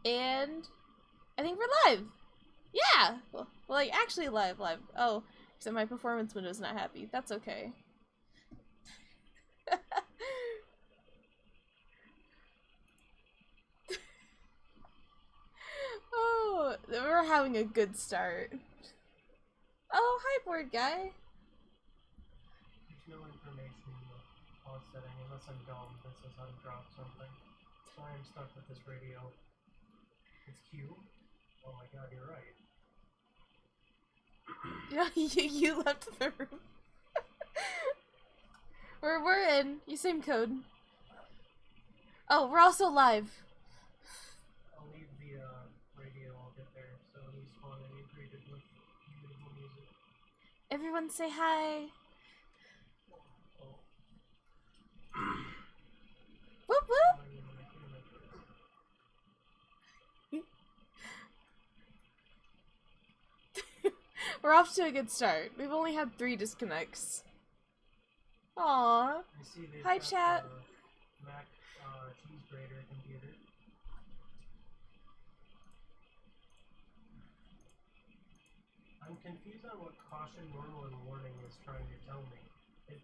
And I think we're live. Yeah. Well, like actually live. Oh, except my performance window's not happy. That's okay. Oh, we're having a good start. Oh, hi, board guy. There's no information in the pause setting unless I'm dumb that says how to drop something. So I am stuck with this radio. It's Q. Oh my god, you're right. Yeah, you left the room. We're in. You same code. Oh, we're also live. I'll leave the radio, I'll get there, so he's fun and greeted with beautiful music. Everyone say hi. Oh. Whoop whoop. We're off to a good start. We've only had 3 disconnects. Aww. Hi, chat. Mac cheese grater computer. I'm confused on what caution, normal, and warning is trying to tell me.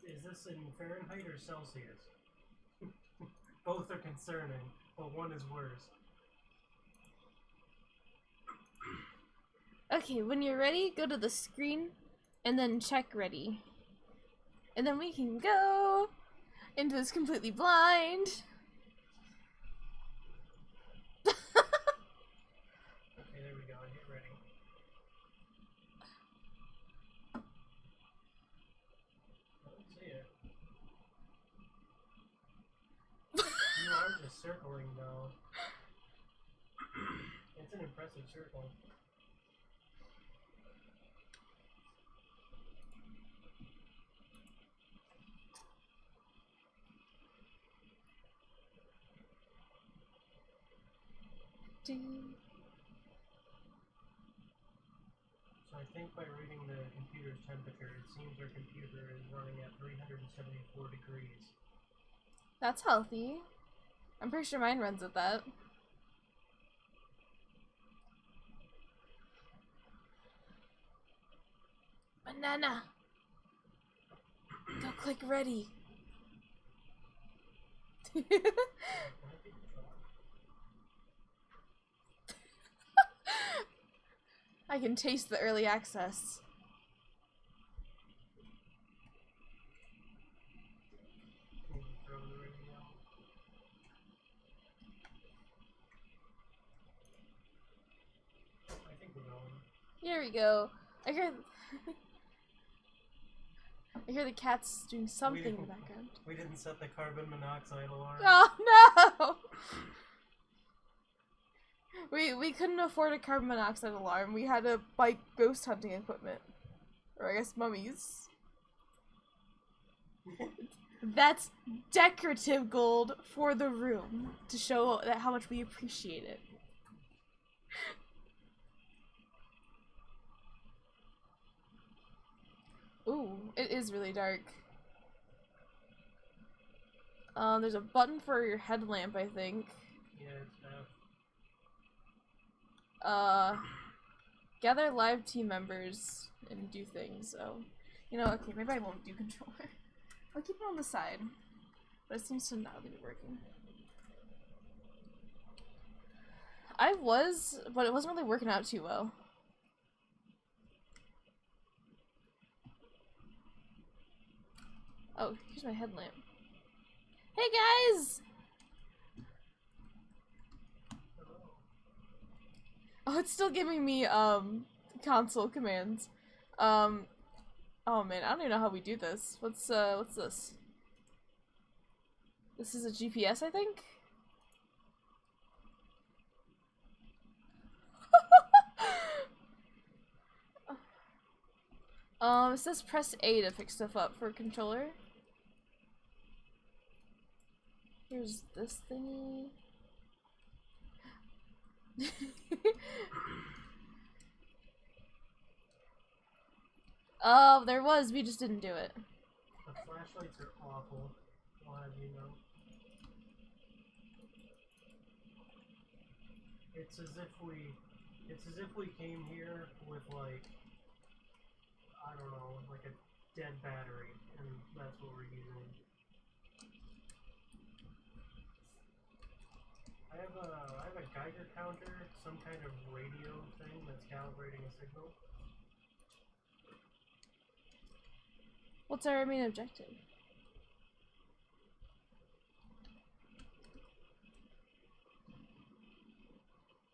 Is this in Fahrenheit or Celsius? Both are concerning, but one is worse. Okay, when you're ready, go to the screen and then check ready. And then we can go into this completely blind. Okay, there we go. Get ready. I don't see it. You are just circling though. It's an impressive circle. So I think by reading the computer's temperature, it seems our computer is running at 374 degrees. That's healthy. I'm pretty sure mine runs at that. Banana! Go click ready. I can taste the early access. I think we're going. Here we go. I hear the cats doing something in the background. We didn't set the carbon monoxide alarm. Oh no! We couldn't afford a carbon monoxide alarm. We had to buy ghost hunting equipment. Or I guess mummies. That's decorative gold for the room to show that how much we appreciate it. Ooh, it is really dark. There's a button for your headlamp, I think. Yeah, it's Gather live team members and do things, so... You know, okay, maybe I won't do controller. I'll keep it on the side. But it seems to not be working. I was, but it wasn't really working out too well. Oh, here's my headlamp. Hey guys! Oh, it's still giving me, console commands. Oh man, I don't even know how we do this. What's this? This is a GPS, I think? It says press A to pick stuff up for a controller. Here's this thingy. Oh, there was, we just didn't do it. The flashlights are awful. I'll have you know. It's as if we came here with like, I don't know, like a dead battery, and that's what we're using. I have a Geiger counter, some kind of radio thing that's calibrating a signal. What's our main objective?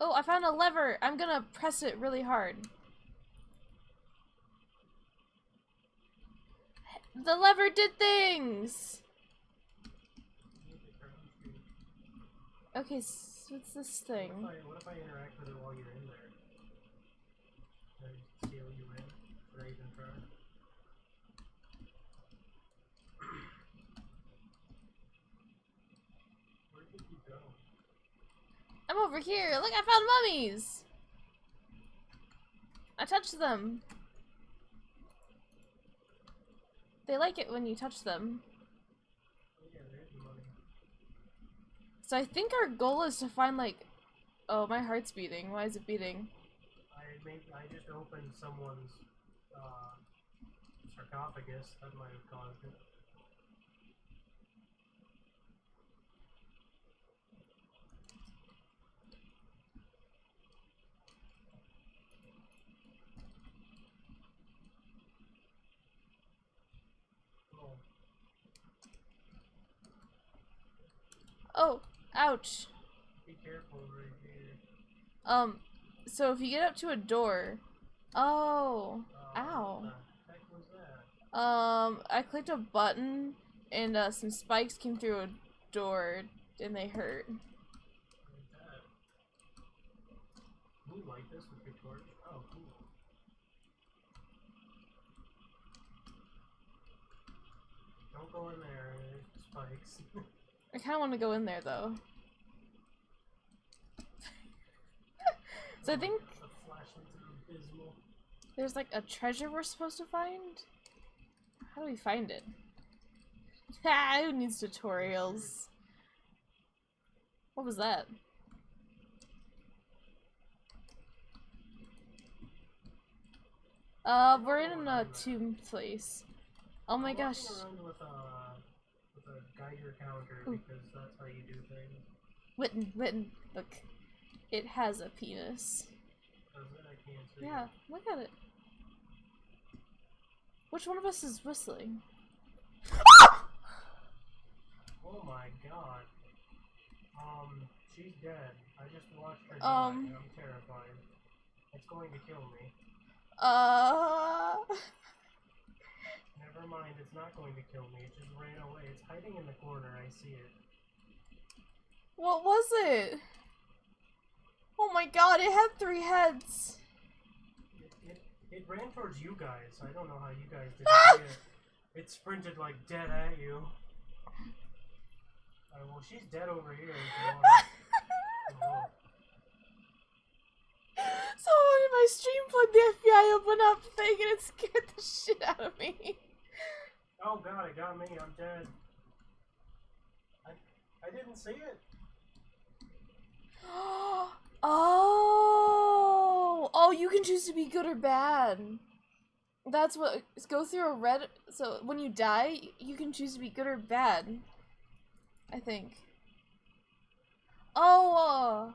Oh, I found a lever! I'm gonna press it really hard. The lever did things! Okay, so what's this thing? What if I interact with it while you're in there? Can I seal you in? Or even try? Where did you go? I'm over here! Look, I found mummies! I touched them. They like it when you touch them. Oh yeah, there is money. So I think our goal is to find like... Oh, my heart's beating. Why is it beating? I just opened someone's sarcophagus. That might have caused it. Oh, ouch. Be careful right here. So if you get up to a door... Oh, ow. What the heck was that? I clicked a button and some spikes came through a door and they hurt. Like that. Can you light this with your torch? Oh, cool. Don't go in there, there's spikes. I kind of want to go in there though. So I think The flashlights are abysmal. there's like a treasure we're supposed to find. How do we find it? Ha! Who needs tutorials? What was that? We're in a tomb place. Oh my gosh. I'm walking around with a Geiger counter Ooh. because that's how you do things. Witten, look. It has a penis. Does it? I can't see. Yeah, look at it. Which one of us is whistling? Oh my god. She's dead. I just watched her die and I'm terrified. It's going to kill me. Never mind, it's not going to kill me. It just ran away. It's hiding in the corner. I see it. What was it? Oh my god, it had 3 heads. It ran towards you guys. I don't know how you guys didn't see it. It sprinted like dead at you. Well, she's dead over here. If you want to... Someone in my stream plugged the FBI open up thing and it scared the shit out of me. Oh god, it got me. I'm dead. I didn't see it. Oh, you can choose to be good or bad. That's what, go through a red, so when you die, you can choose to be good or bad. I think. Oh!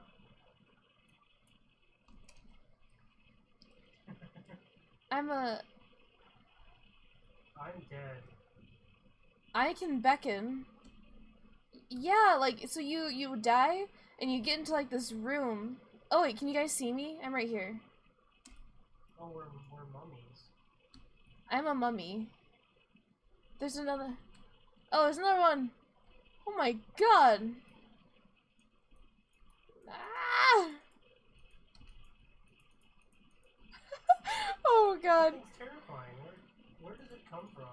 I'm dead. I can beckon. Yeah, like, so you die, and you get into, like, this room. Oh, wait, can you guys see me? I'm right here. Oh, we're mummies. I'm a mummy. There's another... Oh, there's another one! Oh my god! Ah! Oh god. It's terrifying. Where does it come from?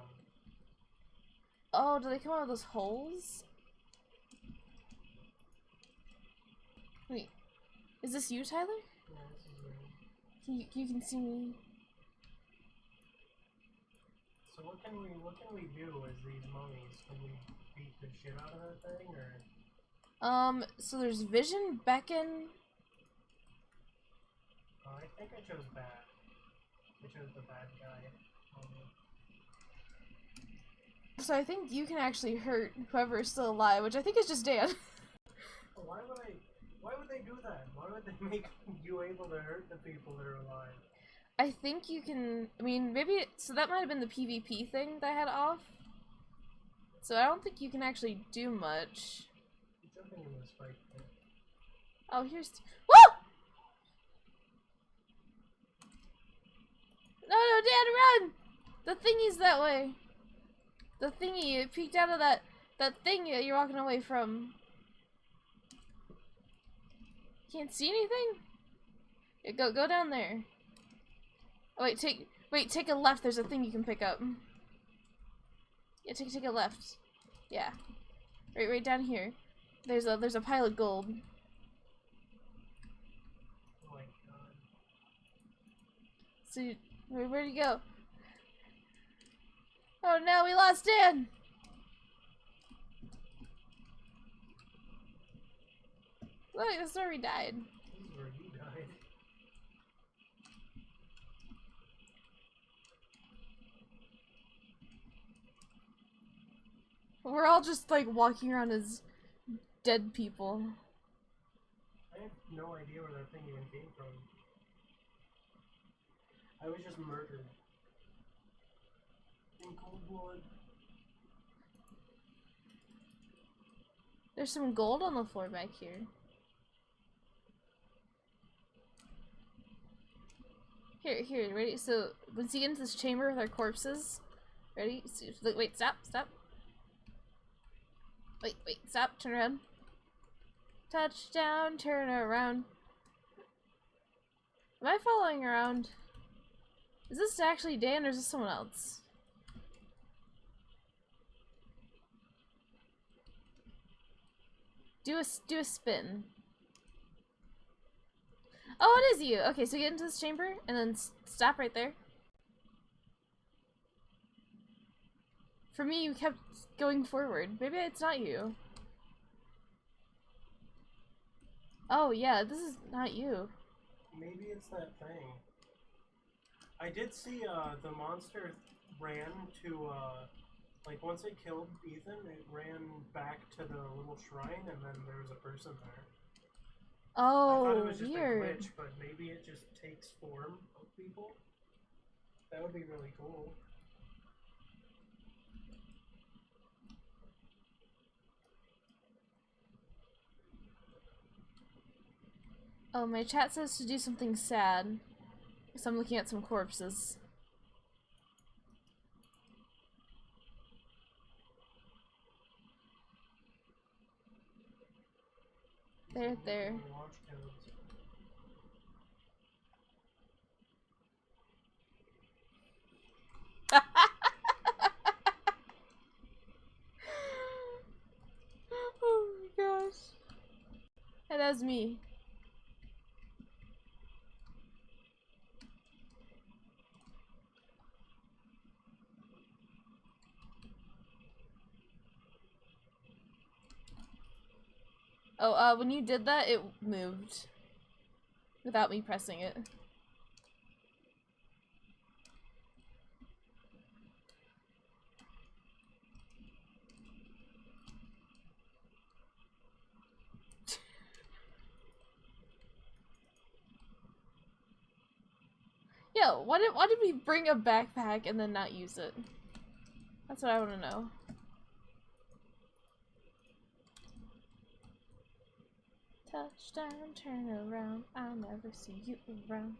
Oh, do they come out of those holes? Wait. Is this you, Tyler? Yeah, this is me. You can see me. So what can we do as these mummies? Can we beat the shit out of that thing, or? So there's vision, beckon, I think I chose bad. I chose the bad guy. So I think you can actually hurt whoever is still alive, which I think is just Dan. Why would they do that? Why would they make you able to hurt the people that are alive? I think you can, I mean, maybe, so that might have been the PvP thing that I had off. So I don't think you can actually do much. Jumping in this fight thing. Oh, here's, whoa! No, Dan, run! The thingy's that way. The thingy, it peeked out of that thing that you're walking away from. Can't see anything? Yeah, go down there. Oh, take a left. There's a thing you can pick up. Yeah, take a left. Yeah, right down here. There's a pile of gold. Oh my god. So where'd you go? Oh no, we lost Dan. Look, that's where we died. This is where you died. We're all just like walking around as dead people. I have no idea where that thing even came from. I was just murdered. In cold blood. There's some gold on the floor back here. Here, ready? So, once you get into this chamber with our corpses, ready? So, wait, stop. Wait, stop, turn around. Touchdown, turn around. Am I following around? Is this actually Dan or is this someone else? Do a spin. Oh, it is you! Okay, so get into this chamber, and then stop right there. For me, you kept going forward. Maybe it's not you. Oh, yeah, this is not you. Maybe it's that thing. I did see, the monster ran to, like, once it killed Ethan, it ran back to the little shrine, and then there was a person there. Oh, I thought it was just weird. a glitch, but maybe it just takes form of people. That would be really cool. Oh, my chat says to do something sad. So I'm looking at some corpses. There. Launch codes. Oh my gosh. And that's me. Oh, when you did that, it moved. Without me pressing it. Yo, why did we bring a backpack and then not use it? That's what I want to know. Touchdown, turn around, I'll never see you around.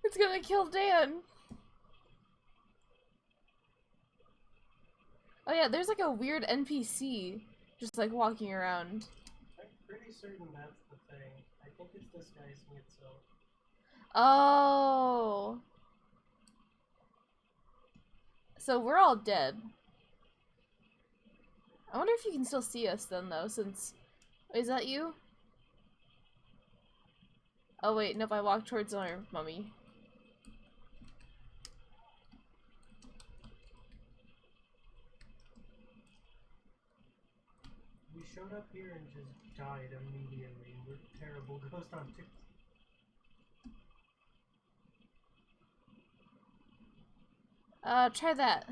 It's gonna kill Dan. Oh yeah, there's like a weird NPC just like walking around. I'm pretty certain that's the thing. I think it's disguising itself. Oh. So we're all dead. I wonder if you can still see us then though, since Is that you? Oh wait, nope, I walked towards our mummy. We showed up here and just died immediately. We're terrible ghost hunters. Try that.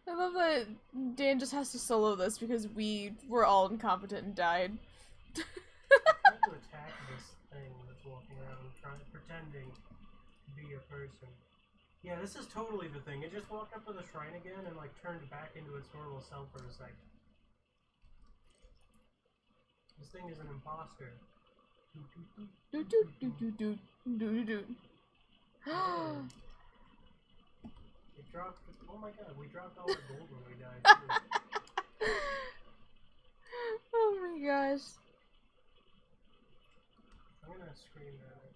I love that Dan just has to solo this because we were all incompetent and died. I'm trying to attack this thing that's walking around pretending to be a person. Yeah, this is totally the thing. It just walked up to the shrine again and like turned back into its normal self for a second. This thing is an imposter. Doot doot doot doot doot doot doot. It dropped. Oh my god, we dropped all our gold when we died too. Oh my gosh. I'm gonna scream at it.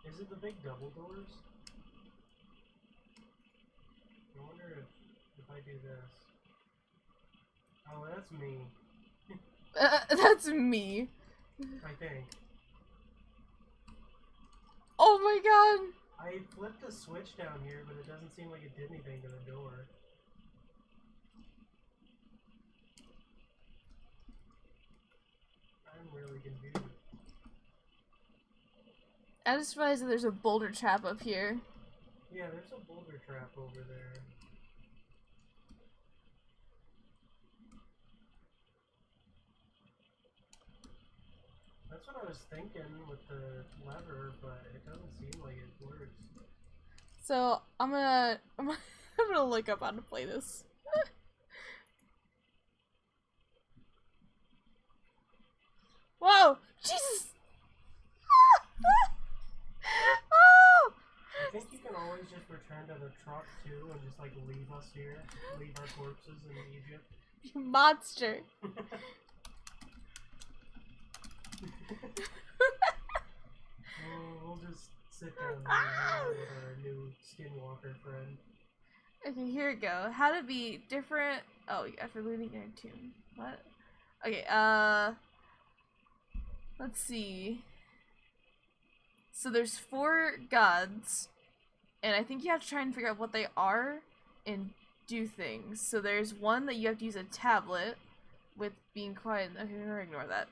Is it the big double doors? I wonder if I do this. Oh, that's me. That's me. I think. Oh my god. I flipped a switch down here, but it doesn't seem like it did anything to the door. I'm really confused. I just realized that there's a boulder trap up here. Yeah, there's a boulder trap over there. That's what I was thinking with the lever, but it doesn't seem like it works. So I'm gonna look up how to play this. Whoa! Jesus! Oh! I think you can always just return to the truck too and just like leave us here. Leave our corpses in Egypt. You monster! We'll just sit down here with our new skinwalker friend. Okay, here we go. How to be different. Oh, after looting your tomb. What? Okay, let's see. So there's 4 gods, and I think you have to try and figure out what they are and do things. So there's one that you have to use a tablet with being quiet. Okay, we're gonna ignore that.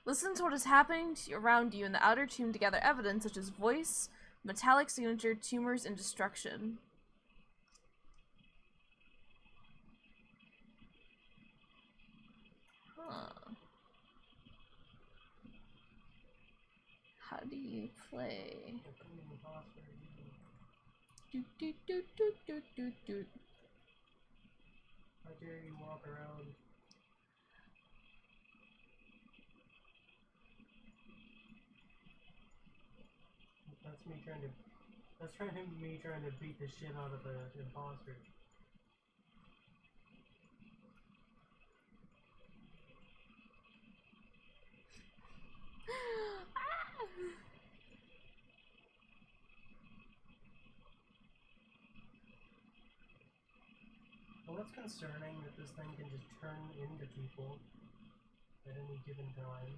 Listen to what is happening around you in the outer tomb to gather evidence such as voice, metallic signature, tumors, and destruction. How do you play? Doot doot doot doot doot doot doot. How dare you walk around? That's me trying to. That's me trying to beat the shit out of the imposter. Well, it's concerning that this thing can just turn into people at any given time.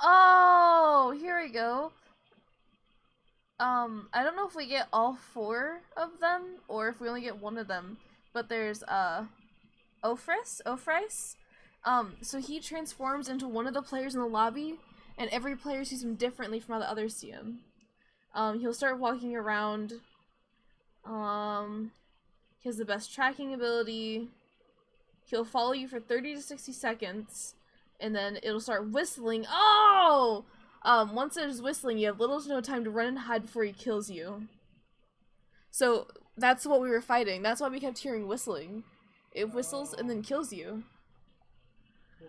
Oh, here we go. I don't know if we get all 4 of them or if we only get one of them, but there's Ophris. So he transforms into one of the players in the lobby, and every player sees him differently from how the others see him. He'll start walking around. He has the best tracking ability. He'll follow you for 30 to 60 seconds, and then it'll start whistling. Oh! once it is whistling, you have little to no time to run and hide before he kills you. So that's what we were fighting. That's why we kept hearing whistling. It whistles and then kills you.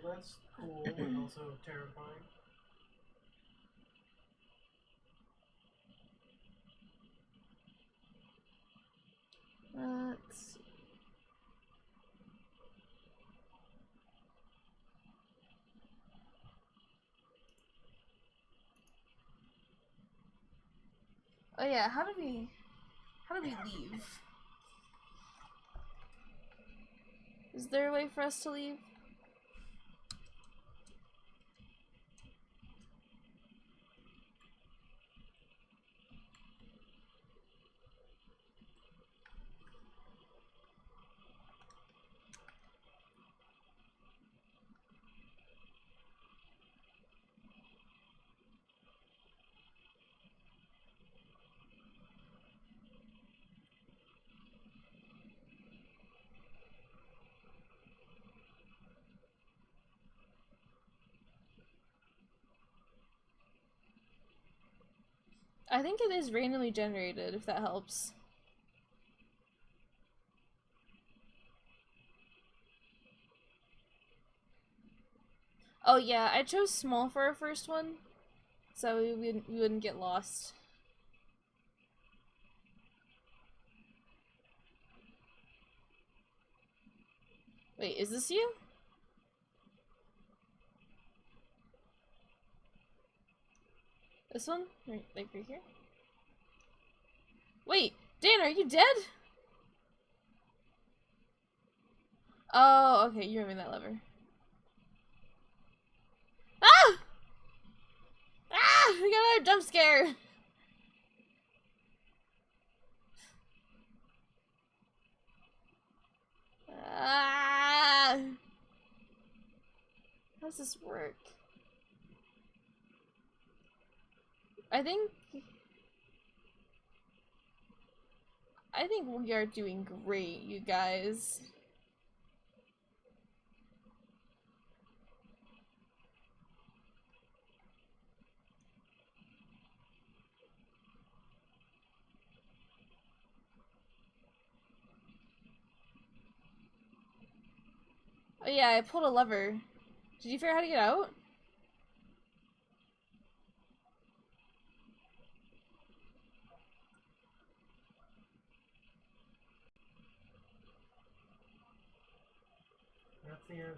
Well, that's cool and also terrifying. Let's see. Oh yeah, how do we leave? Is there a way for us to leave? I think it is randomly generated, if that helps. Oh yeah, I chose small for our first one, so we wouldn't get lost. Wait, is this you? This one? Right, like right here? Wait, Dan, are you dead? Oh, okay, you're moving that lever. Ah! Ah! We got another jump scare! Ah! How does this work? I think we are doing great, you guys. Oh yeah, I pulled a lever. Did you figure out how to get out?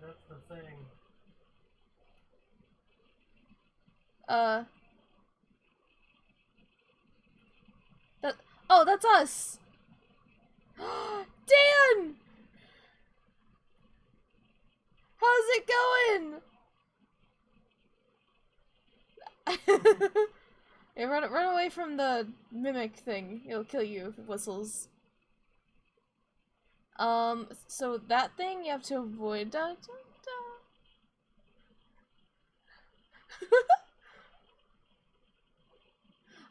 That's the thing. Oh, that's us! Dan! How's it going? Hey, run away from the mimic thing. It'll kill you if it whistles. So that thing you have to avoid. Da, da, da.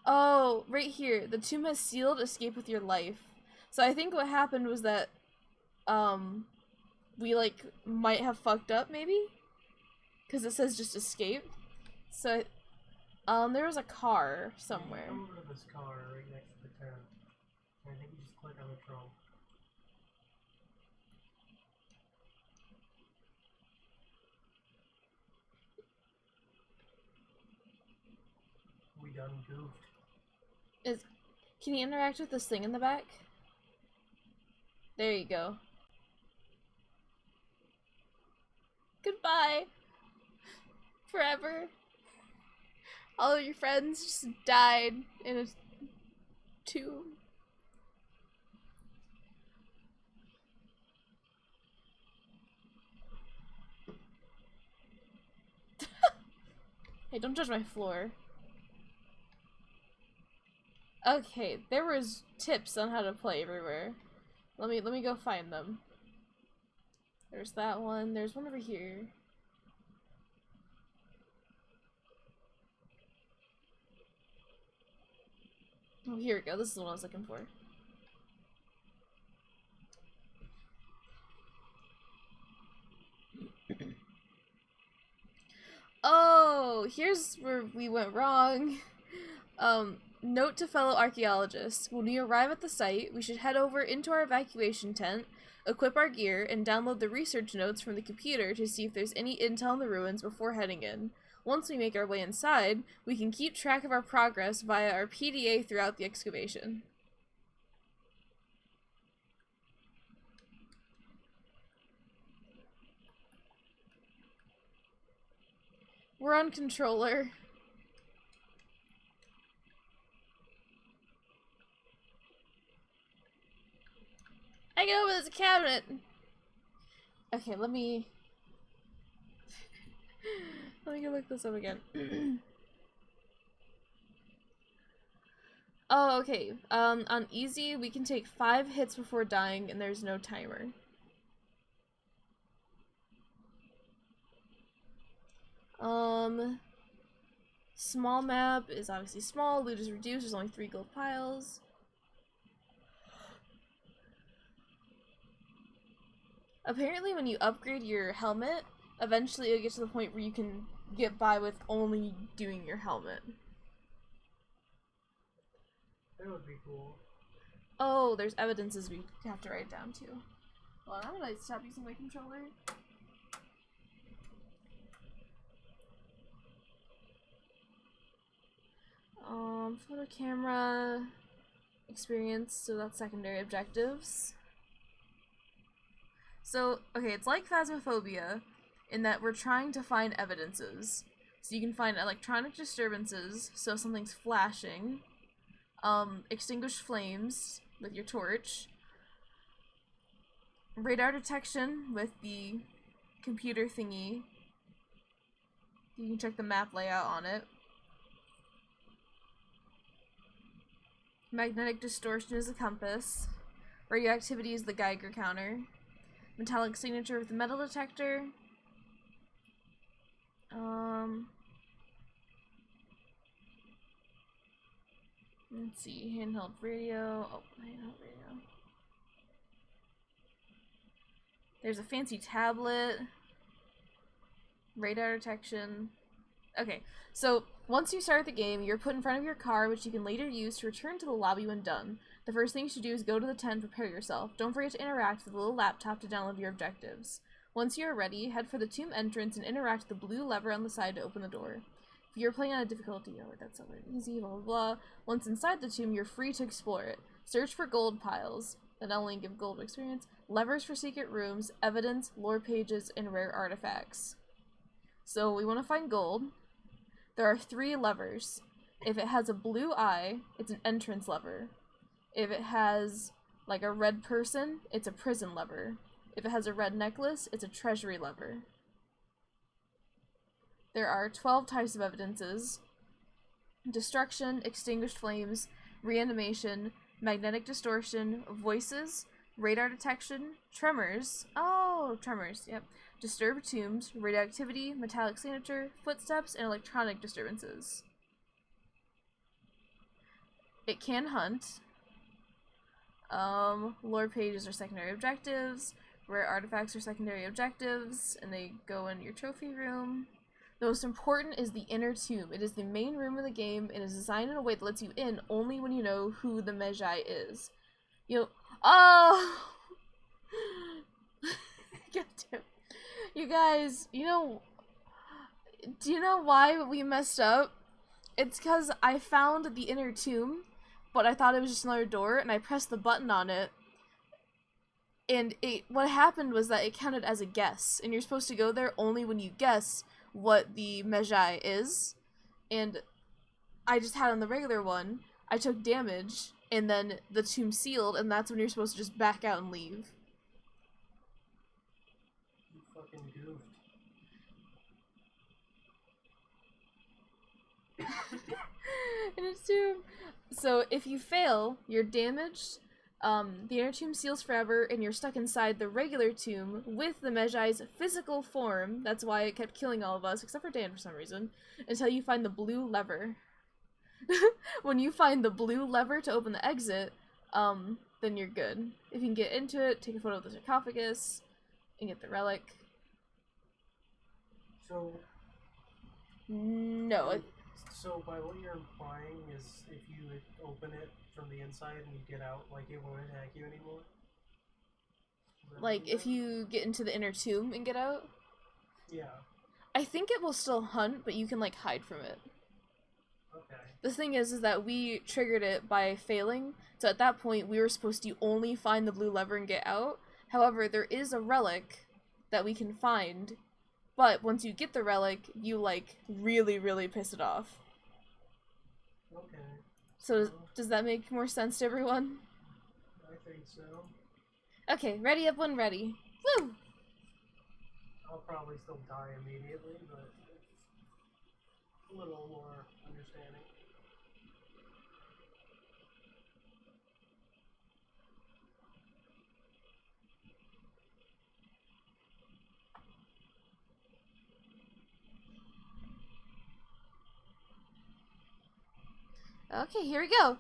Oh, right here. The tomb has sealed escape with your life. So I think what happened was that, we, like, might have fucked up, maybe? Because it says just escape. So, there was a car somewhere. Come over to this car right next to the tent. I think you just click on the trunk. We done goofed. Can you interact with this thing in the back? There you go. Goodbye. Forever. All of your friends just died in a tomb. Hey, don't judge my floor. Okay, there was tips on how to play everywhere. Let me go find them. There's that one. There's one over here. Oh, here we go. This is the one I was looking for. Oh, So here's where we went wrong. Note to fellow archaeologists. When we arrive at the site, we should head over into our evacuation tent, equip our gear, and download the research notes from the computer to see if there's any intel in the ruins before heading in. Once we make our way inside, we can keep track of our progress via our PDA throughout the excavation. We're on controller. I can open this cabinet! Okay, let me go look this up again. Oh, okay. On easy, we can take 5 hits before dying, and there's no timer. Small map is obviously small, loot is reduced, there's only 3 gold piles. Apparently when you upgrade your helmet, eventually you'll get to the point where you can get by with only doing your helmet. That would be cool. Oh, there's evidences we have to write down too. Well, I'm gonna stop using my controller. Photo camera experience, so that's secondary objectives. So, okay, it's like Phasmophobia in that we're trying to find evidences. So you can find electronic disturbances, so if something's flashing, extinguish flames with your torch, radar detection with the computer thingy. You can check the map layout on it. Magnetic distortion is a compass. Radioactivity is the Geiger counter. Metallic signature with the metal detector. Let's see, handheld radio. Oh, handheld radio. There's a fancy tablet. Radar detection. Okay, so once you start the game, you're put in front of your car, which you can later use to return to the lobby when done. The first thing you should do is go to the tent and prepare yourself. Don't forget to interact with the little laptop to download your objectives. Once you are ready, head for the tomb entrance and interact with the blue lever on the side to open the door. If you're playing on a difficulty, oh, that's somewhere easy, blah blah blah. Once inside the tomb, you're free to explore it. Search for gold piles that not only give gold experience, levers for secret rooms, evidence, lore pages, and rare artifacts. So we want to find gold. There are 3 levers. If it has a blue eye, it's an entrance lever. If it has like a red person, it's a prison lever. If it has a red necklace, it's a treasury lever. There are 12 types of evidences: destruction, extinguished flames, reanimation, magnetic distortion, voices, radar detection, tremors. Oh, tremors, yep. Disturbed tombs, radioactivity, metallic signature, footsteps, and electronic disturbances. It can hunt. Lore pages are secondary objectives. Rare artifacts are secondary objectives, and they go in your trophy room. The most important is the inner tomb. It is the main room of the game and is designed in a way that lets you in only when you know who the Magi is. Oh! Goddamn. You guys, do you know why we messed up? It's because I found the inner tomb, but I thought it was just another door, and I pressed the button on it, and what happened was that it counted as a guess, and you're supposed to go there only when you guess what the Magi is, and I just had on the regular one. I took damage, and then the tomb sealed, and that's when you're supposed to just back out and leave. You fucking goofed. In its tomb. So if you fail, you're damaged, the inner tomb seals forever, and you're stuck inside the regular tomb with the Magi's physical form. That's why it kept killing all of us, except for Dan for some reason, until you find the blue lever. When you find the blue lever to open the exit, then you're good. If you can get into it, take a photo of the sarcophagus, and get the relic. So, No. So by what you're implying is if you open it from the inside and you get out, like it won't attack you anymore? Like, if you get into the inner tomb and get out? Yeah. I think it will still hunt, but you can, like, hide from it. Okay. The thing is that we triggered it by failing, so at that point we were supposed to only find the blue lever and get out. However, there is a relic that we can find, but once you get the relic, you, like, really, really piss it off. Okay. So, does that make more sense to everyone? I think so. Okay, ready up when ready. Woo! I'll probably still die immediately, but a little more understanding. Okay, here we go.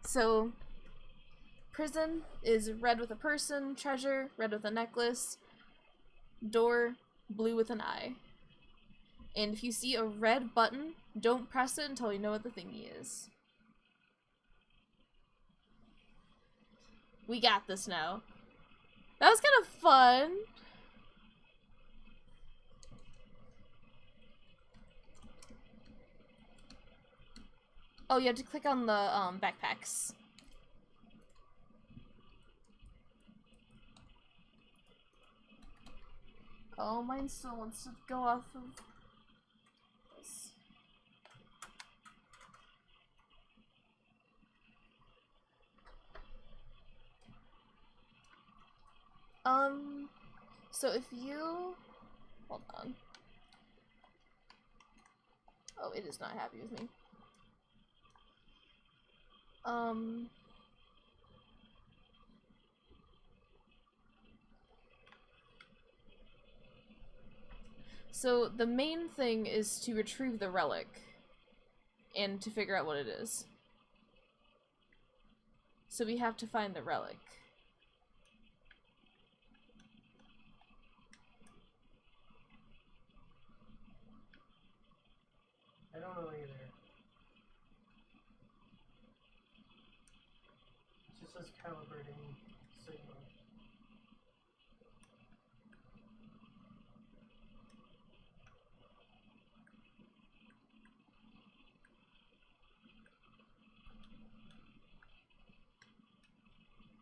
So, prison is red with a person, treasure, red with a necklace, door, blue with an eye. And if you see a red button, don't press it until you know what the thingy is. We got this now. That was kind of fun. Oh, you have to click on the backpacks. Oh, mine still wants to go off of this. So if you... Hold on. Oh, it is not happy with me. So the main thing is to retrieve the relic and to figure out what it is. So we have to find the relic. I don't know either. It just says calibrating signal.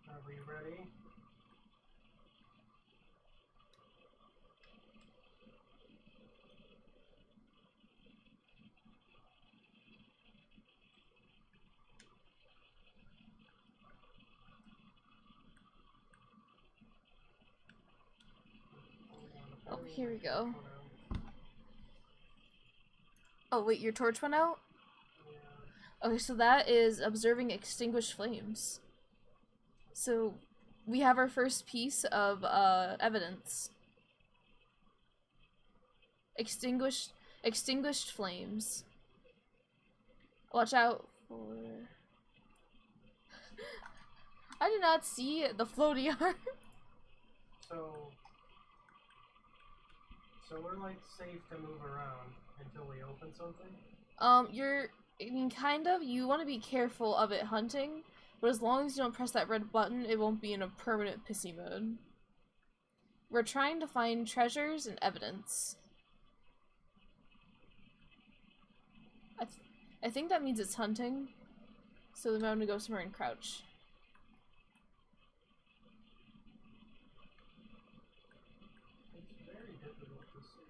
Are we ready? Oh, here we go. Oh, wait, your torch went out? Yeah. Okay, so that is observing extinguished flames. So we have our first piece of evidence. Extinguished flames. Watch out for... I did not see the floaty arm. So we're like safe to move around until we open something? I mean, kind of. You want to be careful of it hunting, but as long as you don't press that red button, it won't be in a permanent pissy mode. We're trying to find treasures and evidence. I think that means it's hunting, so then I'm gonna go somewhere and crouch. It's very difficult to see.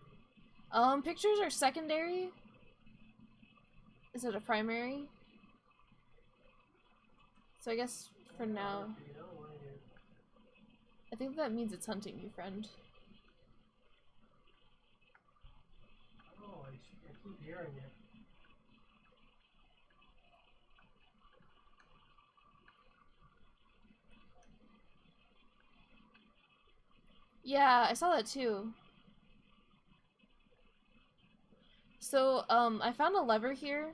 Pictures are secondary. Is it a primary? So I guess for now, I think that means it's hunting you, friend. Oh, I keep hearing it. Yeah, I saw that too. So, I found a lever here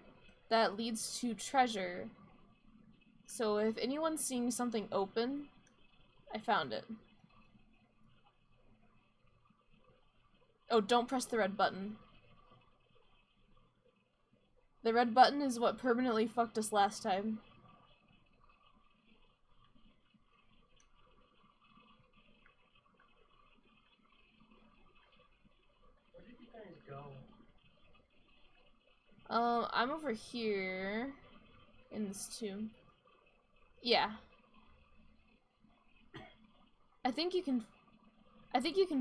that leads to treasure. So if anyone's seeing something open, I found it. Oh, don't press the red button. The red button is what permanently fucked us last time. Where did you guys go? I'm over here in this tomb. Yeah. I think you can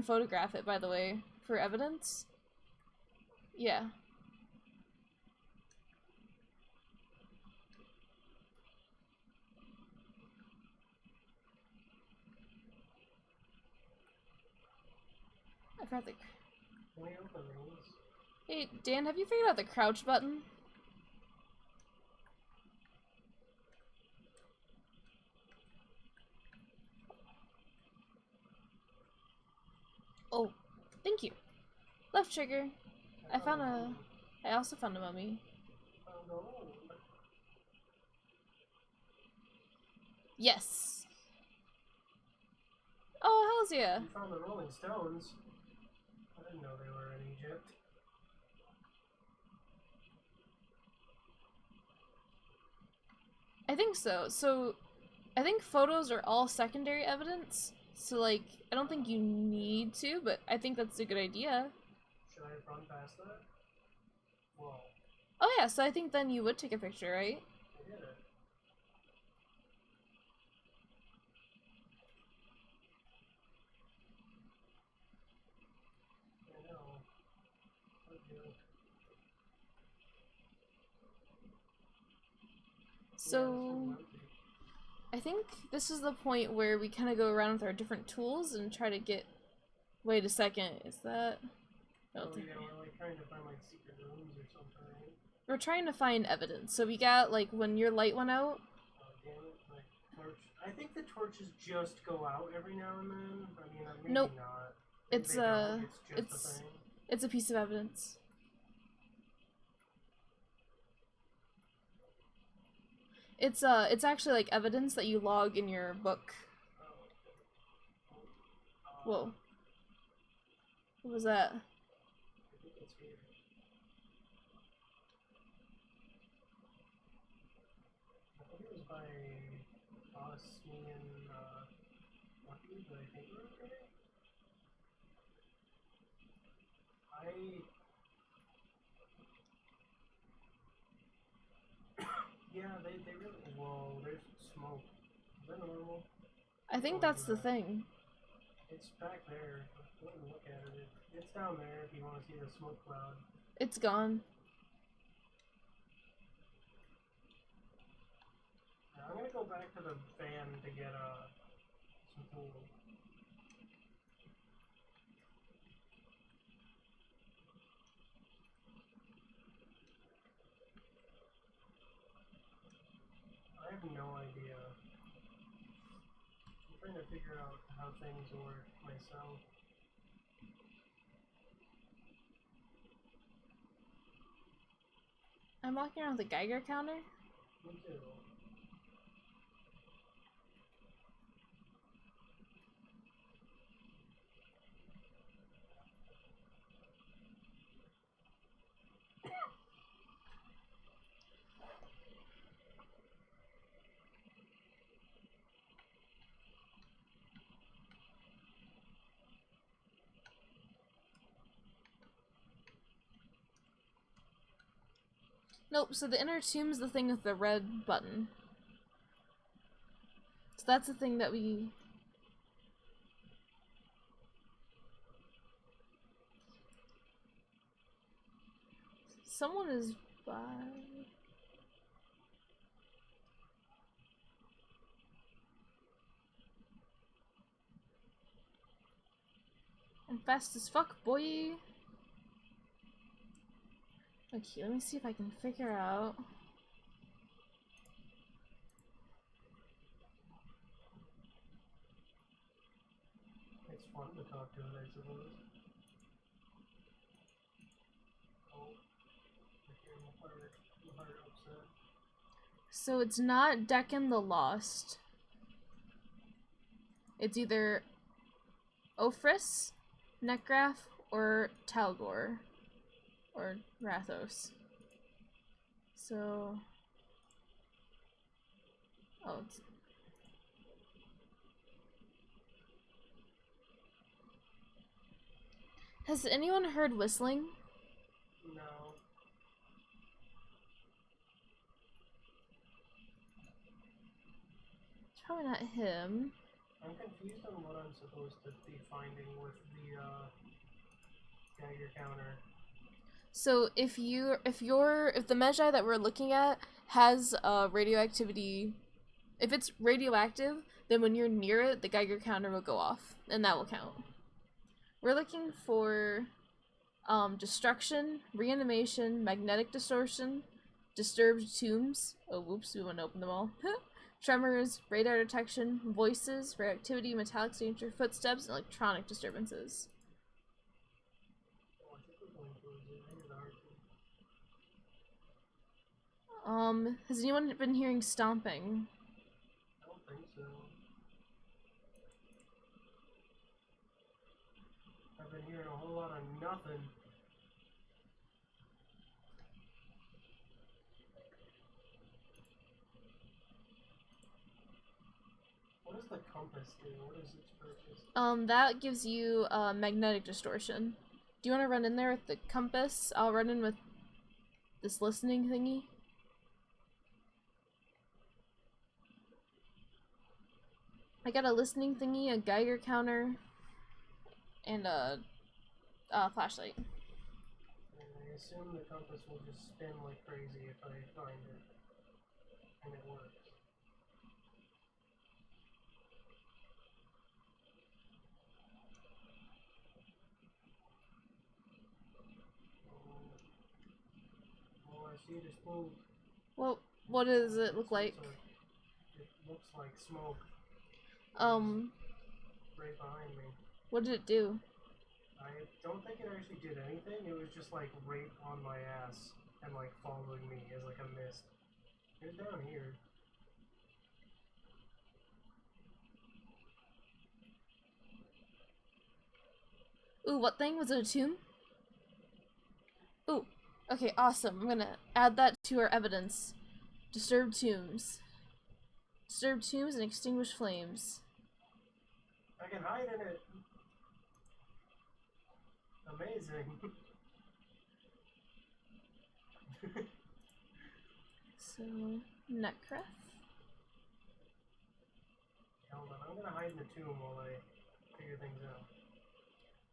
photograph it, by the way, for evidence. Yeah. I forgot the... Can we open these? Hey, Dan, have you figured out the crouch button? Oh, thank you. Left trigger. I also found a mummy. Oh no. Yes. Oh, hells yeah. You found the Rolling Stones. I didn't know they were in Egypt. I think so. So, I think photos are all secondary evidence. So, like, I don't think you need to, but I think that's a good idea. Should I run past that? Whoa. Oh yeah, so I think then you would take a picture, right? I did it. I know. Okay. So, I think this is the point where we kind of go around with our different tools and try to get... Wait a second, is that... Oh yeah, we're like trying to find like secret rooms or something, right? We're trying to find evidence. So we got, like, when your light went out... Oh damn it, my torch. I think the torches just go out every now and then. I mean, maybe Nope. not. Maybe It's, they don't. It's just a thing. It's a piece of evidence. It's actually like evidence that you log in your book. Whoa. What was that? I think it's here. I think it was by us, me, and Lucky, but I think we're okay. Yeah, they really. Whoa, there's smoke. Is that normal? I think that's the thing. It's back there. Go and look at it. It's down there if you want to see the smoke cloud. It's gone. Now, I'm gonna go back to the van to get some tools. I have no idea. I'm trying to figure out how things work myself. I'm walking around with a Geiger counter. Me too. Nope, so the inner tomb's the thing with the red button. So that's the thing that we... Someone is by... I'm fast as fuck, boy! Okay, let me see if I can figure out... It's fun to talk to it, I suppose. Oh, I hear my heart upset. So it's not Deccan the Lost. It's either Ophris, Necgraph, or Talgor. Or Rathos. So... Oh, it's... Has anyone heard whistling? No. It's probably not him. I'm confused on what I'm supposed to be finding with the Geiger counter. So if the Magi that we're looking at has radioactivity, if it's radioactive, then when you're near it, the Geiger counter will go off, and that will count. We're looking for destruction, reanimation, magnetic distortion, disturbed tombs. Oh, whoops, we want to open them all. Tremors, radar detection, voices, radioactivity, metallic signature, footsteps, and electronic disturbances. Has anyone been hearing stomping? I don't think so. I've been hearing a whole lot of nothing. What does the compass do? What is its purpose? That gives you magnetic distortion. Do you want to run in there with the compass? I'll run in with this listening thingy. I got a listening thingy, a Geiger counter, and a flashlight. And I assume the compass will just spin like crazy if I find it. And it works. All I see is smoke. Well, what does it look like? It looks like smoke. Right behind me. What did it do? I don't think it actually did anything. It was just like right on my ass and like following me as like a mist. It's down here. Ooh, what thing? Was it a tomb? Ooh, okay, awesome. I'm gonna add that to our evidence. Disturbed tombs. Disturbed tombs and extinguished flames. I can hide in it. Amazing. So, Necref. Hold on, I'm gonna hide in the tomb while I figure things out.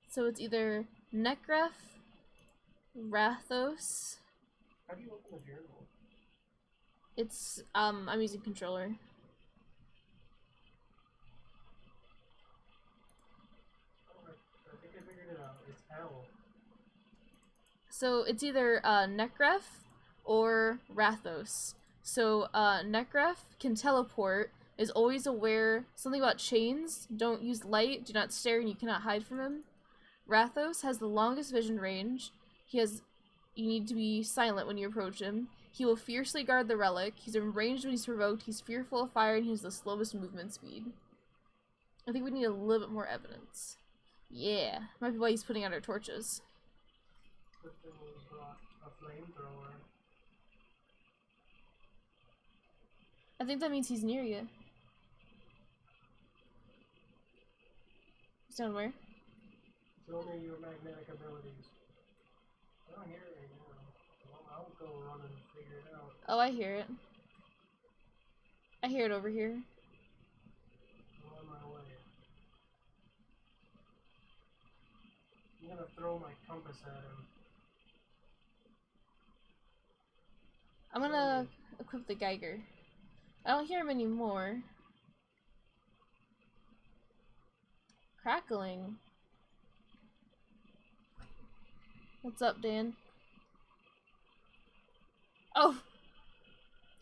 So it's either Necref, Rathos. How do you open the journal? It's, I'm using controller. Oh, I think I figured it out. It's L. So it's either Necref or Rathos. So Necref can teleport, is always aware, something about chains, don't use light, do not stare, and you cannot hide from him. Rathos has the longest vision range. You need to be silent when you approach him. He will fiercely guard the relic. He's in range when he's provoked. He's fearful of fire, and he has the slowest movement speed. I think we need a little bit more evidence. Yeah, might be why he's putting out our torches. Good thing we brought a flamethrower. I think that means he's near you. He's down where? Show me your magnetic abilities. I don't hear it right now. Well, I'll go run and figure it out. Oh, I hear it. I hear it over here. I'm on my way. I'm gonna throw my compass at him. I'm gonna equip the Geiger. I don't hear him anymore. Crackling. What's up, Dan? Oh!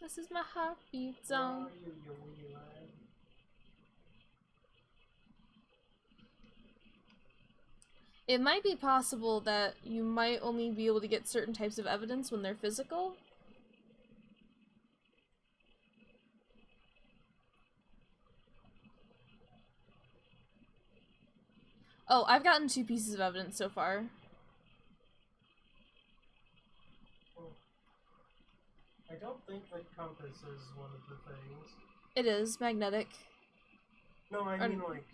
This is my heartbeat Where song. are you, you wee lad? It might be possible that you might only be able to get certain types of evidence when they're physical. Oh, I've gotten 2 pieces of evidence so far. don't think the compass is one of the things. It is magnetic. No, I mean like.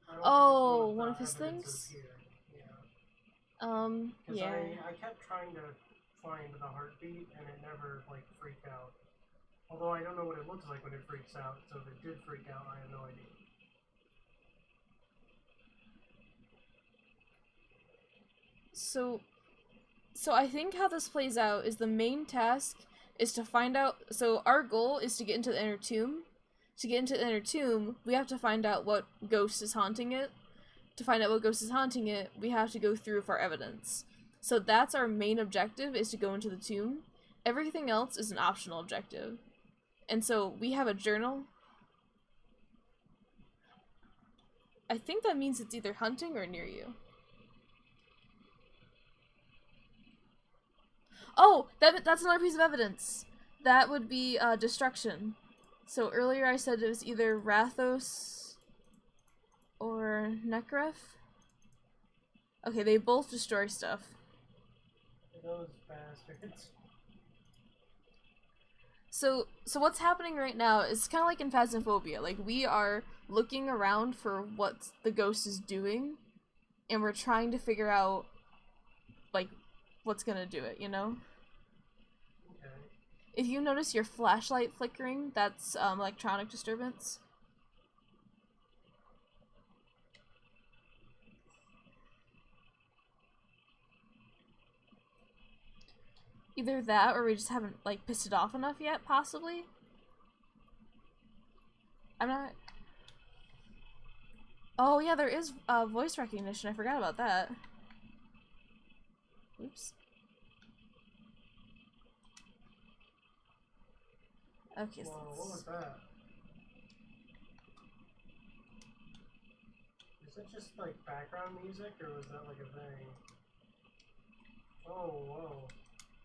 I don't Oh, think one it's of his evidences things? Here. Yeah. Because Yeah. I kept trying to find the heartbeat and it never like freaked out. Although I don't know what it looks like when it freaks out, so if it did freak out, I have no idea. So I think how this plays out is the main task is to find out. So our goal is to get into the inner tomb. To get into the inner tomb, we have to find out what ghost is haunting it. To find out what ghost is haunting it, we have to go through for evidence. So that's our main objective, is to go into the tomb. Everything else is an optional objective. And so we have a journal. I think that means it's either hunting or near you. Oh, that's another piece of evidence. That would be destruction. So earlier I said it was either Rathos or Nekref. Okay, they both destroy stuff. Those bastards. So what's happening right now is kind of like in Phasmophobia. Like, we are looking around for what the ghost is doing, and we're trying to figure out, like, what's gonna do it, you know? Okay. If you notice your flashlight flickering, that's electronic disturbance. Either that, or we just haven't, like, pissed it off enough yet, possibly? I'm not... Oh, yeah, there is voice recognition. I forgot about that. Oops. Okay, Whoa, what was that? Is it just, like, background music, or was that, like, a thing? Oh, whoa.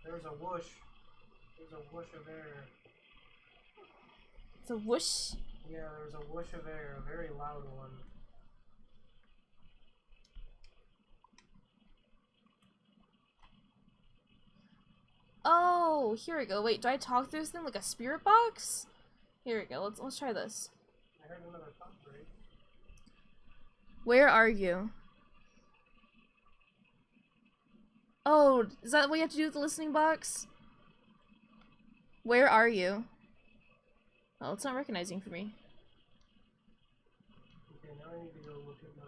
There's a whoosh. There's a whoosh of air. It's a whoosh? Yeah, there's a whoosh of air, a very loud one. Oh, here we go. Wait, do I talk through this thing like a spirit box? Here we go. Let's try this. I heard another pop break. Where are you? Oh, is that what you have to do with the listening box? Where are you? Oh, it's not recognizing for me. Okay, now I need to go look at my...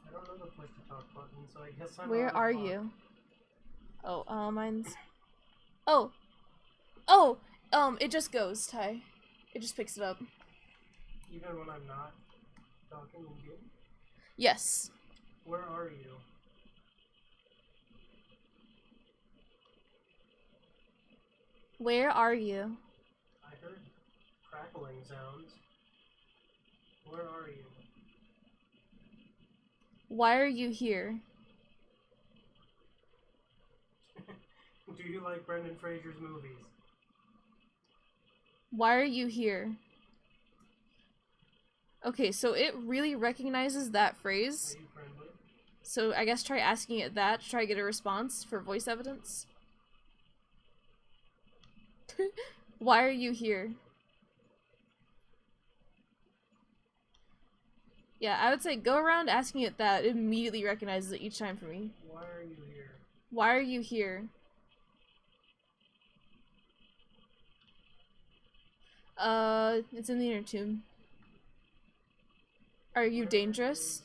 I don't know the push to talk button, so I guess I'm Where out of are luck. you? Oh, mine's... it just goes, Ty. It just picks it up. Even when I'm not talking in game? Yes. Where are you? Where are you? I heard crackling sounds. Where are you? Why are you here? Do you like Brendan Fraser's movies? Why are you here? Okay, so it really recognizes that phrase. Are you friendly? So I guess try asking it that to try to get a response for voice evidence. Why are you here? Yeah, I would say go around asking it that. It immediately recognizes it each time for me. Why are you here? Why are you here? It's in the inner tomb. Are you Where dangerous? is-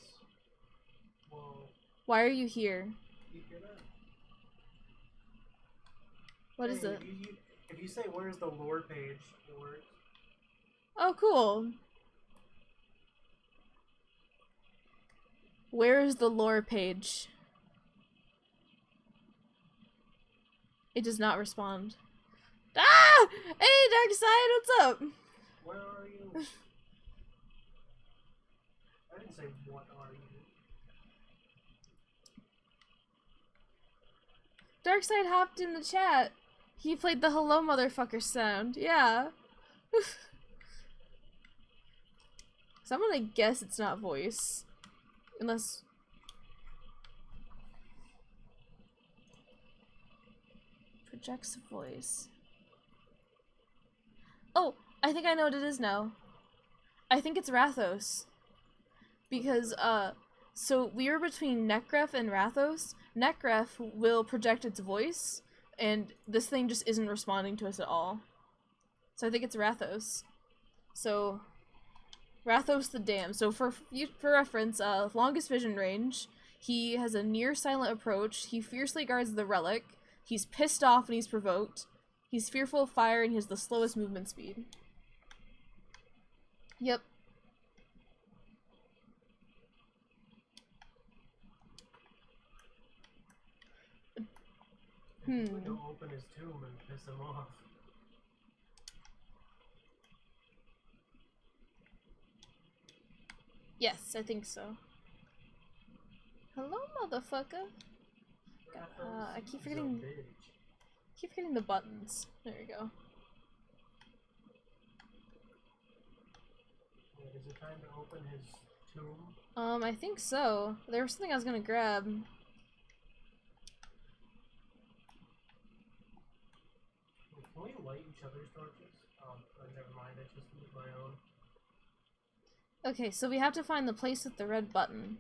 Whoa. Why are you here? You hear that? What is Hey, it? If you say where's the lore page, it works. Oh, cool. Where is the lore page? It does not respond. Ah! Hey, Darkside, what's up? Where are you? I didn't say what are you. Darkside hopped in the chat. He played the hello motherfucker sound. Yeah. So I'm gonna guess it's not voice. Unless... Projects voice. Oh, I think I know what it is now. I think it's Rathos. Because, so we were between Necref and Rathos. Necref will project its voice, and this thing just isn't responding to us at all. So I think it's Rathos. So, Rathos the Dam. So for reference, longest vision range, he has a near silent approach, he fiercely guards the relic, he's pissed off and he's provoked, he's fearful of fire, and he has the slowest movement speed. Yep. We don't open his tomb and piss him off. Yes, I think so. Hello, motherfucker. I keep forgetting the buttons. There we go. Wait, is it time to open his tomb? I think so. There was something I was gonna grab. Can we light each other's torches? Never mind, I just need my own. Okay, so we have to find the place with the red button.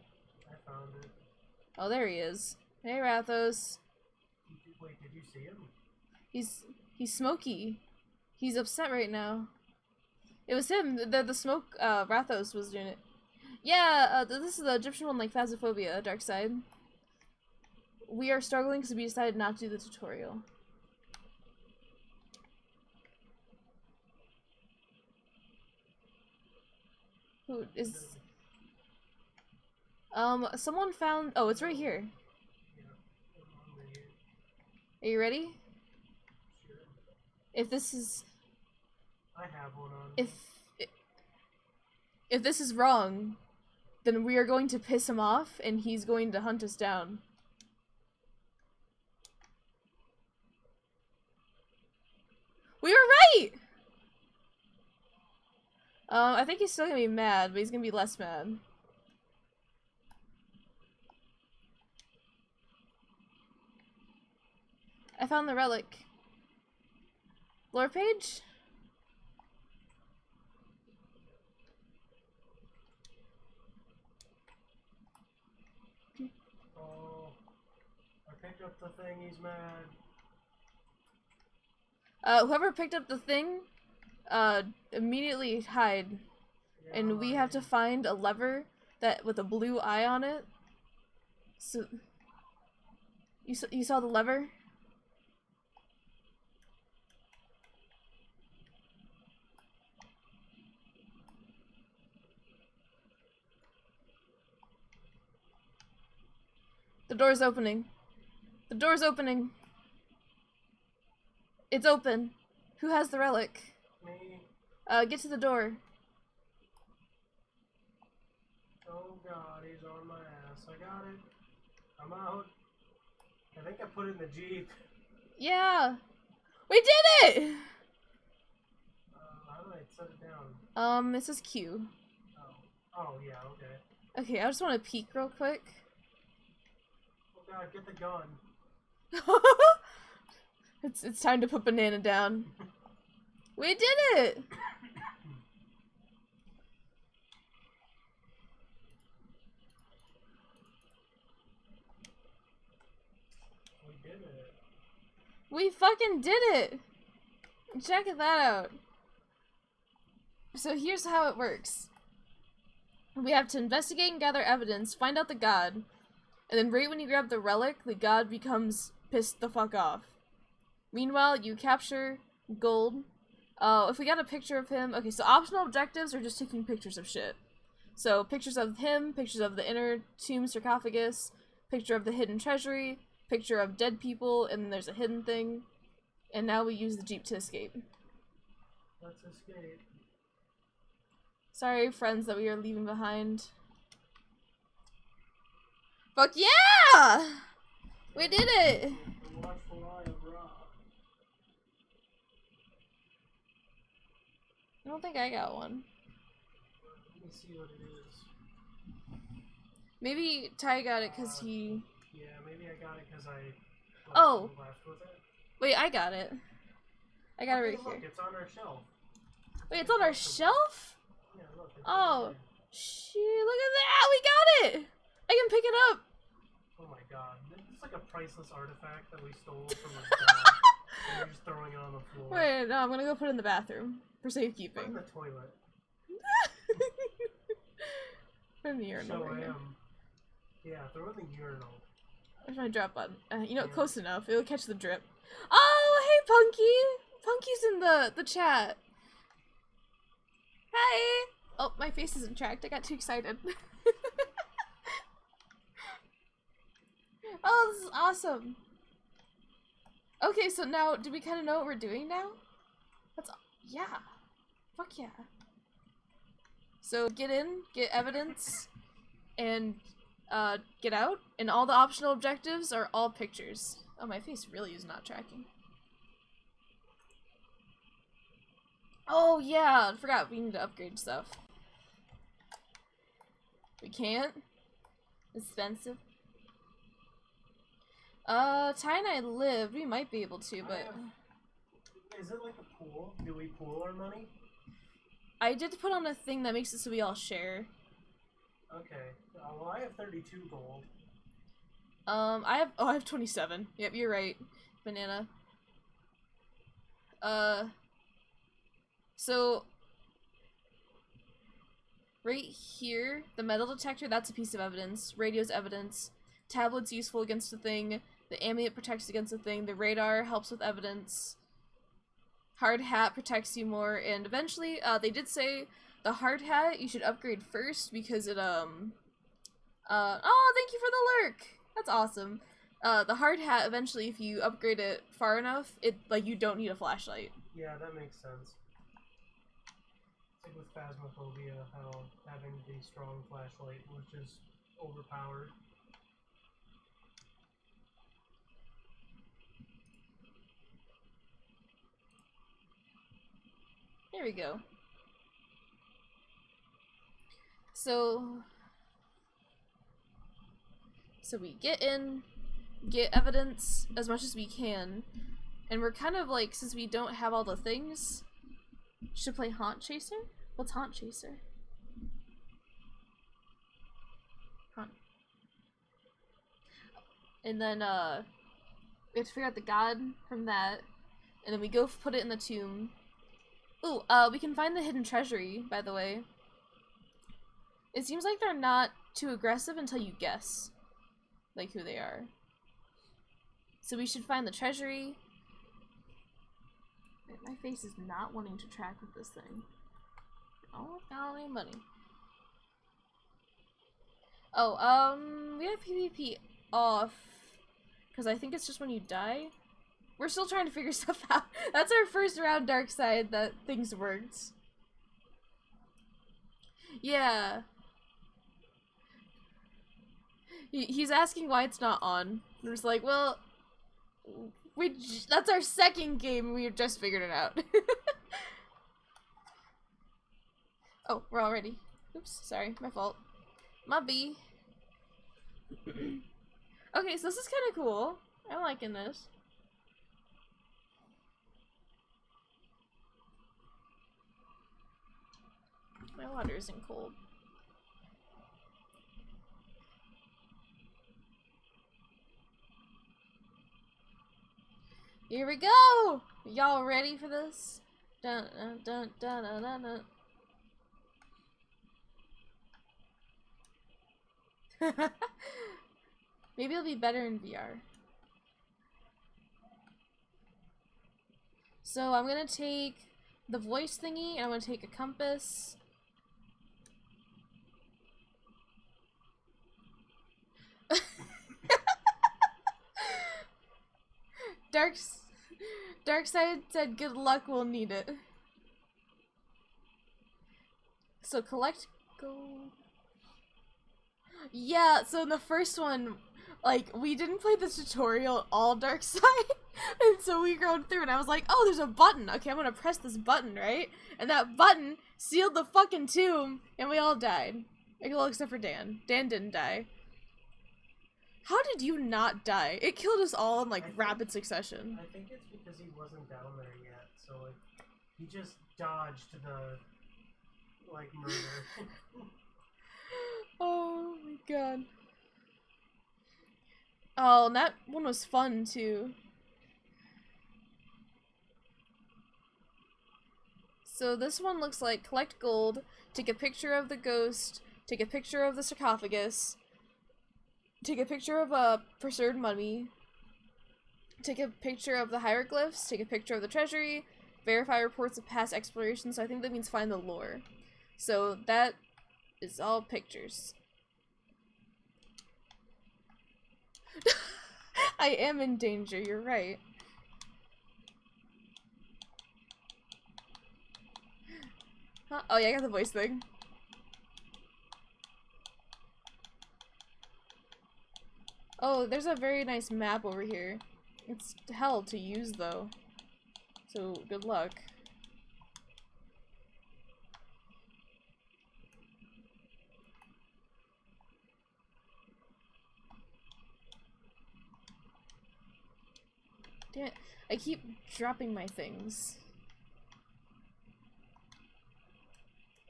I found it. Oh, there he is. Hey, Rathos. Wait, did you see him? He's smoky. He's upset right now. It was him. The smoke, Rathos was doing it. Yeah, this is the Egyptian one, like Phasmophobia, Dark Side. We are struggling because we decided not to do the tutorial. Who is... someone found... Oh, it's right here. Are you ready? Sure. If this is... I have one on. If this is wrong, then we are going to piss him off, and he's going to hunt us down. We were right! I think he's still gonna be mad, but he's gonna be less mad. I found the relic. Lore page? Oh, I picked up the thing, he's mad. Whoever picked up the thing, immediately hide. Yeah, And we have to find a lever that with a blue eye on it. So, you saw the lever? The door's opening. The door's opening. It's open. Who has the relic? Me. Get to the door. Oh god, he's on my ass. I got it. I'm out. I think I put it in the Jeep. Yeah! We did it! How do I set it down? This is Q. Oh, yeah, okay. Okay, I just want to peek real quick. Oh god, get the gun. It's time to put banana down. We did it! We did it. We fucking did it! Check that out. So here's how it works. We have to investigate and gather evidence, find out the god, and then right when you grab the relic, the god becomes pissed the fuck off. Meanwhile, you capture gold. If we got a picture of him... Okay, so optional objectives are just taking pictures of shit. So, pictures of him, pictures of the inner tomb sarcophagus, picture of the hidden treasury, picture of dead people, and then there's a hidden thing. And now we use the Jeep to escape. Let's escape. Sorry, friends, that we are leaving behind. Fuck yeah! We did it! The watchful eye of Ra. I don't think I got one. Let me see what it is. Maybe Ty got it because he... Yeah, maybe I got it because I... Oh! left with it. Wait, I got it. I got it right Look, here. it's on our shelf. Wait, it's on our shelf? Yeah, look. It's Oh, over there. shit, look at that! We got it! I can pick it up! Oh my god. This is like a priceless artifact that we stole from a dog. And you're just throwing it on the floor. Wait, no, I'm gonna go put it in the bathroom. For Put it in safekeeping. the toilet. Put it in the urinal. So Right I here. Yeah, throw it in the urinal. Where's my drop button? You know, Yeah. close enough. It'll catch the drip. Oh, hey, Punky! Punky's in the chat. Hi! Oh, my face isn't tracked. I got too excited. Oh, this is awesome. Okay, so now, do we kind of know what we're doing now? Yeah. Fuck yeah. So get in, get evidence, and get out, and all the optional objectives are all pictures. Oh, my face really is not tracking. Oh yeah, I forgot we need to upgrade stuff. We can't? Expensive. Ty and I lived, we might be able to, but... Is it like a pool? Do we pool our money? I did put on a thing that makes it so we all share. Okay. Well, I have 32 gold. I have 27. Yep, you're right. Banana. So right here, the metal detector, that's a piece of evidence. Radio's evidence. Tablet's useful against a thing. The amulet protects against a thing. The radar helps with evidence. Hard hat protects you more, and eventually, they did say the hard hat you should upgrade first because it, oh, thank you for the lurk! That's awesome. The hard hat, eventually, if you upgrade it far enough, you don't need a flashlight. Yeah, that makes sense. It's like with Phasmophobia, how having the strong flashlight was just overpowered. There we go. So we get in, get evidence as much as we can, and we're kind of like, since we don't have all the things, should play Haunt Chaser? What's Haunt Chaser? Haunt. And then, we have to figure out the god from that, and then we go put it in the tomb. Ooh, we can find the hidden treasury, by the way. It seems like they're not too aggressive until you guess, like, who they are. So we should find the treasury. My face is not wanting to track with this thing. Oh, I got any money. Oh, we have PvP off, because I think it's just when you die. We're still trying to figure stuff out. That's our first round dark side that things worked. Yeah. He's asking why it's not on. I'm just like, well, that's our second game. We just figured it out. Oh, we're all ready. Oops, sorry, my fault. My B. Okay, so this is kind of cool. I'm liking this. My water isn't cold. Here we go! Y'all ready for this? Dun dun dun dun dun dun. Maybe it'll be better in VR. So I'm gonna take the voice thingy, and I'm gonna take a compass. Darkside said good luck, we'll need it. So collect gold. Yeah, so in the first one, like, we didn't play the tutorial all Darkside, and so we rode through, and I was like, oh, there's a button. Okay, I'm gonna press this button, right? And that button sealed the fucking tomb, and we all died. Like, well, except for Dan. Dan didn't die. How did you not die? It killed us all in, like, rapid succession. I think it's because he wasn't down there yet, so like he just dodged the like murder. Oh my god. Oh, and that one was fun too. So this one looks like collect gold, take a picture of the ghost, take a picture of the sarcophagus, take a picture of preserved mummy, take a picture of the hieroglyphs, take a picture of the treasury, verify reports of past exploration, so I think that means find the lore. So that is all pictures. I am in danger, you're right. Huh? Oh yeah, I got the voice thing. Oh, there's a very nice map over here. It's hell to use though. So, good luck. Damn it, I keep dropping my things.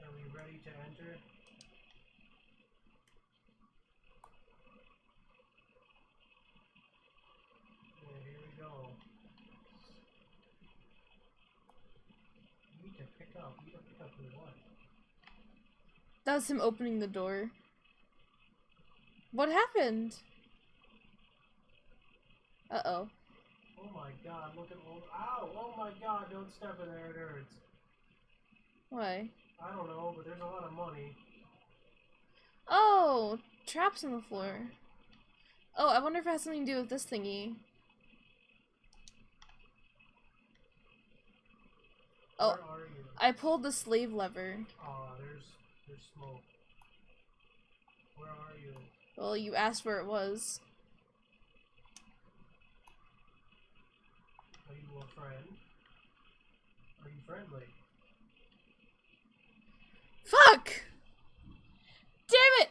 Are we ready to enter? Yeah, here we go. You need to pick up. You need to pick up with what? That was him opening the door. What happened? Uh-oh. Oh my god, look at all. Ow! Oh my god, don't step in there, it hurts. Why? I don't know, but there's a lot of money. Oh! Traps on the floor. Oh, I wonder if it has something to do with this thingy. Oh, Where are you? I pulled the slave lever. Aw, there's smoke. Where are you? Well, you asked where it was. Are you a friend? Are you friendly? Fuck! Damn it!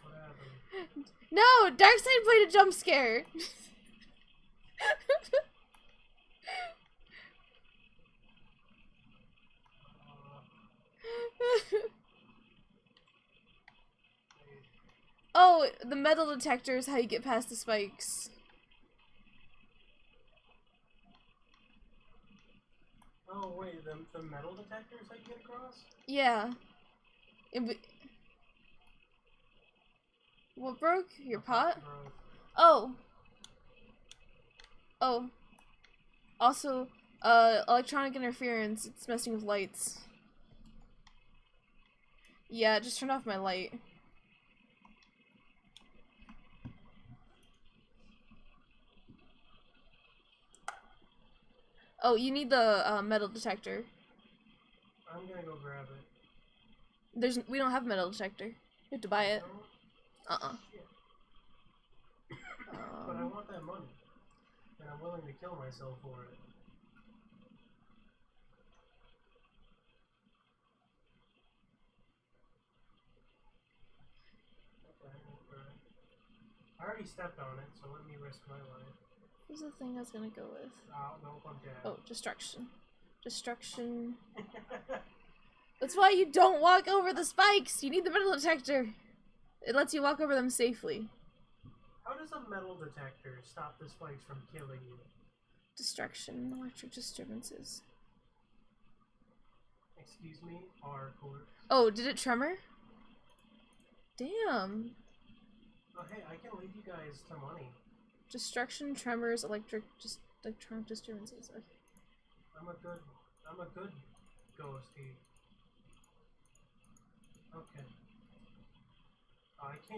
What happened? No! Darkseid played a jump scare! Oh, the metal detector is how you get past the spikes. Oh wait, the metal detectors that you get across? Yeah. What broke? Your pot? Broke. Oh. Oh. Also, electronic interference. It's messing with lights. Yeah, just turn off my light. Oh, you need the metal detector. I'm gonna go grab it. We don't have a metal detector. You have to buy it. No? Shit. But I want that money. And I'm willing to kill myself for it. I already stepped on it, so let me risk my life. What's the thing I was gonna go with? No, I'm dead. Oh, destruction. Destruction. That's why you don't walk over the spikes! You need the metal detector! It lets you walk over them safely. How does a metal detector stop the spikes from killing you? Destruction, electric disturbances. Excuse me? Hardcore. Oh, did it tremor? Damn. Oh hey, I can leave you guys some money. Destruction, tremors, electronic disturbances. Okay. I'm a good ghosty. Okay.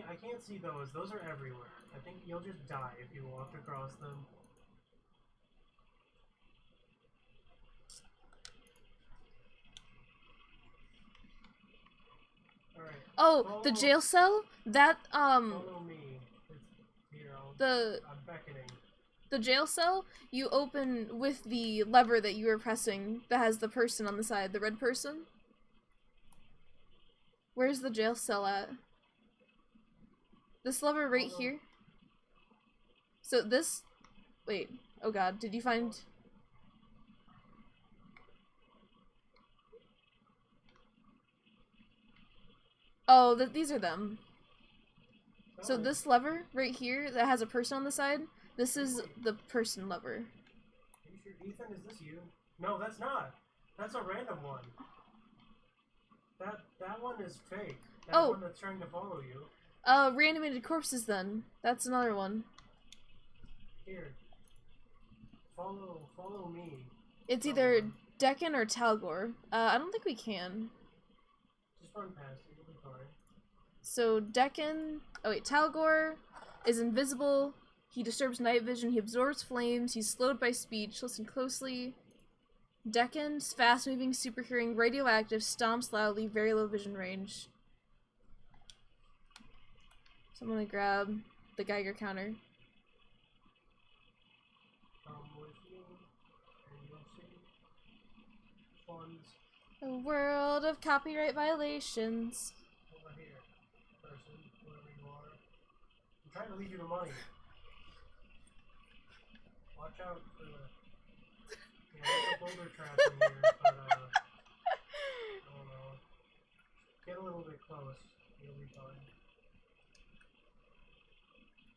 I can't see those. Those are everywhere. I think you'll just die if you walk across them. Alright. Oh, the jail cell? That, Follow me. Here, I'm beckoning. the jail cell, you open with the lever that you were pressing that has the person on the side, the red person. Where's the jail cell at? This lever right here? So this... Wait, Oh god, did you find... Oh, these are them. So this lever right here that has a person on the side, this is the person lever. Are you sure, Ethan? Is this you? No, that's not. That's a random one. That one is fake. That one that's trying to follow you. Reanimated corpses then. That's another one. Here. Follow me. It's either Deccan or Talgor. I don't think we can. Just run past it, you'll be fine. So Deccan, oh wait, Talgor is invisible. He disturbs night vision. He absorbs flames. He's slowed by speech. Listen closely. Deccan's fast-moving, super hearing, radioactive, stomps loudly, very low vision range. So I'm gonna grab the Geiger counter. With you, and you'll see funds. A world of copyright violations. Over here, person, whoever you are. I'm trying to leave you the money. Watch out for the... Yeah, there's a boulder trap in here, but I don't know. Get a little bit close, you'll be fine.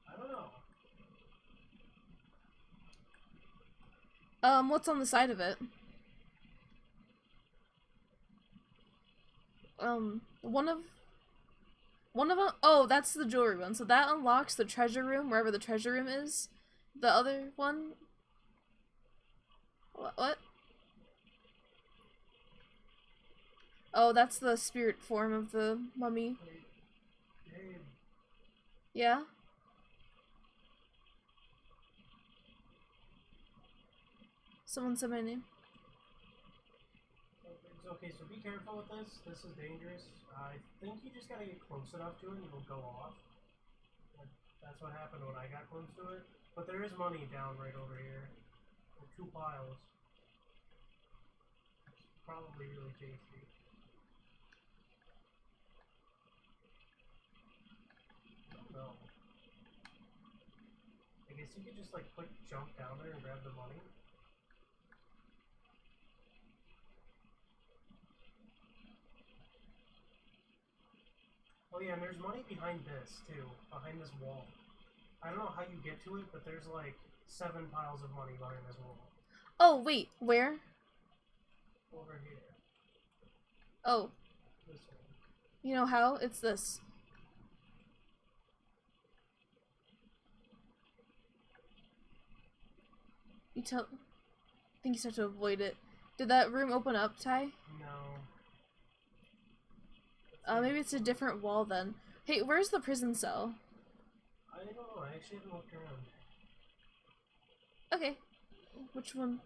I don't know. What's on the side of it? One of them, oh, that's the jewelry one. So that unlocks the treasure room, wherever the treasure room is. The other one, what? Oh, that's the spirit form of the mummy. Hey. Yeah? Someone said my name. Okay, so be careful with this. This is dangerous. I think you just gotta get close enough to it and it'll go off. That's what happened when I got close to it. But there is money down right over here. There are 2 piles. It's probably really tasty. I don't know. I guess you could just like quick jump down there and grab the money. Oh yeah, and there's money behind this, too. Behind this wall. I don't know how you get to it, but there's like 7 piles of money behind this wall. Oh, wait, where? Over here. Oh. This one. You know how? It's this. I think you just have to avoid it. Did that room open up, Ty? No. Maybe it's a different wall then. Hey, where's the prison cell? I don't know, I actually haven't looked around. Okay. Which one?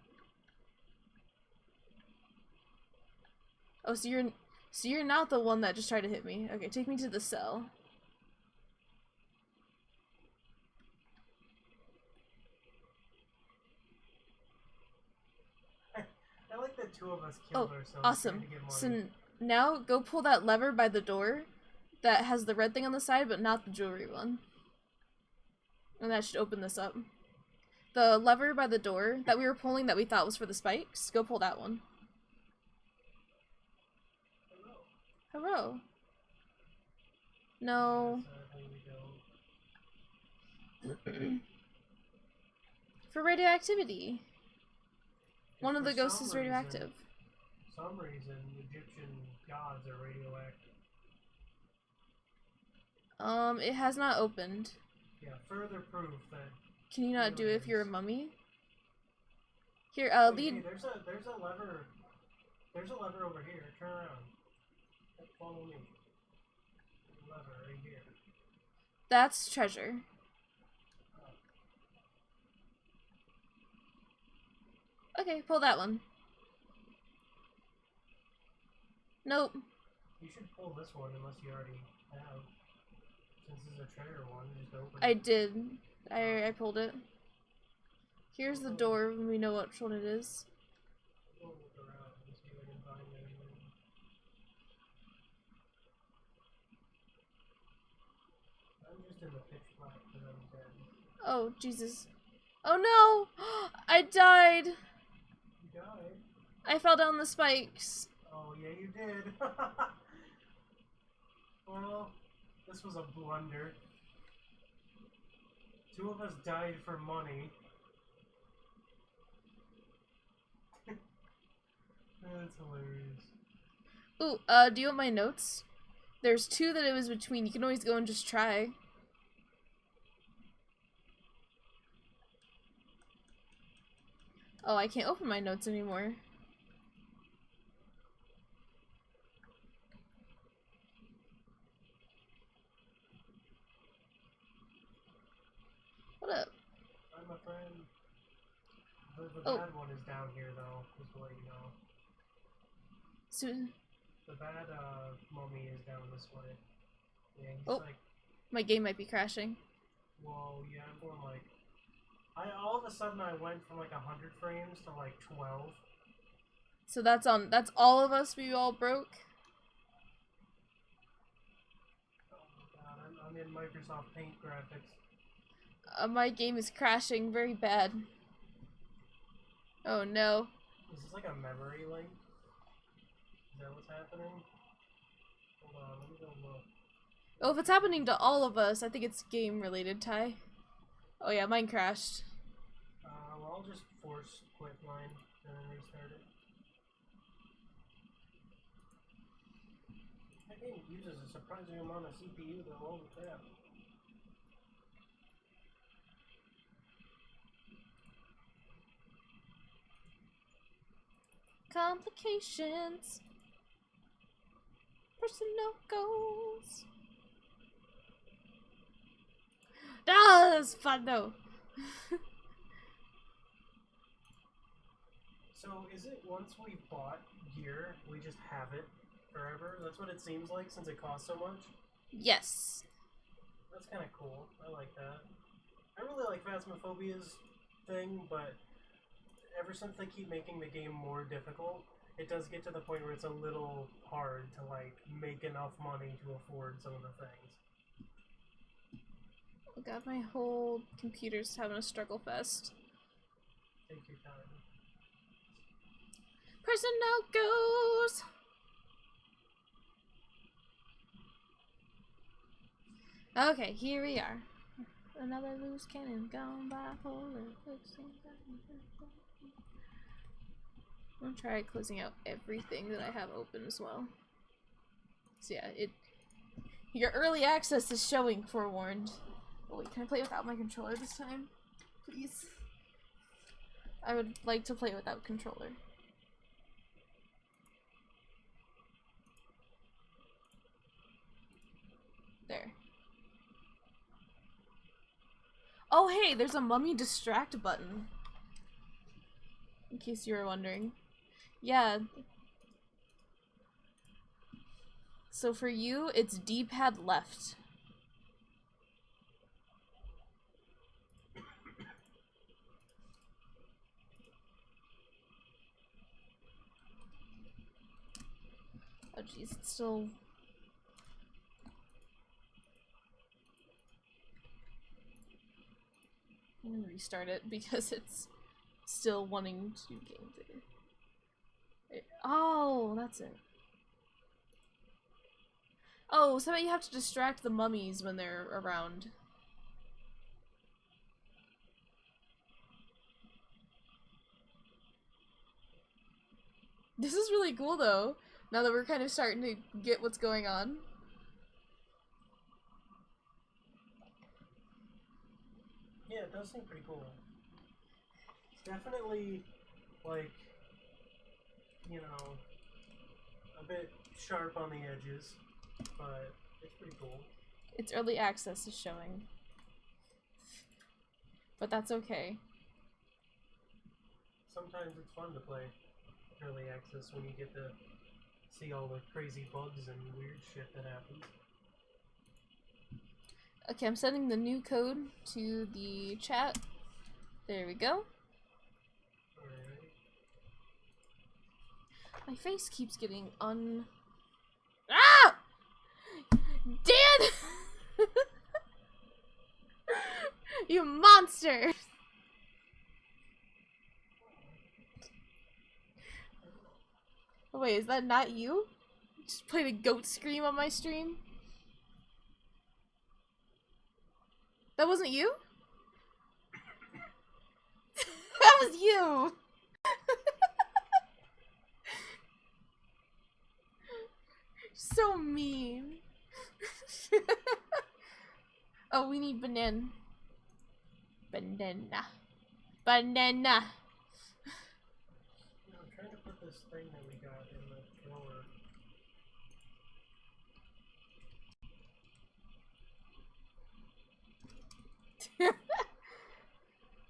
Oh, so you're not the one that just tried to hit me. Okay, take me to the cell. I like that 2 of us killed ourselves. Awesome. To get money. So now go pull that lever by the door that has the red thing on the side, but not the jewelry one. And that should open this up. The lever by the door that we were pulling that we thought was for the spikes, go pull that one. Hello. No. For radioactivity. One of the ghosts is radioactive. For some reason, Egyptian gods are radioactive. It has not opened. Yeah, further proof that... Can you not do it if you're a mummy? Here, lead... Hey, there's a lever... There's a lever over here. Turn around. Follow me. Lever right here. That's treasure. Okay, pull that one. Nope. You should pull this one unless you already have. Since this is a treasure one, just open it. I did. I pulled it. Here's the door when we know which one it is. We'll look around and see if I can find anything. I'm just in the pitch black because I'm dead. Oh, Jesus. Oh no! I died! You died? I fell down the spikes. Oh, yeah, you did. Well, this was a blunder. 2 of us died for money. That's hilarious. Ooh, do you want my notes? There's 2 that it was between. You can always go and just try. Oh, I can't open my notes anymore. What up? Hi, my friend. The Oh. bad one is down here, though, just to let you know. So, The bad, mummy is down this way. Yeah, he's oh. like... My game might be crashing. Whoa, yeah, I'm going like... all of a sudden I went from like 100 frames to like 12. So that's all of us, we all broke? Oh my god, I'm in Microsoft Paint graphics. My game is crashing very bad. Oh no. Is this like a memory link? Is that what's happening? Hold on, let me go look. Oh, if it's happening to all of us, I think it's game related, Ty. Oh yeah, mine crashed. Well, I'll just force quit mine and then restart it. That game uses a surprising amount of CPU though, holy crap. Complications. Personal goals. Ah, that was fun though. So, is it once we bought gear, we just have it forever? That's what it seems like since it costs so much? Yes. That's kind of cool. I like that. I really like Phasmophobia's thing, but ever since they keep making the game more difficult, it does get to the point where it's a little hard to, like, make enough money to afford some of the things. Oh god, my whole computer's having a struggle fest. Take your time. Personal goals. Okay, here we are. Another loose cannon gone bipolar. I'm gonna try closing out everything that I have open as well. So yeah, your early access is showing Forewarned. Oh wait, can I play without my controller this time? Please. I would like to play without controller. There. Oh hey, there's a mummy distract button. In case you were wondering. Yeah. So for you, it's D-pad left. Oh jeez, it's still... I'm gonna restart it because it's still wanting to game it. Oh, that's it. Oh, so you have to distract the mummies when they're around. This is really cool though, now that we're kind of starting to get what's going on. Yeah, it does seem pretty cool. It's definitely, like, you know, a bit sharp on the edges, but it's pretty cool. Its early access is showing. But that's okay. Sometimes it's fun to play early access when you get to see all the crazy bugs and weird shit that happens. Okay, I'm sending the new code to the chat. There we go. Alright. My face keeps getting Ah! Dan! You monster! Oh, wait, is that not you? Just played a goat scream on my stream? That wasn't you? That was you! So mean. Oh, we need banana. Banana. Banana. No, I'm trying to put this thing that we got in the drawer.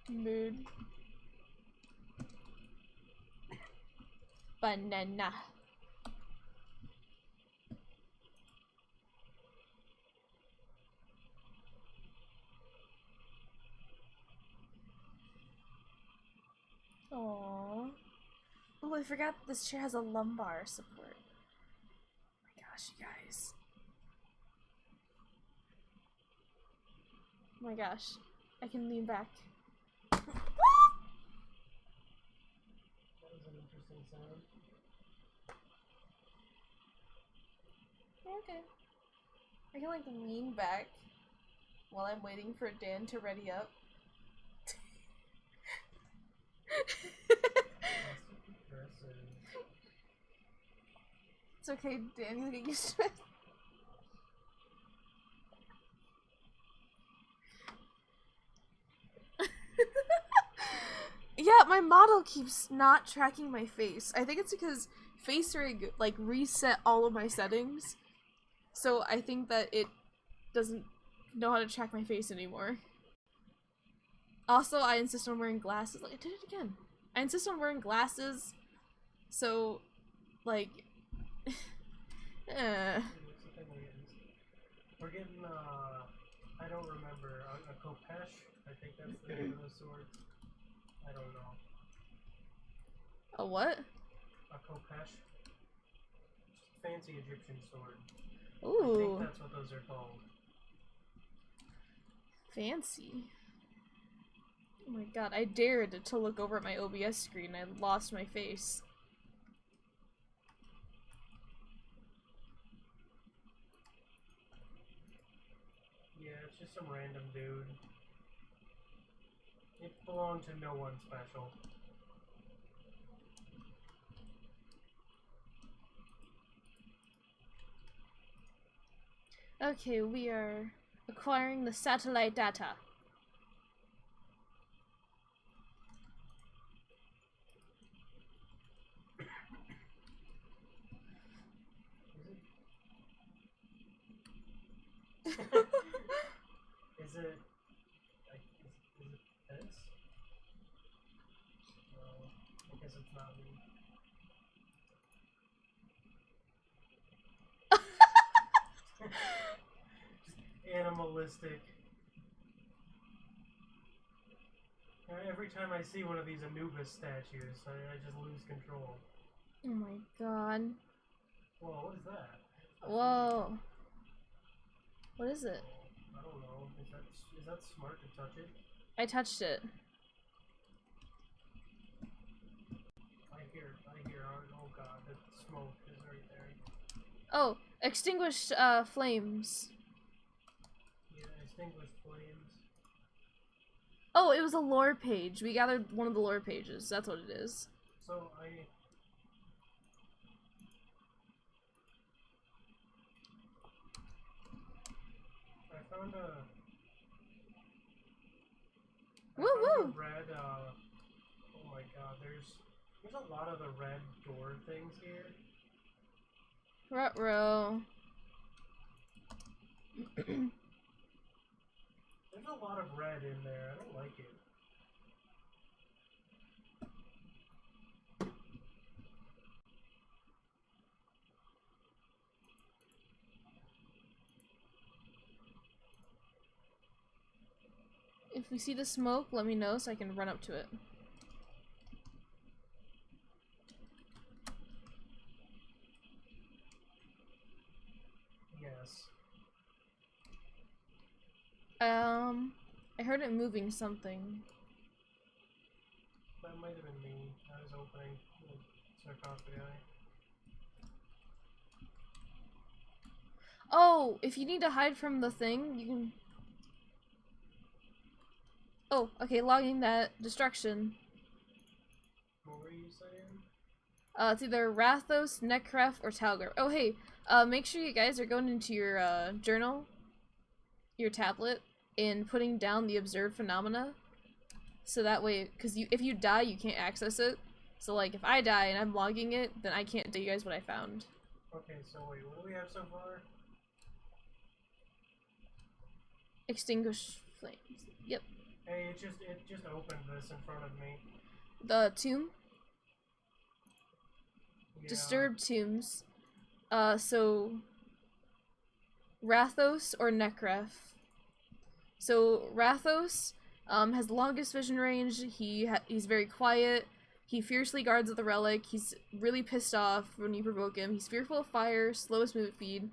Mood. Banana. Aww. Oh, I forgot this chair has a lumbar support. Oh my gosh, you guys. Oh my gosh. I can lean back. That was an interesting sound. Okay. I can like lean back while I'm waiting for Dan to ready up. It's okay, Dan, you'll get used to it. Yeah, my model keeps not tracking my face. I think it's because FaceRig like reset all of my settings. So I think that it doesn't know how to track my face anymore. Also, I insist on wearing glasses. Like, I did it again. I insist on wearing glasses. So, like, We're getting, I don't remember, a Kopesh? I think that's the name of the sword. I don't know. A what? A Kopesh? Fancy Egyptian sword. Ooh. I think that's what those are called. Fancy. Oh my god, I dared to look over at my OBS screen. I lost my face. Yeah, it's just some random dude. It belonged to no one special. Okay, we are acquiring the satellite data. Is it? Is it like is it this? No, I guess it's not me. Just animalistic. Every time I see one of these Anubis statues, I just lose control. Oh my god. Whoa, what is that? Whoa. What is it? I don't know. Is that smart to touch it? I touched it. I hear, oh god, the smoke is right there. Oh, extinguished flames. Yeah, extinguished flames. Oh, it was a lore page. We gathered one of the lore pages. That's what it is. So I found a red, oh my god, there's a lot of the red door things here. Ruh-roh. There's a lot of red in there, I don't like it. If we see the smoke, let me know so I can run up to it. Yes. I heard it moving something. That might have been me. I was opening the sarcophagi. Oh, if you need to hide from the thing, you can... Oh, okay, logging that. Destruction. What were you saying? It's either Rathos, Necref, or Talgraf. Oh, hey, make sure you guys are going into your, journal, your tablet, and putting down the observed phenomena. So that way, because if you die, you can't access it. So, like, if I die and I'm logging it, then I can't tell you guys what I found. Okay, so wait, what do we have so far? Extinguish flames. Yep. Hey, it just opened this in front of me. The tomb? Yeah. Disturbed tombs. So... Rathos or Necref. So, Rathos, has the longest vision range, he's very quiet, he fiercely guards the relic, he's really pissed off when you provoke him, he's fearful of fire, slowest move speed.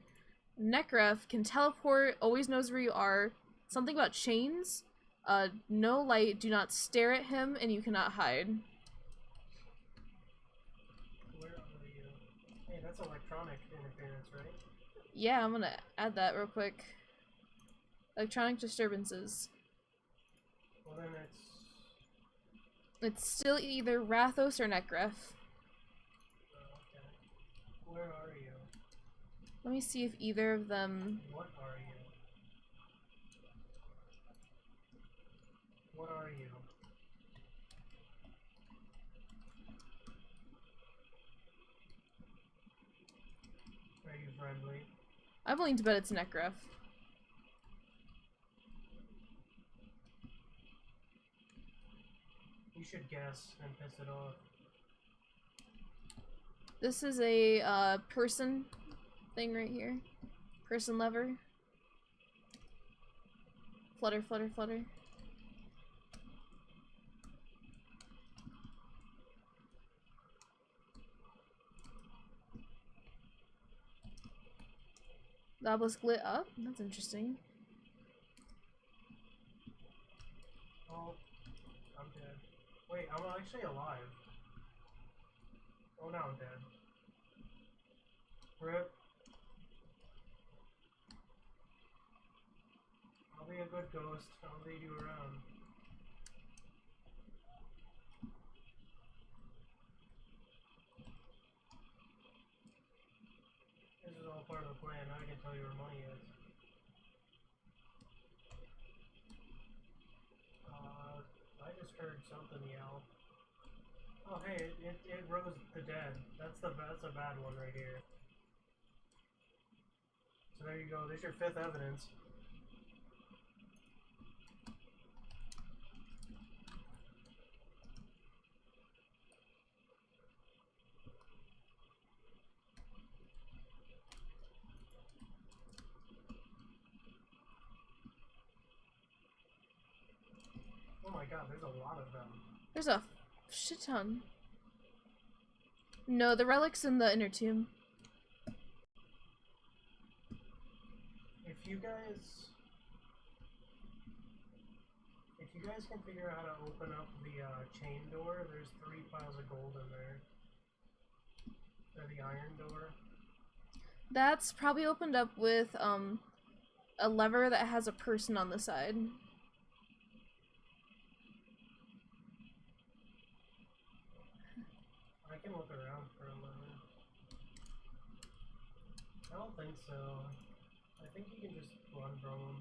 Necref can teleport, always knows where you are, something about chains, no light, do not stare at him, and you cannot hide. Where are you? Hey, that's electronic interference, right? Yeah, I'm gonna add that real quick. Electronic disturbances. Well then It's still either Rathos or Necref. okay. Where are you? Let me see if either of them... What are you? What are you? Are you friendly? I'm willing to bet it's Necref. You should guess and piss it off. This is a person thing right here. Person lever. Flutter, flutter, flutter. The obelisk lit up? That's interesting. Oh, I'm dead. Wait, I'm actually alive. Oh, now I'm dead. RIP. I'll be a good ghost. I'll lead you around. This is all part of the plan. Now I can tell you where money is. I just heard something yell. Oh hey, it rose the dead. That's a bad one right here. So there you go. There's your fifth evidence. Oh my god, there's a lot of them. There's a shit ton. No, the relic's in the inner tomb. If you guys can figure out how to open up the chain door, there's 3 piles of gold in there. Or the iron door. That's probably opened up with a lever that has a person on the side. I can look around for a moment. I don't think so. I think you can just run from them.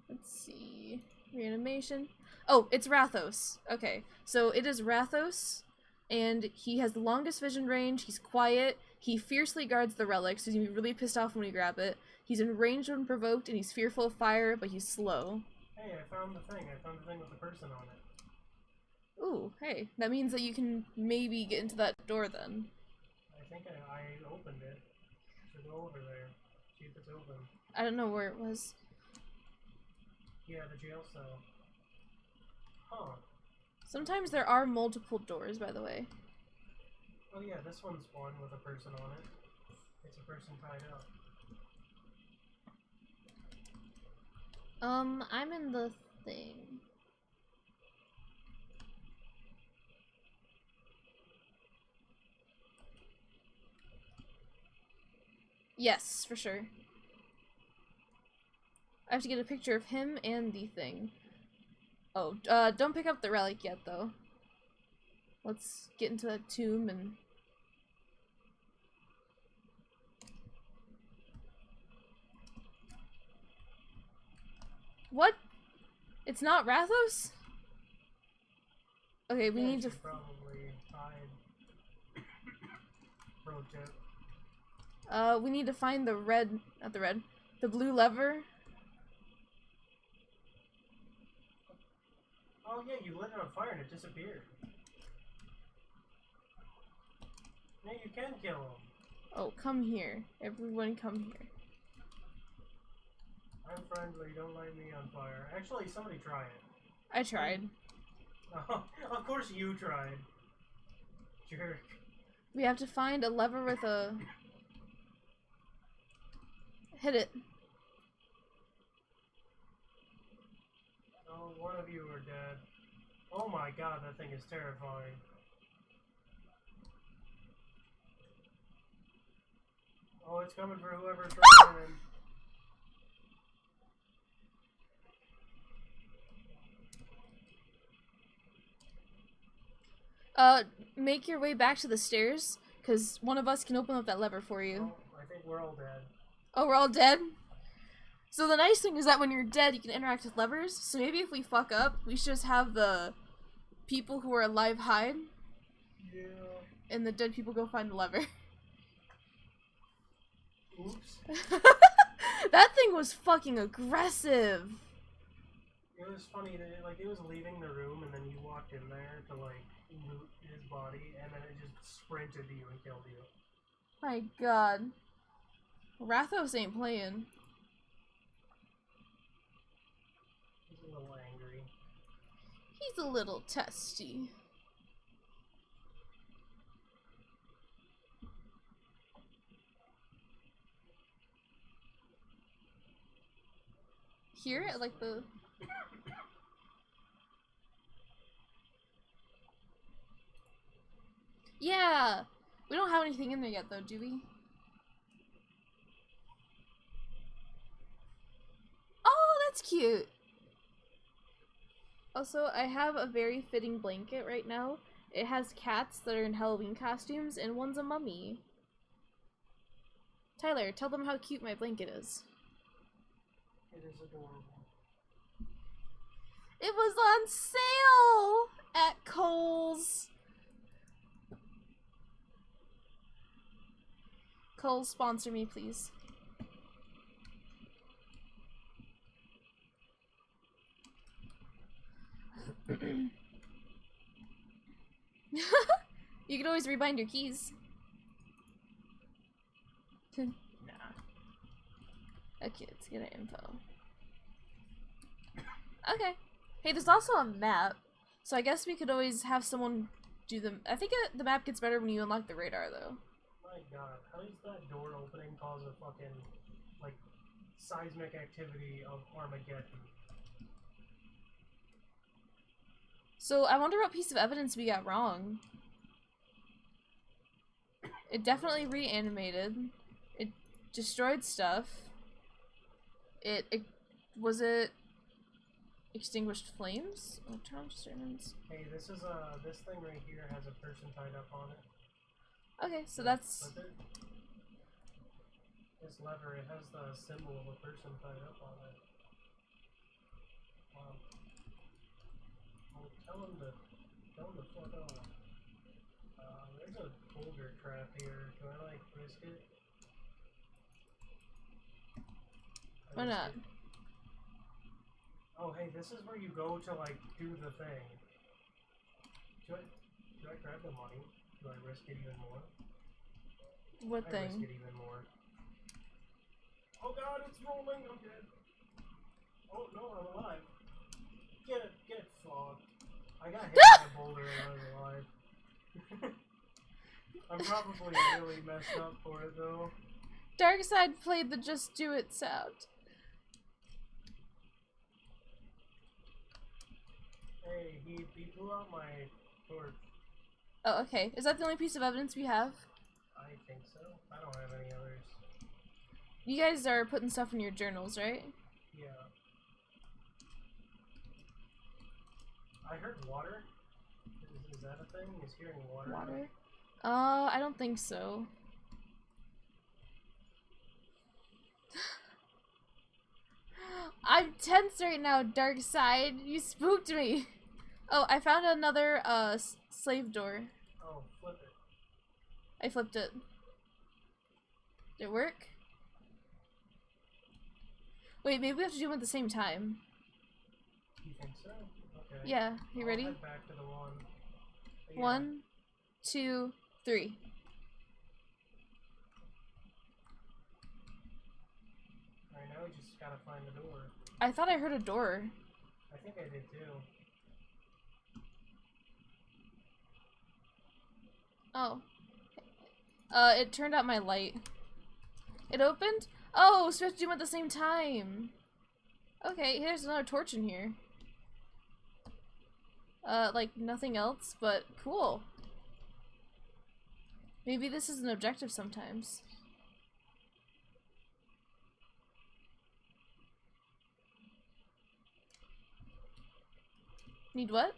Let's see. Reanimation. Oh, it's Rathos. Okay, so it is Rathos, and he has the longest vision range, he's quiet, he fiercely guards the relic, so he's gonna be really pissed off when we grab it. He's in range when provoked, and he's fearful of fire, but he's slow. Hey, I found the thing. I found the thing with the person on it. Ooh, hey. That means that you can maybe get into that door then. I think I opened it. So go over there. See if it's open. I don't know where it was. Yeah, the jail cell. Huh. Sometimes there are multiple doors, by the way. Oh yeah, this one's one with a person on it. It's a person tied up. I'm in the thing. Yes, for sure. I have to get a picture of him and the thing. Oh, don't pick up the relic yet, though. Let's get into that tomb and... What? It's not Rathos? Okay, we need to... probably hide. Pro tip. We need to find the red... Not the red. The blue lever. Oh yeah, you lit it on fire and it disappeared. Yeah, you can kill him. Oh, come here. Everyone come here. I'm friendly, don't light me on fire. Actually, somebody try it. I tried. Oh, of course you tried. Jerk. We have to find a lever with a... Hit it. Oh, one of you are dead. Oh my god, that thing is terrifying. Oh, it's coming for whoever's right in. Make your way back to the stairs, because one of us can open up that lever for you. Oh, I think we're all dead. Oh, we're all dead? So the nice thing is that when you're dead, you can interact with levers, so maybe if we fuck up, we should just have the people who are alive hide. Yeah. And the dead people go find the lever. Oops. That thing was fucking aggressive. It was funny that it was leaving the room and then you walked in there to like loot his body and then it just sprinted to you and killed you. My god. Rathos ain't playing. He's a little angry. He's a little testy. Here, at like the... Yeah! We don't have anything in there yet though, do we? Oh, that's cute! Also, I have a very fitting blanket right now. It has cats that are in Halloween costumes, and one's a mummy. Tyler, tell them how cute my blanket is. It is adorable. It was on sale at Kohl's. Kohl's, sponsor me, please. You can always rebind your keys. Nah. Okay, let's get our info. Okay. Hey, there's also a map, so I guess we could always have someone do them. I think the map gets better when you unlock the radar, though. My god, how does that door opening cause a fucking, like, seismic activity of Armageddon? So, I wonder what piece of evidence we got wrong. It definitely reanimated. It destroyed stuff. Was it extinguished flames? Oh, turn on sermons. Hey, this thing right here has a person tied up on it. Okay, so that's... This lever, it has the symbol of a person tied up on it. Wow. Well, tell him to fuck off. There's a boulder trap here. Can I, like, risk it? Why not? Oh, hey, this is where you go to, like, do the thing. Should I grab the money? Do I risk it even more? What I thing? risk it even more. Oh god, it's rolling! I'm dead. Oh no, I'm alive. Get fucked. I got hit by a boulder and I was alive. I'm probably really messed up for it though. Darkseid played the Just Do It sound. Hey, he blew out my torch. Oh, okay. Is that the only piece of evidence we have? I think so. I don't have any others. You guys are putting stuff in your journals, right? Yeah. I heard water. Is that a thing? Is hearing water? Water? I don't think so. I'm tense right now, Dark Side. You spooked me. Oh, I found another slave door. Oh, flip it. I flipped it. Did it work? Wait, maybe we have to do them at the same time. You think so? Okay. Yeah, you ready? I'll head back to the one. Yeah. 1, 2, 3. Alright, now we just gotta find the door. I thought I heard a door. I think I did too. Oh. It turned out my light. It opened? Oh, so we have to do them at the same time. Okay, here's another torch in here. Like nothing else, but cool. Maybe this is an objective sometimes. Need what?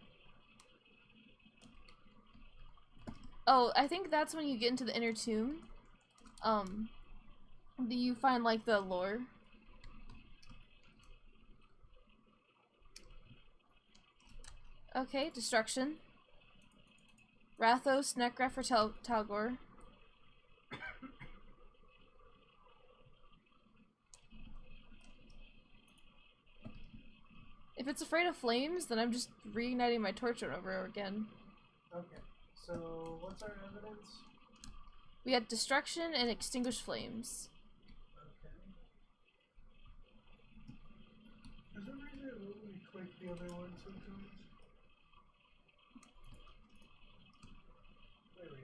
Oh, I think that's when you get into the inner tomb. Do you find like the lore? Okay, destruction. Rathos, Nekref, or Talgor. If it's afraid of flames, then I'm just reigniting my torch over again. Okay, so what's our evidence? We had destruction and extinguished flames. Okay. For some reason it won't let me click the other one sometimes. There we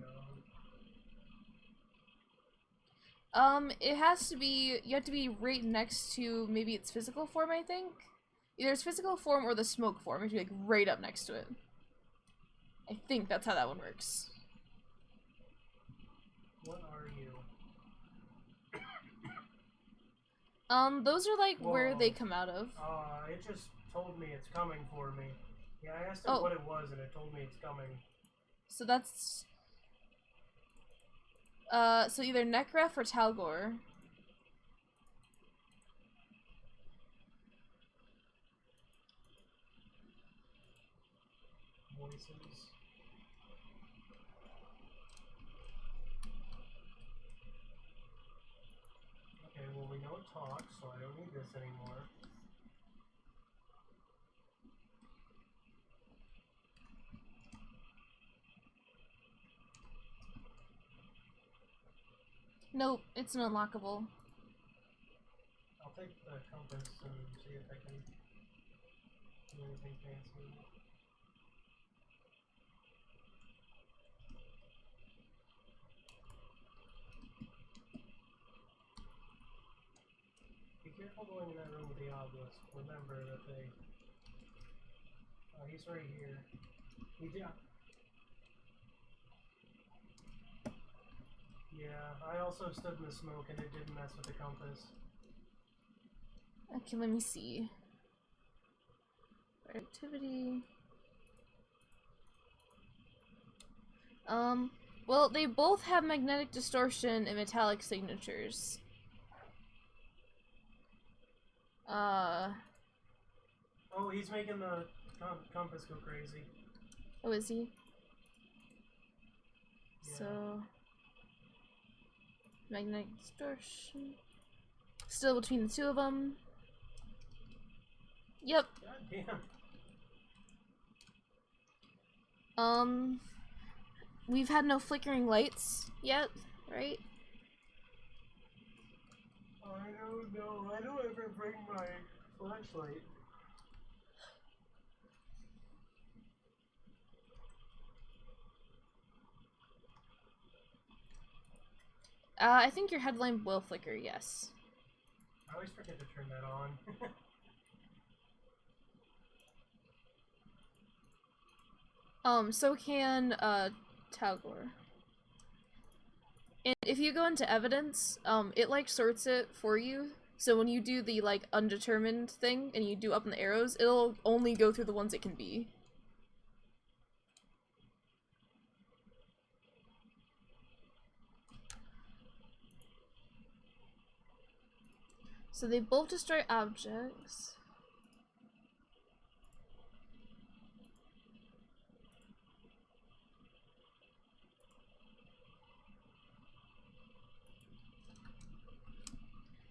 go. It has to be, you have to be right next to maybe its physical form, I think. Either its physical form or the smoke form. It should be like right up next to it. I think that's how that one works. What are you? Those are like where Whoa. they come out of. It just told me it's coming for me. Yeah, I asked it Oh. what it was and it told me it's coming. So that's... so either Nekref or Talgor. Voices. Okay, well we know it talks, so I don't need this anymore. Nope, it's an unlockable. I'll take the compass and see if I can do anything fancy. Be careful going in that room with the obelisk. Remember that they... Oh, he's right here. He did... Yeah, I also stood in the smoke and it didn't mess with the compass. Okay, let me see. Activity. Well, they both have magnetic distortion and metallic signatures. Oh, he's making the compass go crazy. Oh, is he? Yeah. So... magnetic distortion. Still between the two of them. Yep. God damn. We've had no flickering lights yet, right? I don't know. I don't ever bring my flashlight. I think your headlamp will flicker, yes. I always forget to turn that on. So can, Talgor. And if you go into evidence, it, like, sorts it for you. So when you do the, like, undetermined thing, and you do up in the arrows, it'll only go through the ones it can be. So they both destroy objects.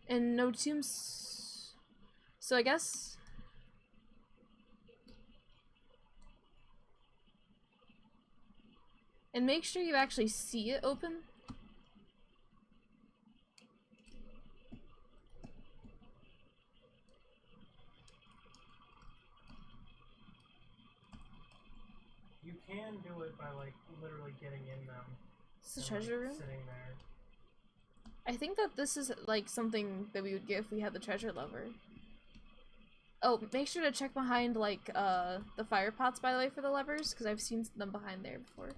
And no tombs. So I guess. And make sure you actually see it open. You can do it by, like, literally getting in them. It's the treasure room? Sitting there. I think that this is, like, something that we would get if we had the treasure lever. Oh, make sure to check behind, like, the fire pots, by the way, for the levers, because I've seen them behind there before.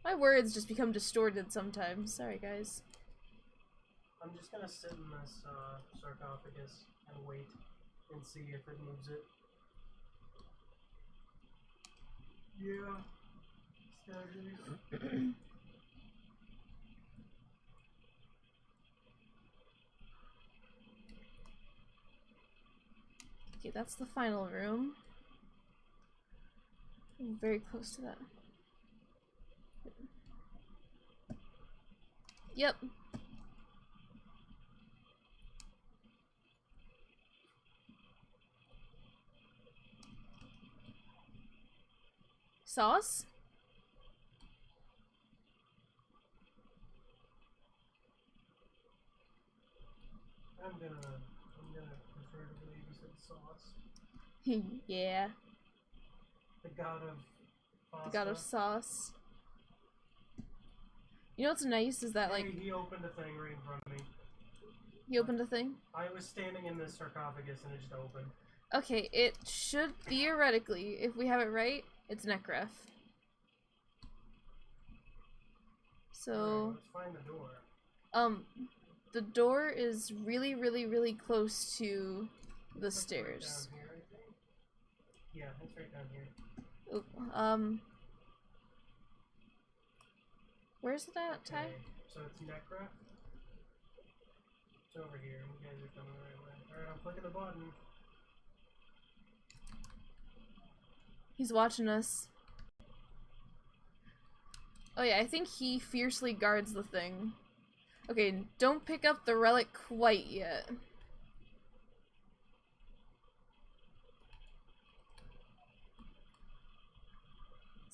My words just become distorted sometimes. Sorry, guys. I'm just gonna sit in this, sarcophagus and wait and see if it moves it. Yeah. Staggered. Okay, that's the final room. I'm very close to that. Yep. Sauce? I'm gonna prefer to believe you said sauce. Yeah. The god of pasta. The god of sauce. You know what's nice is that, like... Hey, he opened a thing right in front of me. He opened a thing? I was standing in this sarcophagus and it just opened. Okay, it should theoretically, if we have it right, it's Necref. So... Let's find the door. The door is really, really, really close to the stairs. Right down here, I think. Yeah, it's right down here. Oop, where's that, Ty? Okay, so it's Necref. It's over here. You guys are coming the right way. Alright, I'm clicking the button. He's watching us. Oh yeah, I think he fiercely guards the thing. Okay, don't pick up the relic quite yet.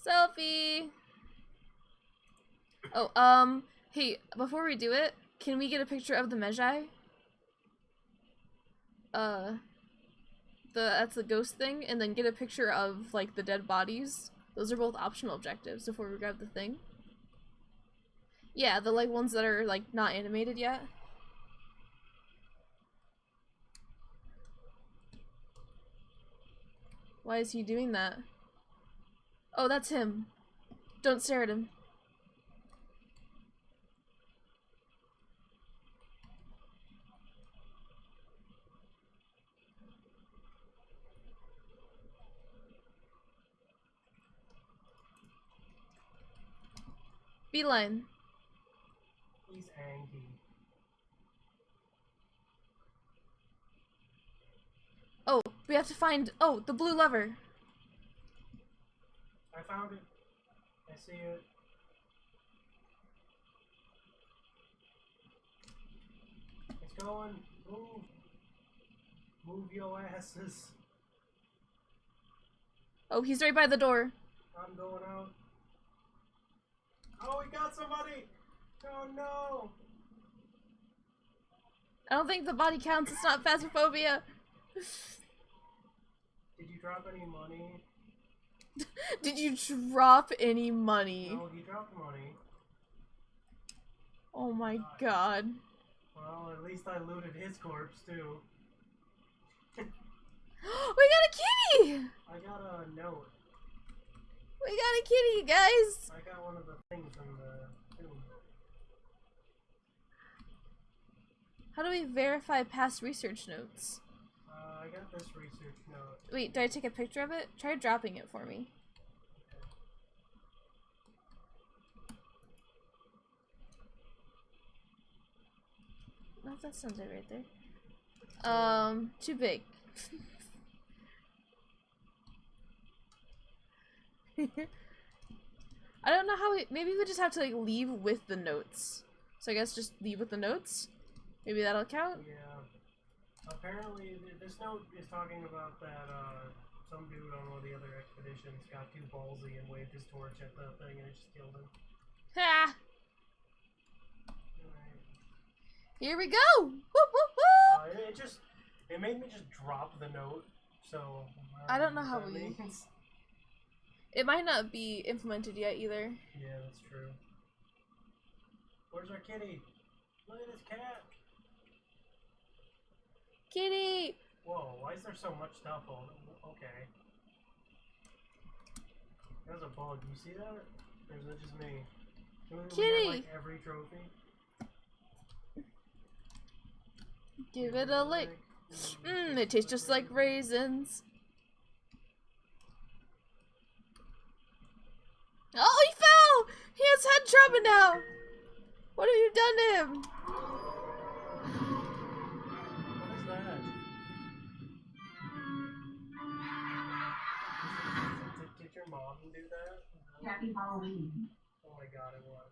Selfie! Oh, hey, before we do it, can we get a picture of the Magi? That's the ghost thing, and then get a picture of, like, the dead bodies. Those are both optional objectives before we grab the thing. Yeah, the, like, ones that are, like, not animated yet. Why is he doing that? Oh, that's him. Don't stare at him. Beeline. He's angry. Oh, we have to find... Oh, the blue lever. I found it. I see it. It's going. Move. Move your asses. Oh, he's right by the door. I'm going out. Oh, we got somebody! Oh no! I don't think the body counts. It's not phasmophobia. Did you drop any money? Did you drop any money? No, he dropped money. Oh my god. Well, at least I looted his corpse too. We got a kitty! I got a note. We got a kitty, guys! I got one of the things from the tomb. How do we verify past research notes? I got this research note. Wait, did I take a picture of it? Try dropping it for me. No, that sounds it right there. Too big. I don't know how we- maybe we just have to like leave with the notes. So I guess just leave with the notes? Maybe that'll count? Yeah. Apparently, this note is talking about that, some dude on one of the other expeditions got too ballsy and waved his torch at the thing and it just killed him. Ha! Alright. Here we go! Woo woo woo! It made me just drop the note, so... I don't know how what that we... means. It might not be implemented yet either. Yeah, that's true. Where's our kitty? Look at this cat! Kitty! Whoa, why is there so much stuff on it? Okay. There's a bug, you see that? Or is that just me? Kitty! We get, like, every trophy? Give it a lick. Mmm, it tastes just like raisins. Oh, he fell! He has head trauma now! What have you done to him? What is that? Did your mom do that? Happy Halloween. Oh my god, it was.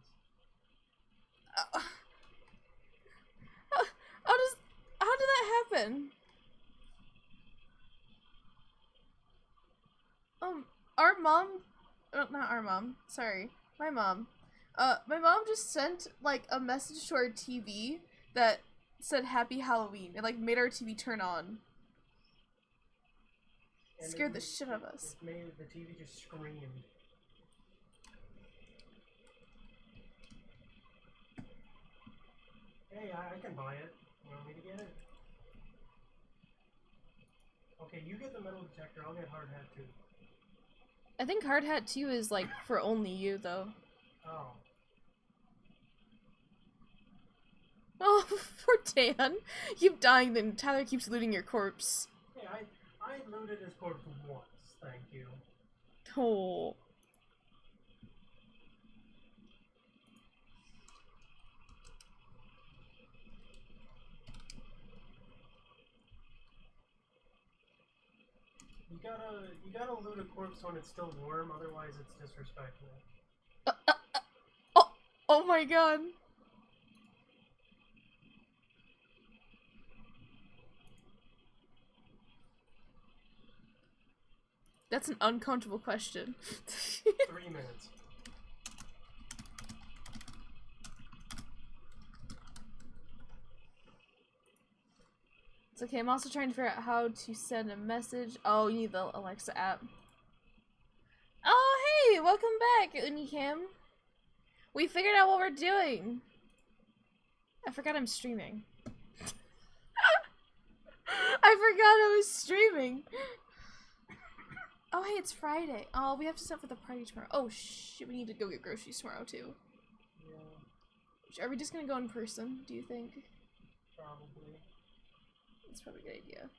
How did that happen? Our mom, not our mom, sorry, my mom. My mom just sent, like, a message to our TV that said Happy Halloween. It, like, made our TV turn on. It scared the shit out of us. It made the TV just scream. Hey, I can buy it. You want me to get it? Okay, you get the metal detector, I'll get hard hat too. I think Hard Hat 2 is, like, for only you, though. Oh. Oh, poor Dan. You keep dying, then Tyler keeps looting your corpse. Hey, I looted his corpse once, thank you. Oh. You gotta loot a corpse when it's still warm, otherwise it's disrespectful. Oh my god. That's an uncomfortable question. 3 minutes. It's okay, I'm also trying to figure out how to send a message. Oh, you need the Alexa app. Oh, hey! Welcome back, Unicam. We figured out what we're doing. I forgot I'm streaming. I forgot I was streaming. Oh, hey, it's Friday. Oh, we have to set for the party tomorrow. Oh, shit, we need to go get groceries tomorrow, too. Yeah. Are we just gonna go in person, do you think? Probably. That's probably a good idea.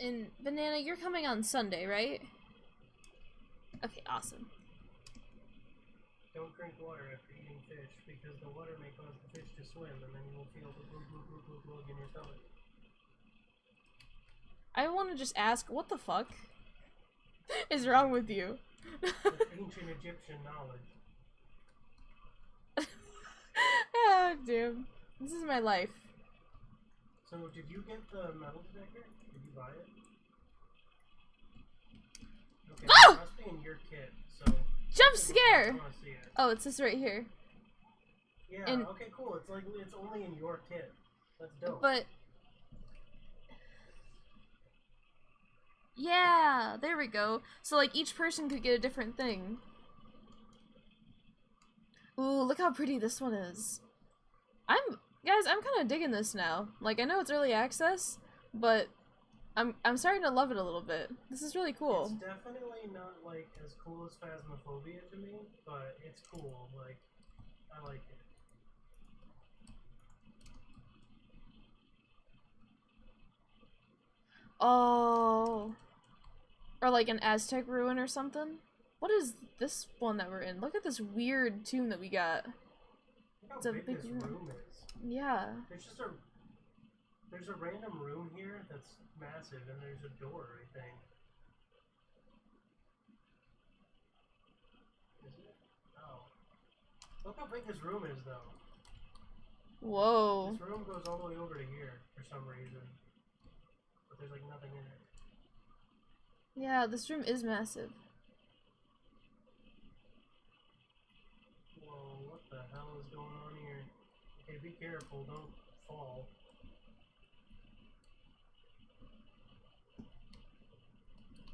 And, Banana, you're coming on Sunday, right? Okay, awesome. Don't drink water after eating fish, because the water may cause the fish to swim, and then you will feel the glug glug glug glug glug in your stomach. I want to just ask, what the fuck is wrong with you? It's ancient Egyptian knowledge. Ah, damn. This is my life. So, did you get the metal detector? Did you buy it? Okay, Ah! it must be in your kit, so... Jump I scare! wanna see it. Oh, it's this right here. Yeah, And- okay, cool. It's like, it's only in your kit. That's dope. But... yeah, there we go. So, like, each person could get a different thing. Ooh, look how pretty this one is. Guys, I'm kind of digging this now. Like, I know it's early access, but I'm starting to love it a little bit. This is really cool. It's definitely not like as cool as Phasmophobia to me, but it's cool. Like, I like it. Oh. Or like an Aztec ruin or something? What is this one that we're in? Look at this weird tomb that we got. Look how It's a big big this room. room is. Yeah. There's a random room here that's massive, and there's a door, I think. Is it? Oh. Look how big this room is, though. Whoa. This room goes all the way over to here for some reason. But there's like nothing in it. Yeah, this room is massive. Whoa, what the hell is going on here? Okay, be careful, don't fall.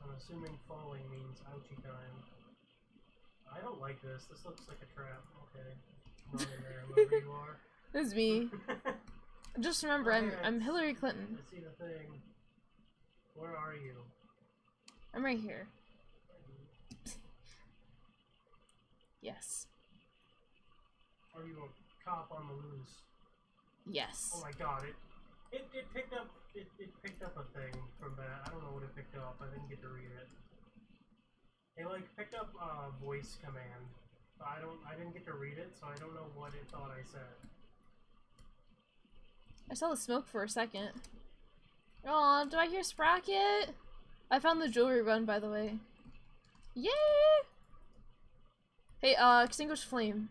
I'm assuming falling means ouchie time. I don't like this. This looks like a trap. Okay. Run in there, whoever you are. It's me. Just remember, I'm Hillary Clinton. I see the thing. Where are you? I'm right here. Yes. Are you a cop on the loose? Yes. Oh my god, it picked up a thing from that. I don't know what it picked up. I didn't get to read it. It like picked up a voice command. I didn't get to read it, so I don't know what it thought I said. I saw the smoke for a second. Oh, do I hear Sprocket? I found the jewelry run, by the way. Yay! Hey, extinguish flame.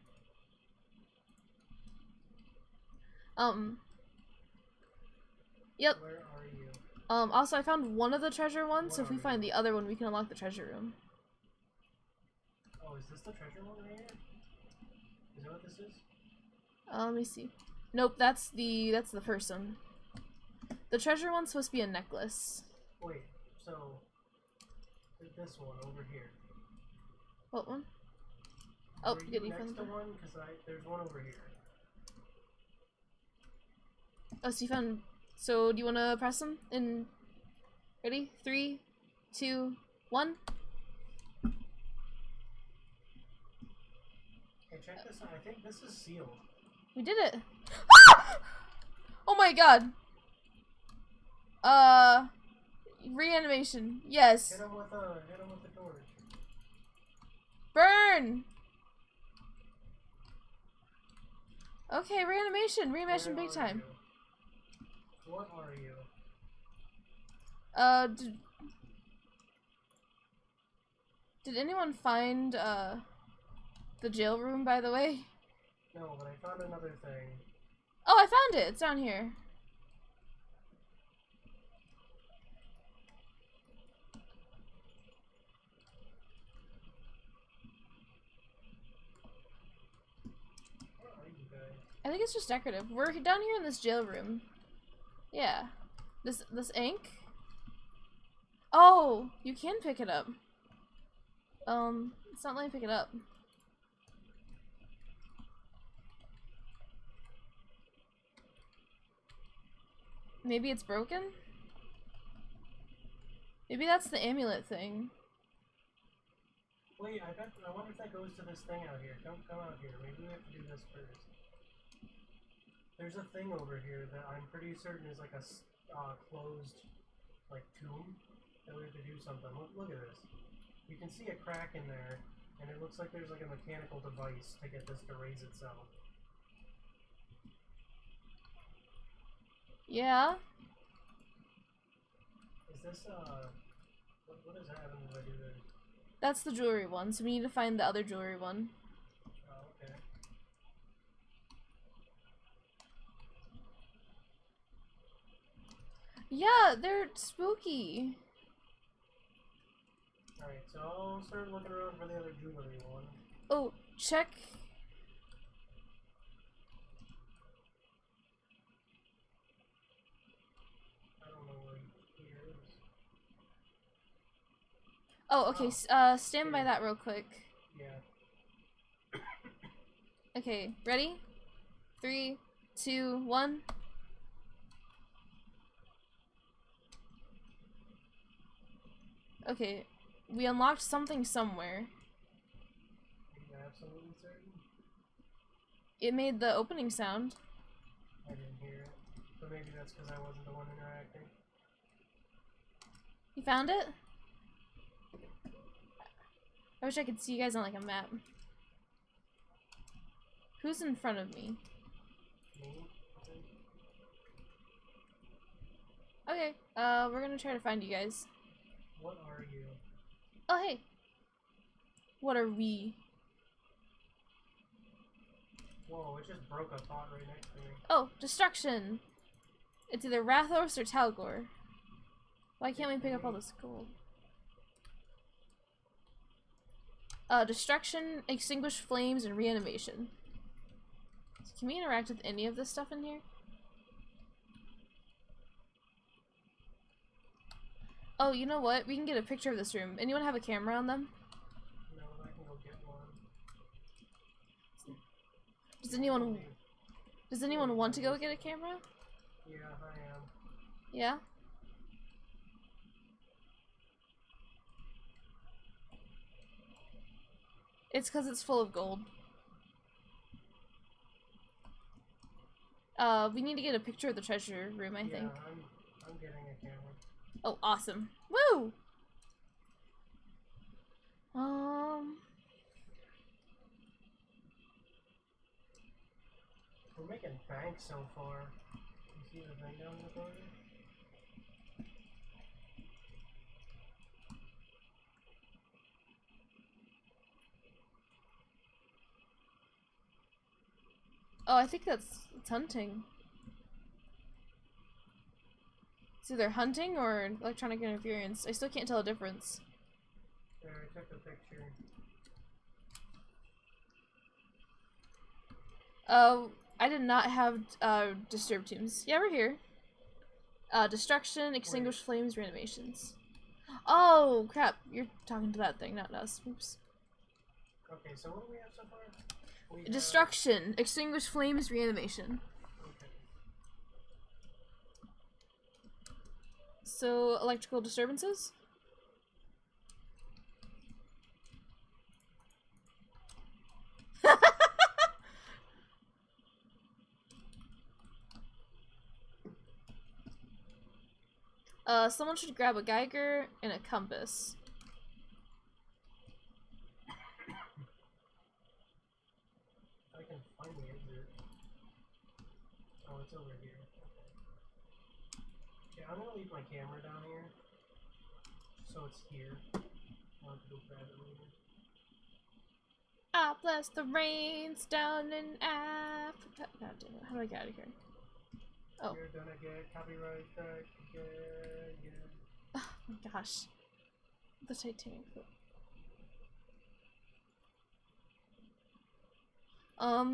Yep. Where are you? Also I found one of the treasure ones, so if we find the other one, we can unlock the treasure room. Oh, is this the treasure one right here? Is that what this is? Let me see. Nope, that's the first one. The treasure one's supposed to be a necklace. Wait, so this one over here. What one? Oh, Were good, you you found next the to one? Because there's one over here. Oh, so you found. So do you want to press them? In. Ready? 3, 2, 1. Hey, check this out. I think this is sealed. We did it. Oh my god. Reanimation. Yes. Hit him with the torch. Burn. Okay, reanimation. Reanimation big time. You? What are you? Did anyone find the jail room, by the way? No, but I found another thing. Oh, I found it. It's down here. Where are you guys? I think it's just decorative. We're down here in this jail room. Yeah. This ink? Oh, you can pick it up. It's not letting me pick it up. Maybe it's broken? Maybe that's the amulet thing. Wait, I wonder if that goes to this thing out here. Come out here. Maybe we have to do this first. There's a thing over here that I'm pretty certain is like a closed, like, tomb that we have to do something. Look at this. You can see a crack in there, and it looks like there's like a mechanical device to get this to raise itself. Yeah? Is this, what is happening if I do this? That's the jewelry one, so we need to find the other jewelry one. Oh, okay. Yeah, they're spooky. Alright, so I'll start looking around for the other jewelry one. Oh, check. I don't know where here is. Oh, okay, stand by that real quick. Yeah. Okay, ready? 3, 2, 1. Okay, we unlocked something somewhere. Are you absolutely certain? It made the opening sound. I didn't hear it. But maybe that's because I wasn't the one interacting. You found it? I wish I could see you guys on like a map. Who's in front of me? Me? Okay, we're gonna try to find you guys. What are you? Oh, hey! What are we? Whoa, it just broke a pot right next to me. Oh, destruction! It's either Rathos or Talgor. Why can't we pick up all this gold? Destruction, extinguish flames, and reanimation. Can we interact with any of this stuff in here? Oh, you know what? We can get a picture of this room. Anyone have a camera on them? No, I can go get one. Does anyone want to go get a camera? Yeah, I am. Yeah? It's because it's full of gold. We need to get a picture of the treasure room, I think. I'm getting a camera. Oh, awesome. Woo! We're making bank so far. You see the thing down in the corner? Oh, I think it's hunting. It's either hunting or electronic interference. I still can't tell a difference. There, I took a picture. I did not have, disturb tombs. Yeah, we're here. Destruction, extinguish flames, reanimations. Oh, crap. You're talking to that thing, not us. Oops. Okay, so what do we have so far? Destruction, extinguish flames, reanimation. Okay. So, electrical disturbances? Someone should grab a Geiger and a compass. I can find the exit. Oh, it's over here. Okay. Yeah, I'm gonna leave my camera down here. So it's here. I'll have to go grab it later. Ah, bless the rains down in Africa. God damn it, how do I get out of here? Oh. You're gonna get copyright back again. Yeah. Oh my gosh. The Titanic. Huh.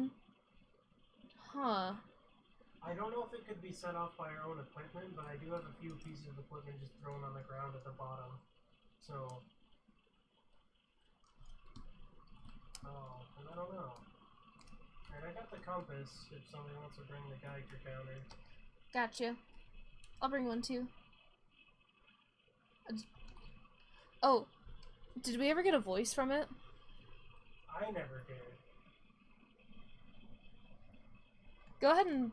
I don't know if it could be set off by our own equipment, but I do have a few pieces of equipment just thrown on the ground at the bottom. So... Oh, and I don't know. Alright, I got the compass if somebody wants to bring the Geiger counter. Gotcha. I'll bring one too. Oh, did we ever get a voice from it? I never did. Go ahead and...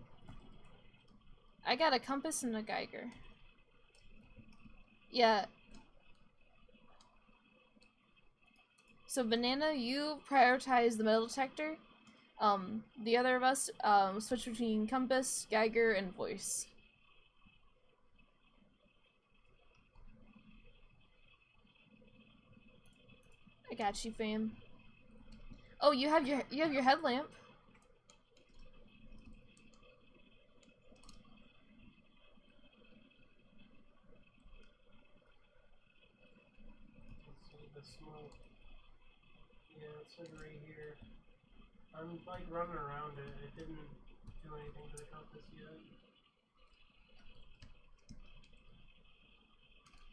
I got a compass and a Geiger. Yeah. So Banana, you prioritize the metal detector. The other of us, switch between compass, Geiger, and voice. I got you, fam. Oh, you have your headlamp. Let's see the smoke. Yeah, it's like right here. I'm like running around it. It didn't do anything to the compass yet.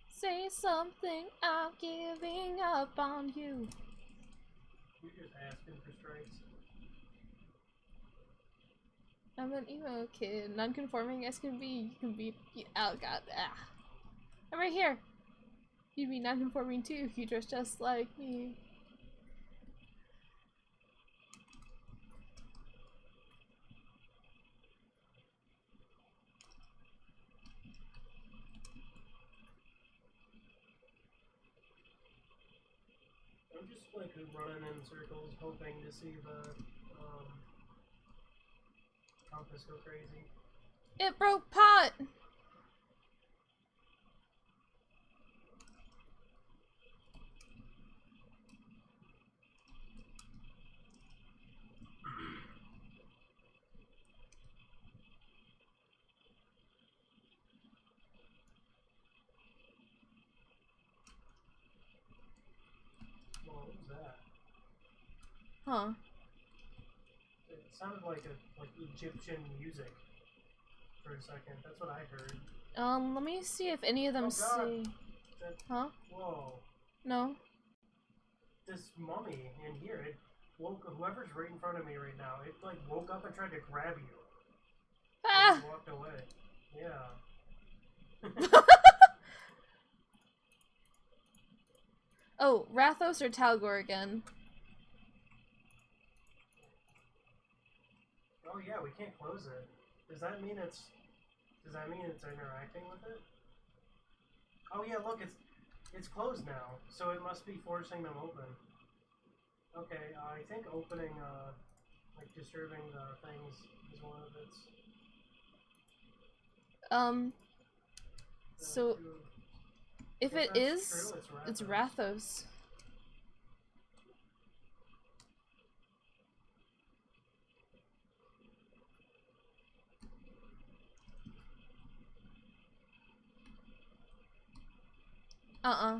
Say something, I'm giving up on you. You're just asking for strikes. I'm an emo kid, non-conforming as can be. You can be. Oh god, ah. I'm right here. You'd be non-conforming too if you dress just like me. I'm just like running in circles, hoping to see the compass go crazy. It broke pot! Whoa, what was that? Huh. It sounded like Egyptian music for a second. That's what I heard. Let me see if any of them say... That, Huh? whoa. No? This mummy in here, it woke... Whoever's right in front of me right now, it like woke up and tried to grab you. Ah! And walked away. Yeah. Oh, Rathos or Talgor again? Oh yeah, we can't close it. Does that mean it's interacting with it? Oh yeah, look, it's closed now, so it must be forcing them open. Okay, I think opening, like disturbing the things is one of its. So if it is, true, it's Rathos. Uh-uh.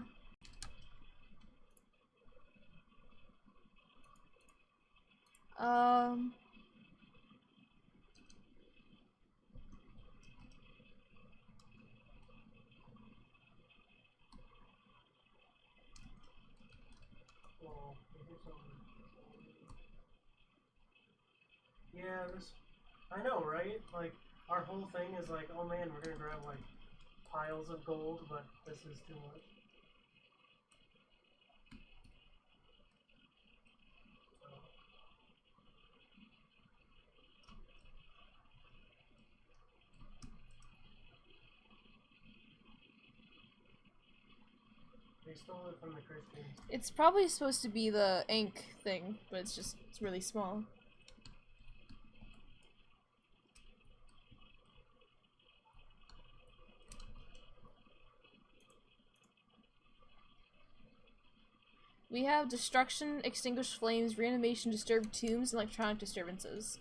Well, yeah, this. I know, right? Like, our whole thing is like, oh man, we're gonna grab like piles of gold, but this is too much. They stole it from the Christians. It's probably supposed to be the ink thing, but it's really small. We have destruction, extinguished flames, reanimation, disturbed tombs, and electronic disturbances.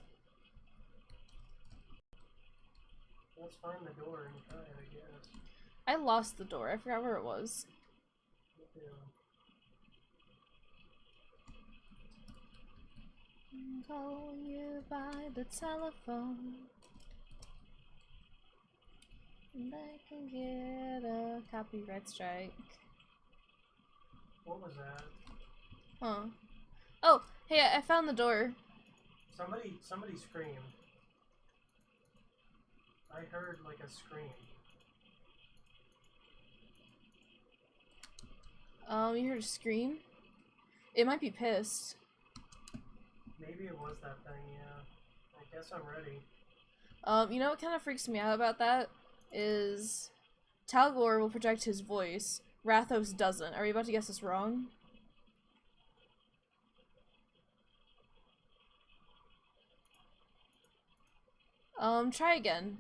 Let's find the door and try it, I guess. I lost the door. I forgot where it was. Yeah. I'm calling you by the telephone. And I can get a copyright strike. What was that? Huh. Oh, hey, I found the door. Somebody screamed. I heard like a scream. You heard a scream? It might be pissed. Maybe it was that thing, yeah. I guess I'm ready. You know what kind of freaks me out about that? Is Talgor will project his voice. Rathos doesn't. Are we about to guess this wrong? Try again.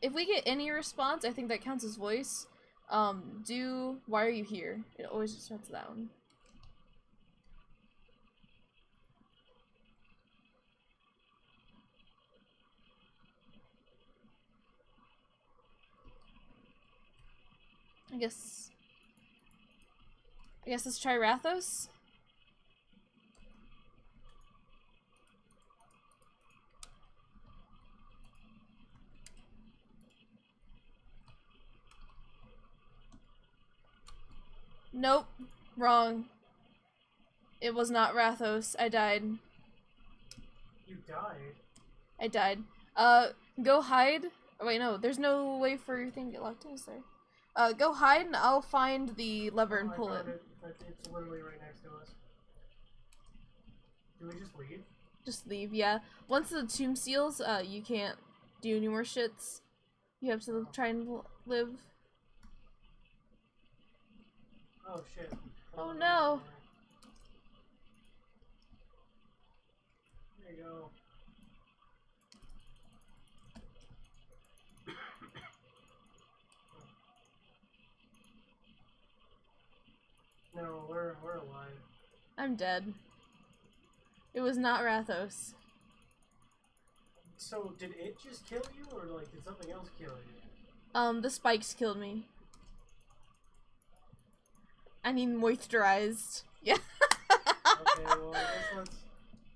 If we get any response, I think that counts as voice. Do why are you here? It always just starts that one. I guess let's try Rathos. Nope. Wrong. It was not Rathos. I died. You died? I died. Go hide. Oh, wait, no. There's no way for your thing to get locked in, is there? Go hide and I'll find the lever and pull it. It's literally right next to us. Do we just leave? Just leave, yeah. Once the tomb seals, you can't do any more shits. You have to try and live. Oh shit. Oh no. There you go. No, we're alive. I'm dead. It was not Rathos. So, did it just kill you, or like, did something else kill you? The spikes killed me. I need moisturized. Yeah. Okay, well, I guess let's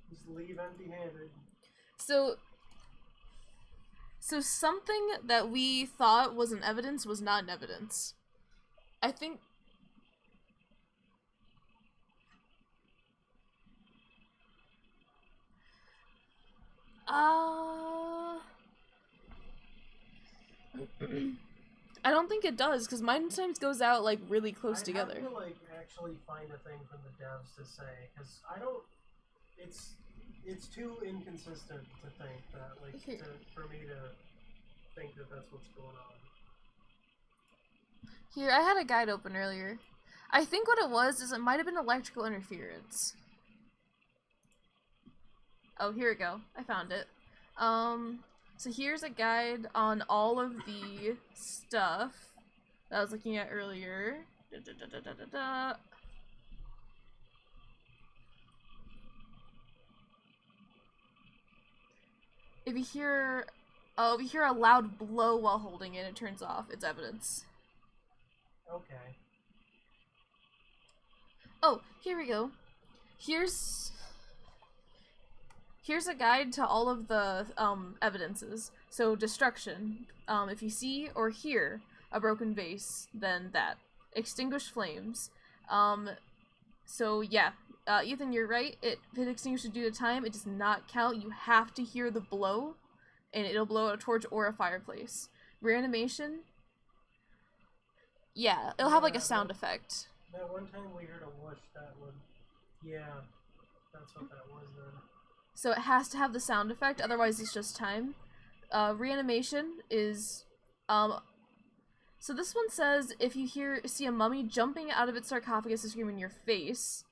just leave empty-handed. So something that we thought was an evidence was not an evidence. I think... I don't think it does, because mine sometimes goes out, like, really close together. I have to, like, actually find a thing from the devs to say, because I don't... It's too inconsistent to think that, like, for me to think that that's what's going on. Here, I had a guide open earlier. I think what it was is it might have been electrical interference. Oh, here we go. I found it. So here's a guide on all of the stuff that I was looking at earlier. If you hear a loud blow while holding it, it turns off. It's evidence. Okay. Oh, here we go. Here's a guide to all of the evidences. So destruction. If you see or hear a broken vase, then that. Extinguished flames. So yeah, Ethan, you're right. If it extinguishes due to time, it does not count. You have to hear the blow, and it'll blow a torch or a fireplace. Reanimation. Yeah, it'll have like a sound effect. That one time we heard a whoosh, that would... Yeah, that's what that was then. So it has to have the sound effect, otherwise it's just time. Reanimation is... So this one says, if you see a mummy jumping out of its sarcophagus and screaming in your face.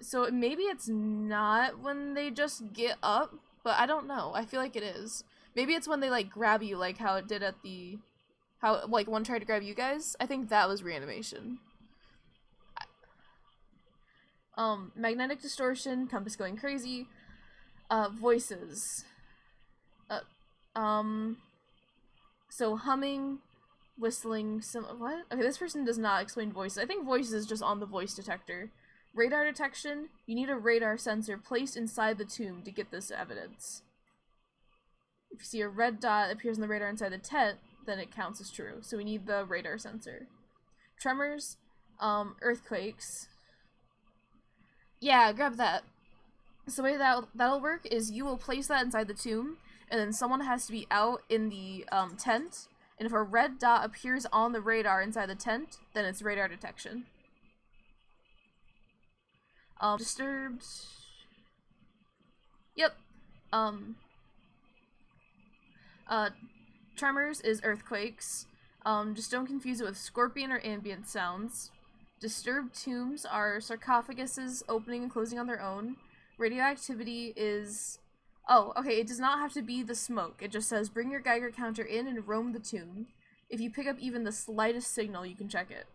So maybe it's not when they just get up, but I don't know. I feel like it is. Maybe it's when they, like, grab you, like how it did at the... How, like, one tried to grab you guys. I think that was reanimation. Magnetic distortion, compass going crazy. Voices. So humming, whistling, what? Okay, this person does not explain voices. I think voices is just on the voice detector. Radar detection, you need a radar sensor placed inside the tomb to get this evidence. If you see a red dot appears in the radar inside the tent, then it counts as true. So we need the radar sensor. Tremors, earthquakes. Yeah, grab that. So the way that'll work is you will place that inside the tomb, and then someone has to be out in the tent, and if a red dot appears on the radar inside the tent, then it's radar detection. Disturbed. Yep. Tremors is earthquakes. Just don't confuse it with scorpion or ambient sounds. Disturbed tombs are sarcophaguses opening and closing on their own. Radioactivity is... Oh, okay, it does not have to be the smoke. It just says, bring your Geiger counter in and roam the tomb. If you pick up even the slightest signal, you can check it.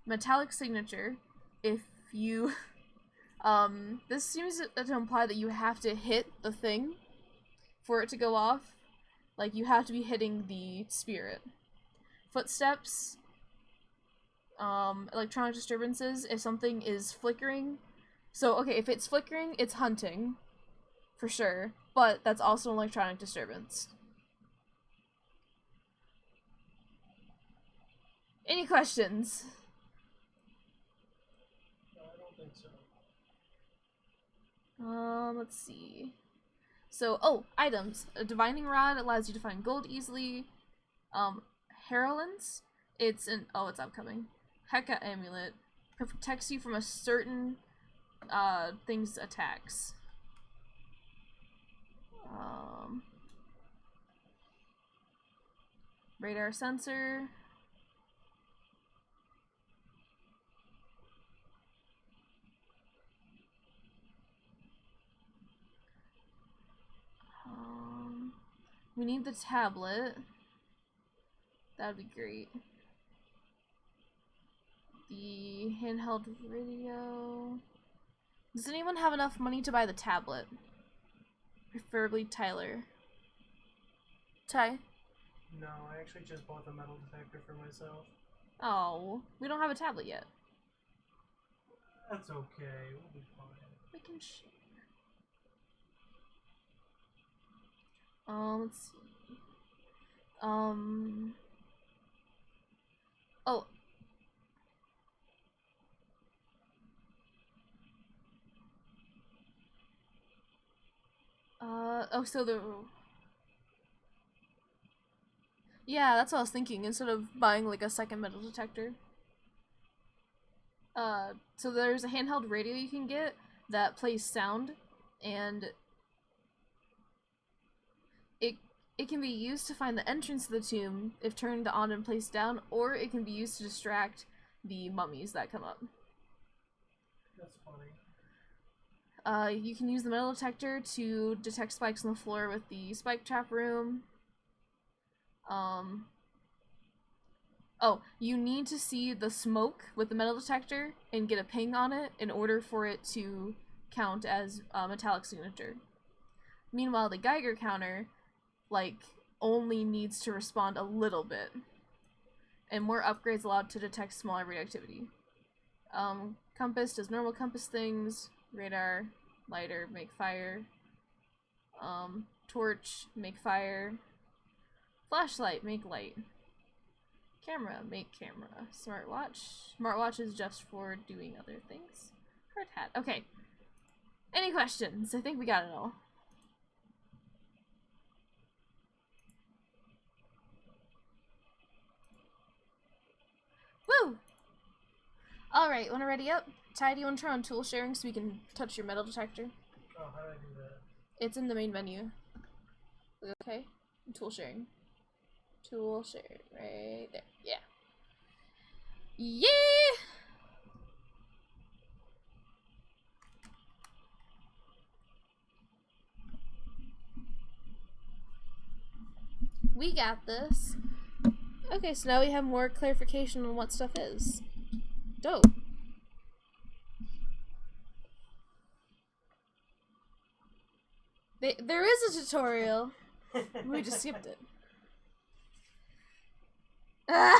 Metallic signature. If you... this seems to imply that you have to hit the thing for it to go off. Like, you have to be hitting the spirit. Footsteps. Electronic disturbances. If something is flickering. So, okay, if it's flickering, it's hunting. For sure. But that's also an electronic disturbance. Any questions? No, I don't think so. Let's see. So, oh, items. A divining rod allows you to find gold easily. Herolins. It's an it's upcoming. Heka amulet protects you from a certain thing's attacks. Radar sensor. We need the tablet. That'd be great. The handheld radio. Does anyone have enough money to buy the tablet? Preferably Tyler. Ty? No, I actually just bought the metal detector for myself. Oh, we don't have a tablet yet. That's okay, we'll be fine. We can share. Let's see. Oh. So yeah, that's what I was thinking, instead of buying like a second metal detector. So there's a handheld radio you can get that plays sound, and it can be used to find the entrance to the tomb if turned on and placed down, or it can be used to distract the mummies that come up. That's funny. You can use the metal detector to detect spikes on the floor with the spike trap room. Oh, you need to see the smoke with the metal detector and get a ping on it in order for it to count as a metallic signature. Meanwhile, the Geiger counter, like, only needs to respond a little bit. And more upgrades allowed to detect smaller radioactivity. Compass does normal compass things. Radar, lighter, make fire. Torch, make fire. Flashlight, make light. Camera, make camera. Smartwatch. Smartwatch is just for doing other things. Hard hat. Okay. Any questions? I think we got it all. Woo! Alright, wanna ready up? Ty, do you wanna turn on tool sharing so we can touch your metal detector? Oh, how do I do that? It's in the main menu. Okay? Tool sharing. Tool share right there. Yeah. Yeah! We got this. Okay, so now we have more clarification on what stuff is. Dope. There is a tutorial. We just skipped it. I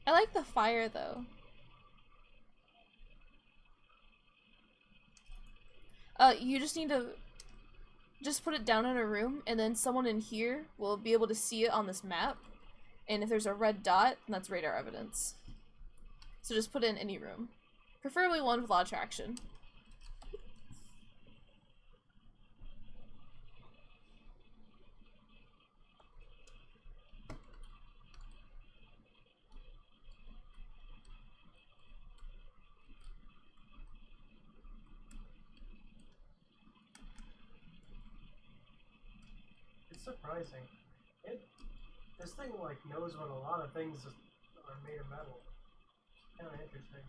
like the fire though. You just need to just put it down in a room, and then someone in here will be able to see it on this map. And if there's a red dot, that's radar evidence. So just put it in any room. Preferably one with a lot of traction. It's surprising. This thing, like, knows when a lot of things are made of metal. Kind of interesting.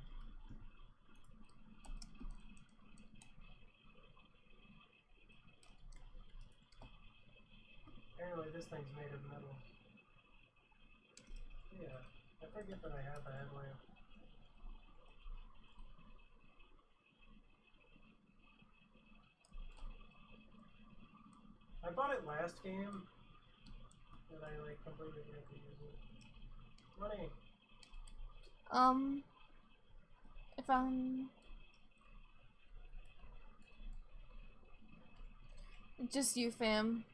Apparently this thing's made of metal. Yeah, I forget that I have a headlamp. I bought it last game, and I, like, completely forgot to use it. Money! If I'm... Just you, fam.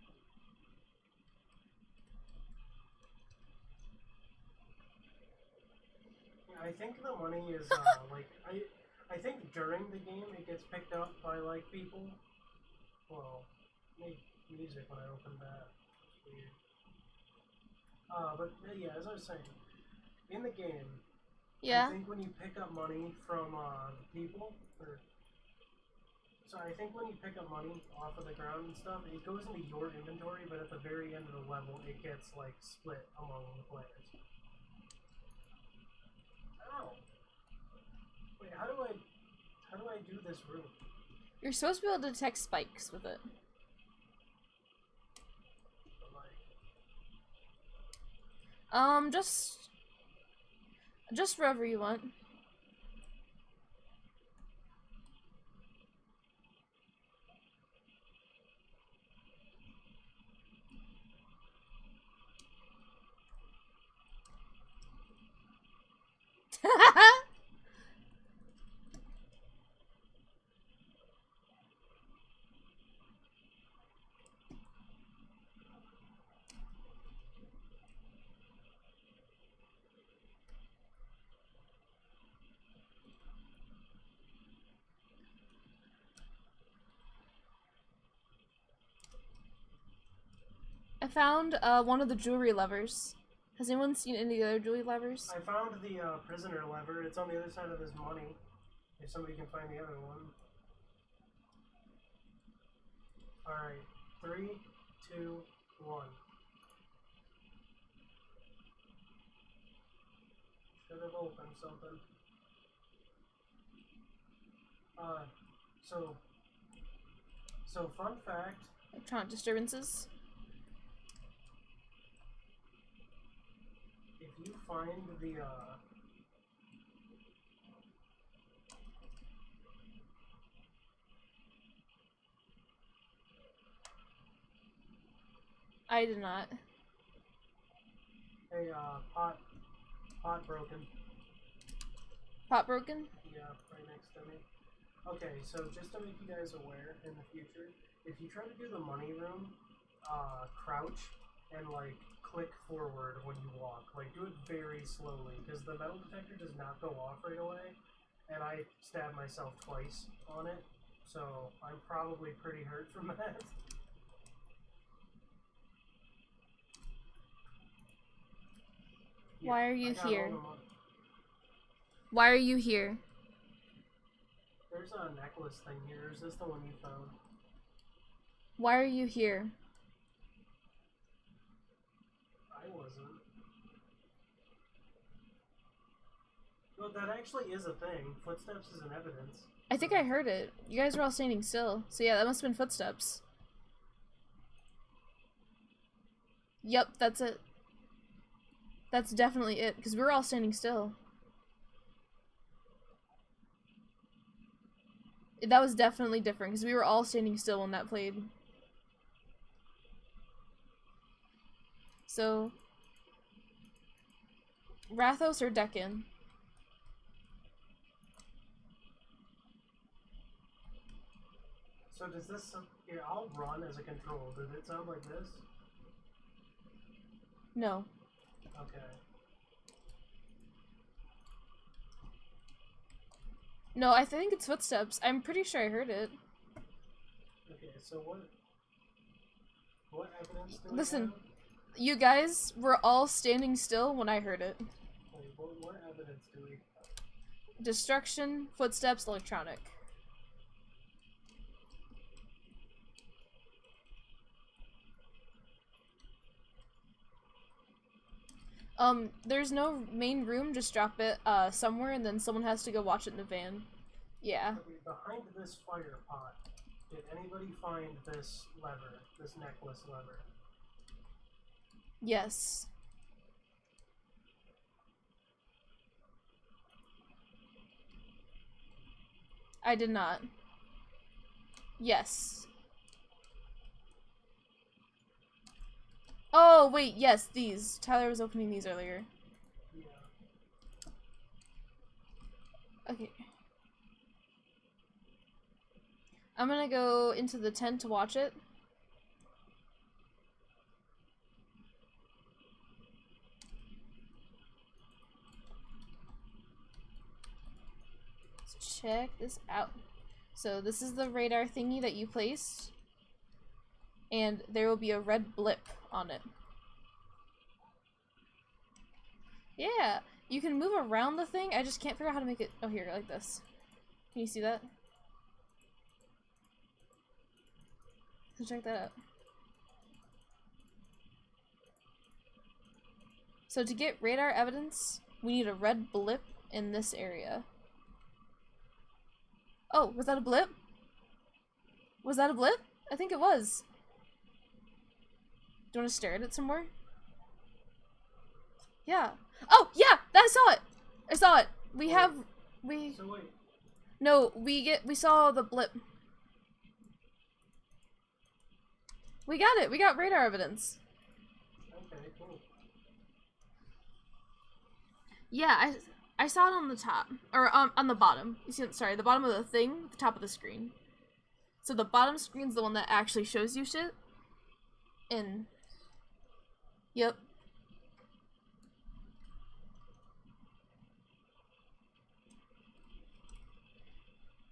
I think the money is, like, I think during the game it gets picked up by like people. Well, make music when I open that. It's weird. But yeah, as I was saying, in the game, Yeah. I think when you pick up money from people, so I think when you pick up money off of the ground and stuff, it goes into your inventory, but at the very end of the level, it gets like split among the players. Ow! Wait, how do I do this room? You're supposed to be able to detect spikes with it. Just wherever you want. I found one of the jewelry levers. Has anyone seen any of the other jewelry levers? I found the prisoner lever. It's on the other side of this money. If somebody can find the other one. Alright. 3, 2, 1. Should have opened something. So fun fact. Electronic disturbances. If you find the I did not. hey, pot broken. Pot broken? Yeah, right next to me. Okay, so just to make you guys aware in the future, if you try to do the money room, crouch and like click forward when you walk. Like do it very slowly because the metal detector does not go off right away, and I stabbed myself twice on it, so I'm probably pretty hurt from that. Yeah, Why are you I got here? all the money. Why are you here? There's a necklace thing here. Is this the one you found? Why are you here? I wasn't. Well, that actually is a thing. Footsteps is an evidence. I think I heard it. You guys were all standing still. So yeah, that must have been footsteps. Yep, that's it. That's definitely it, because we were all standing still. That was definitely different, because we were all standing still when that played. So... Rathos or Deccan? So does this... Here, I'll run as a control. Does it sound like this? No. Okay. No, I think it's footsteps. I'm pretty sure I heard it. Okay, so what evidence do we Listen, have? you guys were all standing still when I heard it. Wait, what evidence do we have? Destruction, footsteps, electronic. There's no main room, just drop it, somewhere, and then someone has to go watch it in the van. Yeah. Okay, behind this fire pot, did anybody find this lever, this necklace lever? Yes. I did not. Yes. Oh, wait, yes, these. Tyler was opening these earlier. Yeah. Okay. I'm gonna go into the tent to watch it. check this out. So this is the radar thingy that you placed, and there will be a red blip on it. Yeah, you can move around the thing. I just can't figure out how to make it. Oh, here, like this. Can you see that? So check that out. So to get radar evidence, we need a red blip in this area. Oh, was that a blip? Was that a blip? I think it was. Do you want to stare at it some more? Yeah. Oh, yeah! I saw it! I saw it! So wait. No, we saw the blip. We got it! We got radar evidence. Okay, cool. Yeah, I saw it on the top. Or on the bottom. You see, sorry, the bottom of the thing, the top of the screen. So the bottom screen's the one that actually shows you shit. And... Yep.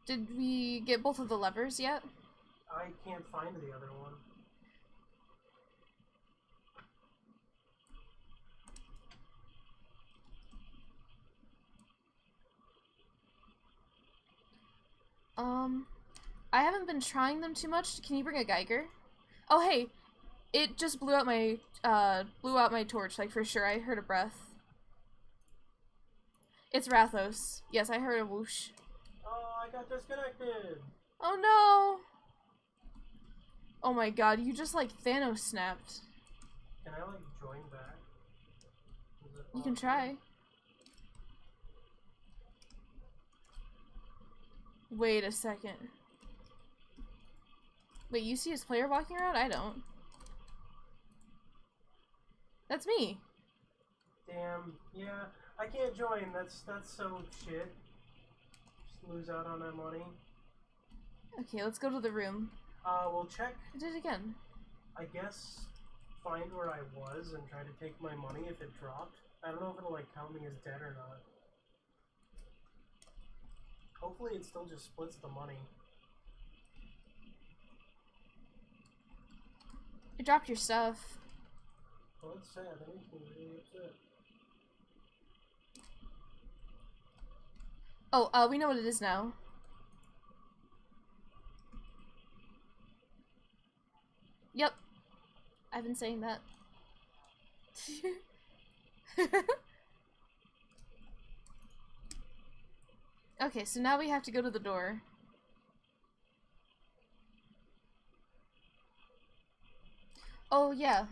Did we get both of the levers yet? I can't find the other one. I haven't been trying them too much. Can you bring a Geiger? Oh, hey, it just blew out my torch, like, for sure. I heard a breath. It's Rathos. Yes, I heard a whoosh. Oh, I got disconnected! Oh, no! Oh my god, you just, like, Thanos snapped. Can I, like, join back? You can try. Wait a second. Wait, you see his player walking around? I don't. That's me. Damn. Yeah, I can't join. That's so shit. Just lose out on that money. Okay, let's go to the room. We'll check. I did it again. I guess find where I was and try to take my money if it dropped. I don't know if it'll, like, count me as dead or not. Hopefully it still just splits the money. You dropped your stuff. Well, that's sad. That makes me really upset. Oh, we know what it is now. Yep. I've been saying that. Okay, so now we have to go to the door. Oh, yeah.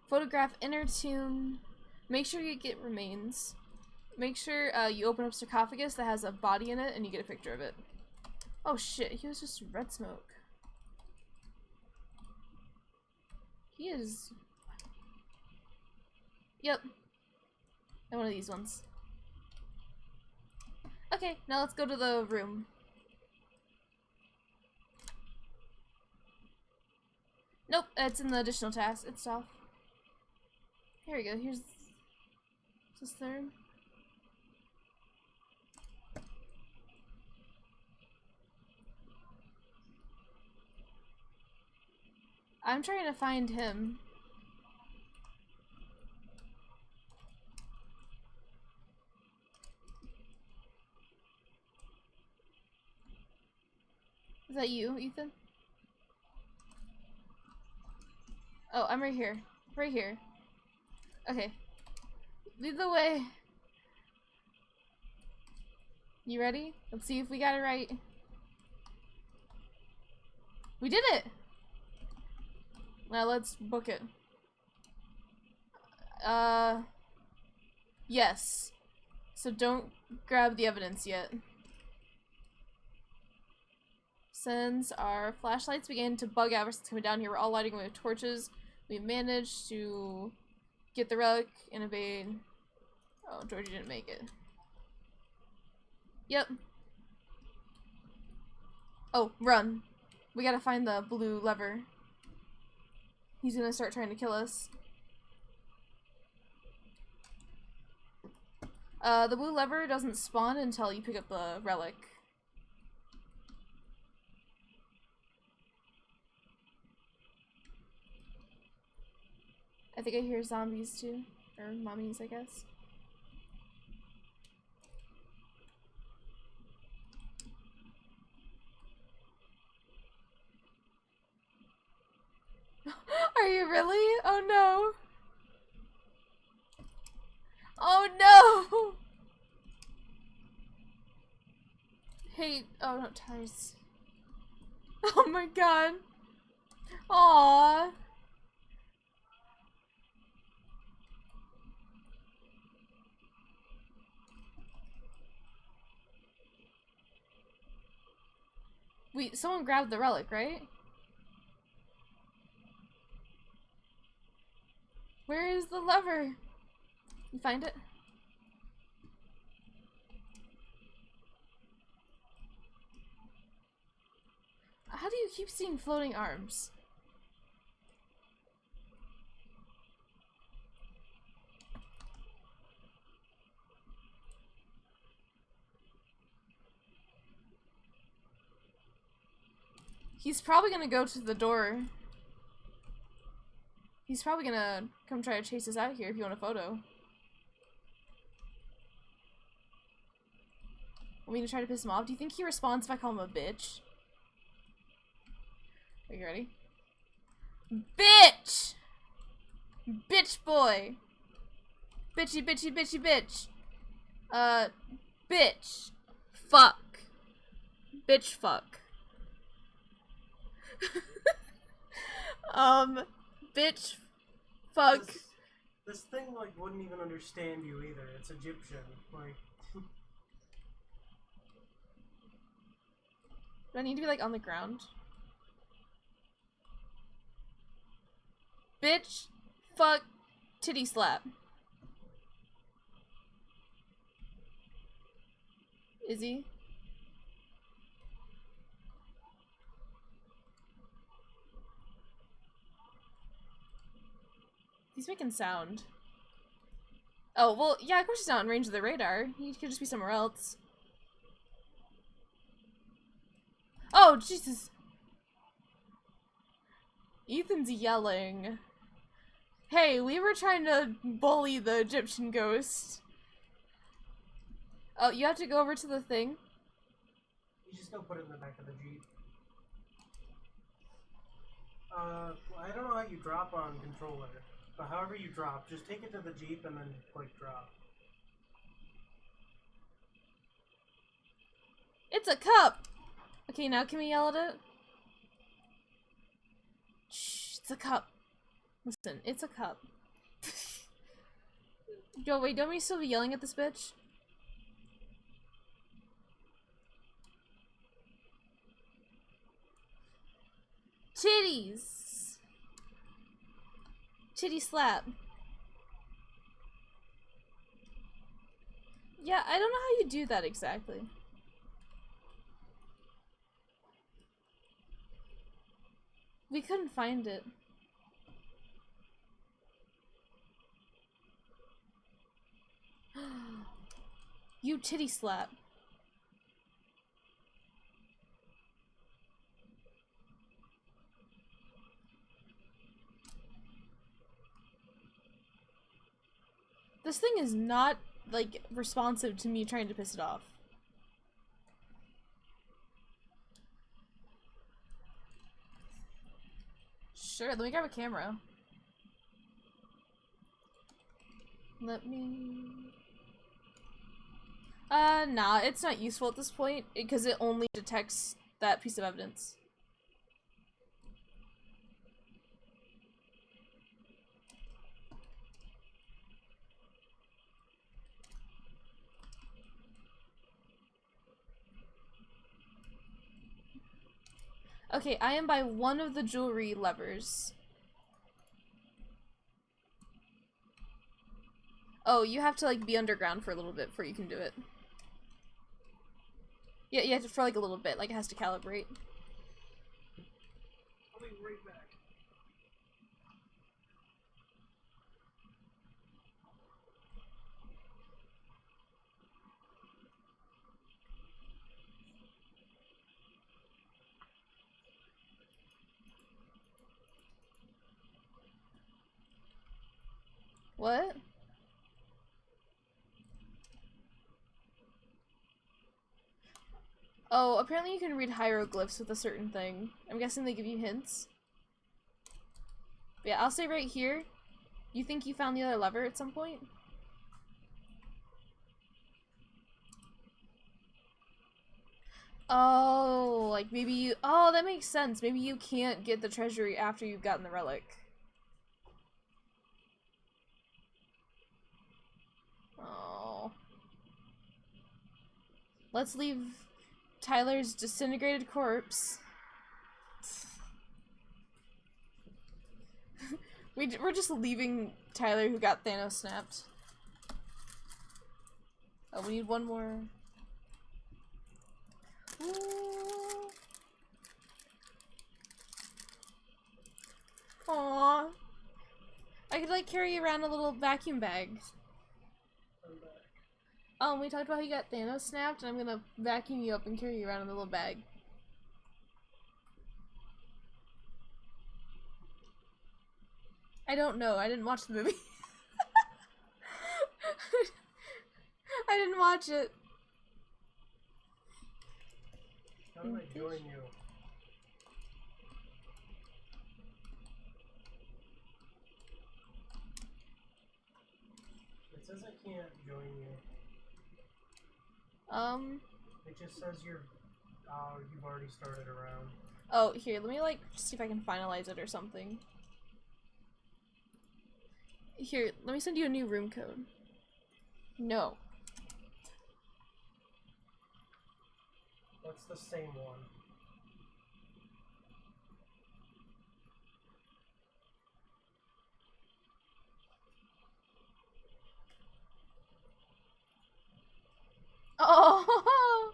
Photograph inner tomb. Make sure you get remains. Make sure you open up sarcophagus that has a body in it and you get a picture of it. Oh shit, he was just red smoke. He is... Yep. And one of these ones. Okay, now let's go to the room. Nope, it's in the additional task. It's off. Here we go. Here's this third. I'm trying to find him. Is that you, Ethan? Oh, I'm right here. Right here. Okay. Lead the way. You ready? Let's see if we got it right. We did it! Now let's book it. Yes. So don't grab the evidence yet. Since our flashlights began to bug out since coming down here, we're all lighting with torches. We managed to get the relic and evade. Oh, Georgie didn't make it. Yep. Oh, run. We gotta find the blue lever. He's gonna start trying to kill us. The blue lever doesn't spawn until you pick up the relic. I think I hear zombies too. Or mummies, I guess. Are you really? Oh no! Oh no! Hey, oh no, tires. Oh my god. Aww. Wait, someone grabbed the relic, right? Where is the lever? You find it? How do you keep seeing floating arms? He's probably gonna go to the door. He's probably gonna come try to chase us out here if you want a photo. Want me to try to piss him off? Do you think he responds if I call him a bitch? Are you ready? Bitch! Bitch boy! Bitchy, bitchy, bitchy, bitch! Bitch. Fuck. Bitch fuck. Bitch fuck. This thing, like, wouldn't even understand you either. It's Egyptian. Like... Do I need to be, like, on the ground? Bitch, fuck, titty slap. Is he? He's making sound. Oh, well, yeah, of course he's not in range of the radar. He could just be somewhere else. Oh, Jesus. Ethan's yelling. Hey, we were trying to bully the Egyptian ghost. Oh, you have to go over to the thing? You just go put it in the back of the Jeep. I don't know how you drop on controller, but however you drop, just take it to the Jeep and then, like, drop. It's a cup! Okay, now can we yell at it? Shh, it's a cup. Listen, it's a cup. Yo, wait, don't we still be yelling at this bitch? Titties! Titty slap. Yeah, I don't know how you do that exactly. We couldn't find it. You titty slap. This thing is not, like, responsive to me trying to piss it off. Sure, let me grab a camera. Let me... nah, it's not useful at this point, because it only detects that piece of evidence. Okay, I am by one of the jewelry levers. Oh, you have to, like, be underground for a little bit before you can do it. Yeah, you have to for, like, a little bit. Like, it has to calibrate. I'll be right back. What? Oh, apparently you can read hieroglyphs with a certain thing. I'm guessing they give you hints. But yeah, I'll say right here, you think you found the other lever at some point? Oh, like maybe you- oh, that makes sense. Maybe you can't get the treasury after you've gotten the relic. Oh. Let's leave Tyler's disintegrated corpse. We're just leaving Tyler who got Thanos snapped. Oh, we need one more. Ooh. Aww. I could like carry around a little vacuum bag. We talked about how you got Thanos snapped, and I'm gonna vacuum you up and carry you around in a little bag. I don't know. I didn't watch the movie. I didn't watch it. How do I join you? It says I can't join you. It just says you've already started a round. Oh, here, let me like see if I can finalize it or something. Here, let me send you a new room code. No. That's the same one. Oh!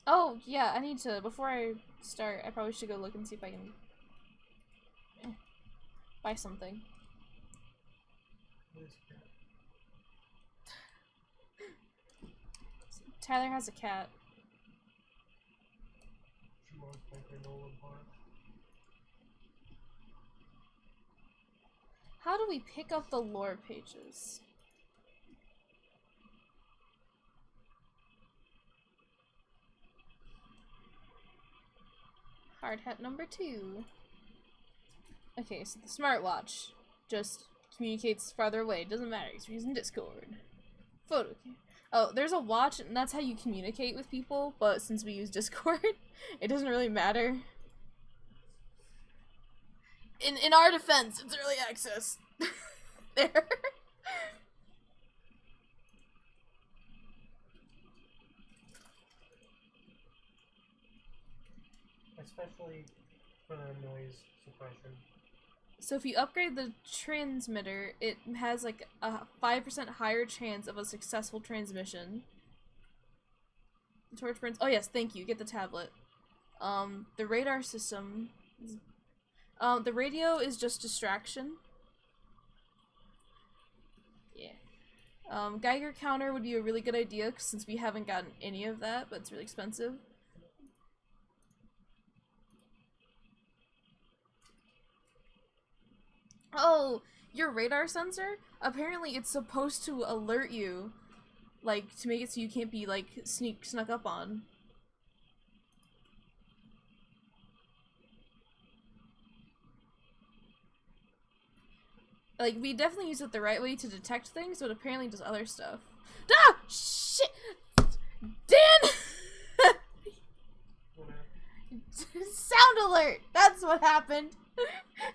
Oh, yeah, I need to, before I start, I probably should go look and see if I can buy something. Tyler has a cat. She wants my granola bar. How do we pick up the lore pages? Hard hat number 2. Okay, so the smartwatch just communicates farther away. Doesn't matter, because we're using Discord. Photo. Oh, there's a watch, and that's how you communicate with people, but since we use Discord, it doesn't really matter. In our defense, it's early access. There. Especially for the noise suppression. So if you upgrade the transmitter, it has like a 5% higher chance of a successful transmission. The torch burns. Oh yes, thank you. Get the tablet. The radar system. The radio is just distraction. Yeah. Geiger counter would be a really good idea since we haven't gotten any of that, but it's really expensive. Oh, your radar sensor? Apparently it's supposed to alert you, like, to make it so you can't be, like, snuck up on. Like, we definitely use it the right way to detect things, but apparently it does other stuff. Ah! Shit! Dan! Sound alert! That's what happened!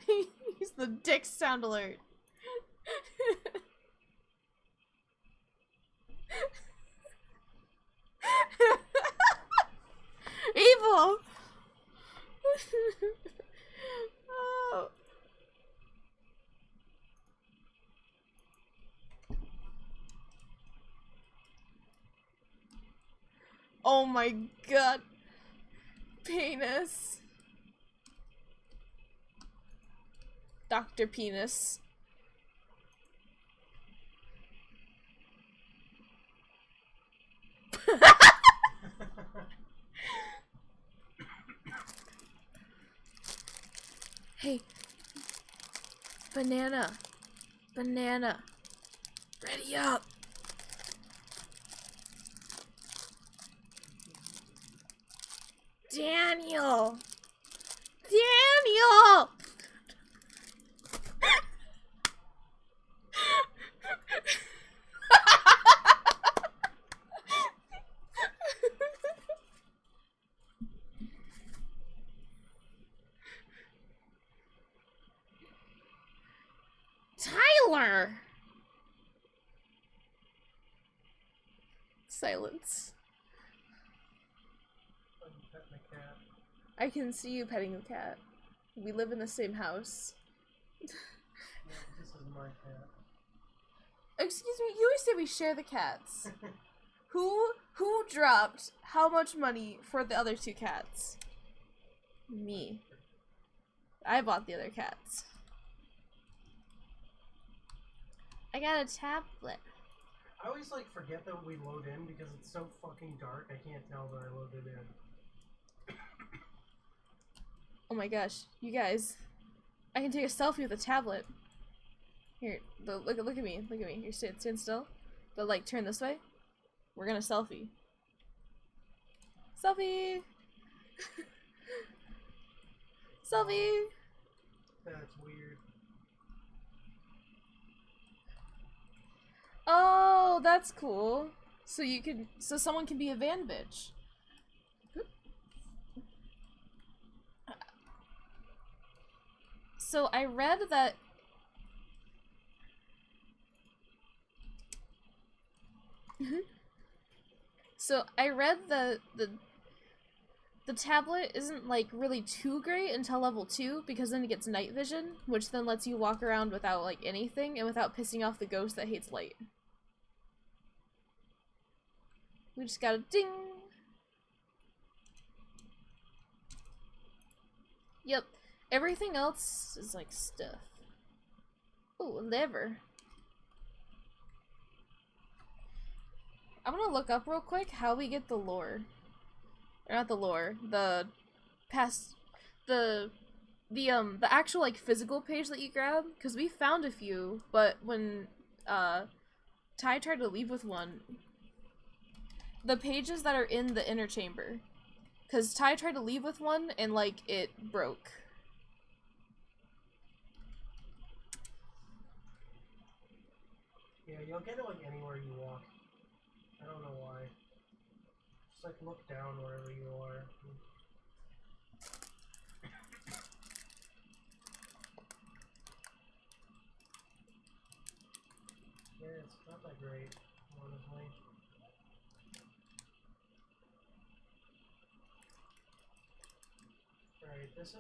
He's the dick sound alert. Evil! Oh. Oh my god. Penis. Dr. Penis. Hey. Banana. Banana. Ready up. Daniel. Daniel. Tyler. Silence. I'm petting the cat. I can see you petting the cat. We live in the same house. Yeah, this is my cat. Excuse me, you always say we share the cats. Who dropped how much money for the other two cats? Me. I bought the other cats. I got a tablet. I always like forget that we load in because it's so fucking dark. I can't tell that I loaded in. Oh my gosh, you guys. I can take a selfie with a tablet. Here, look at me, look at me. Here, stand still. But like, turn this way. We're gonna selfie. Selfie! Selfie! That's weird. Oh, that's cool. So someone can be a van bitch. So I read that the tablet isn't like really too great until level 2 because then it gets night vision, which then lets you walk around without like anything and without pissing off the ghost that hates light. We just got a ding. Yep. Everything else is like stuff. Oh, a lever. I'm gonna look up real quick how we get the lore. Or not the lore, the actual like physical page that you grab, because we found a few, but when Ty tried to leave with one, the pages that are in the inner chamber, because Ty tried to leave with one and like it broke. Yeah, you'll get it like anywhere you walk. I don't know why. Just like look down wherever you are. Yeah, it's not that great, honestly. Alright, this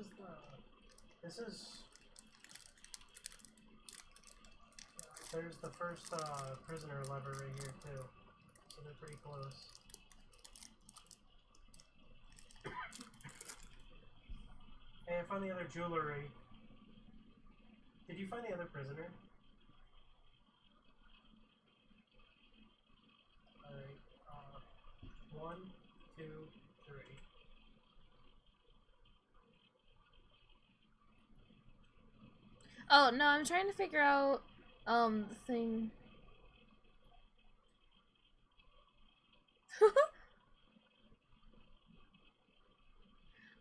is there's the first prisoner lever right here too. So they're pretty close. Hey, I found the other jewelry. Did you find the other prisoner? Alright, 1, 2, 3. Oh, no, I'm trying to figure out, the thing.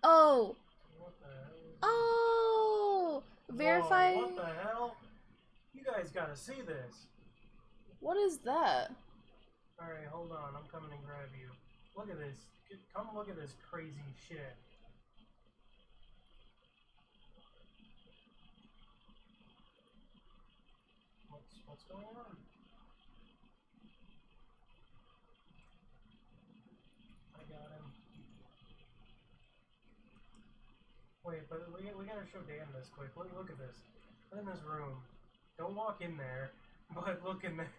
Oh! What the hell is Oh! Verify. Whoa, what the hell? You guys gotta see this. What is that? Alright, hold on. I'm coming and grab you. Look at this. Come look at this crazy shit. What's going on? I got him. Wait, but we gotta show Dan this quick. Look at this. Look in this room. Don't walk in there, but look in there.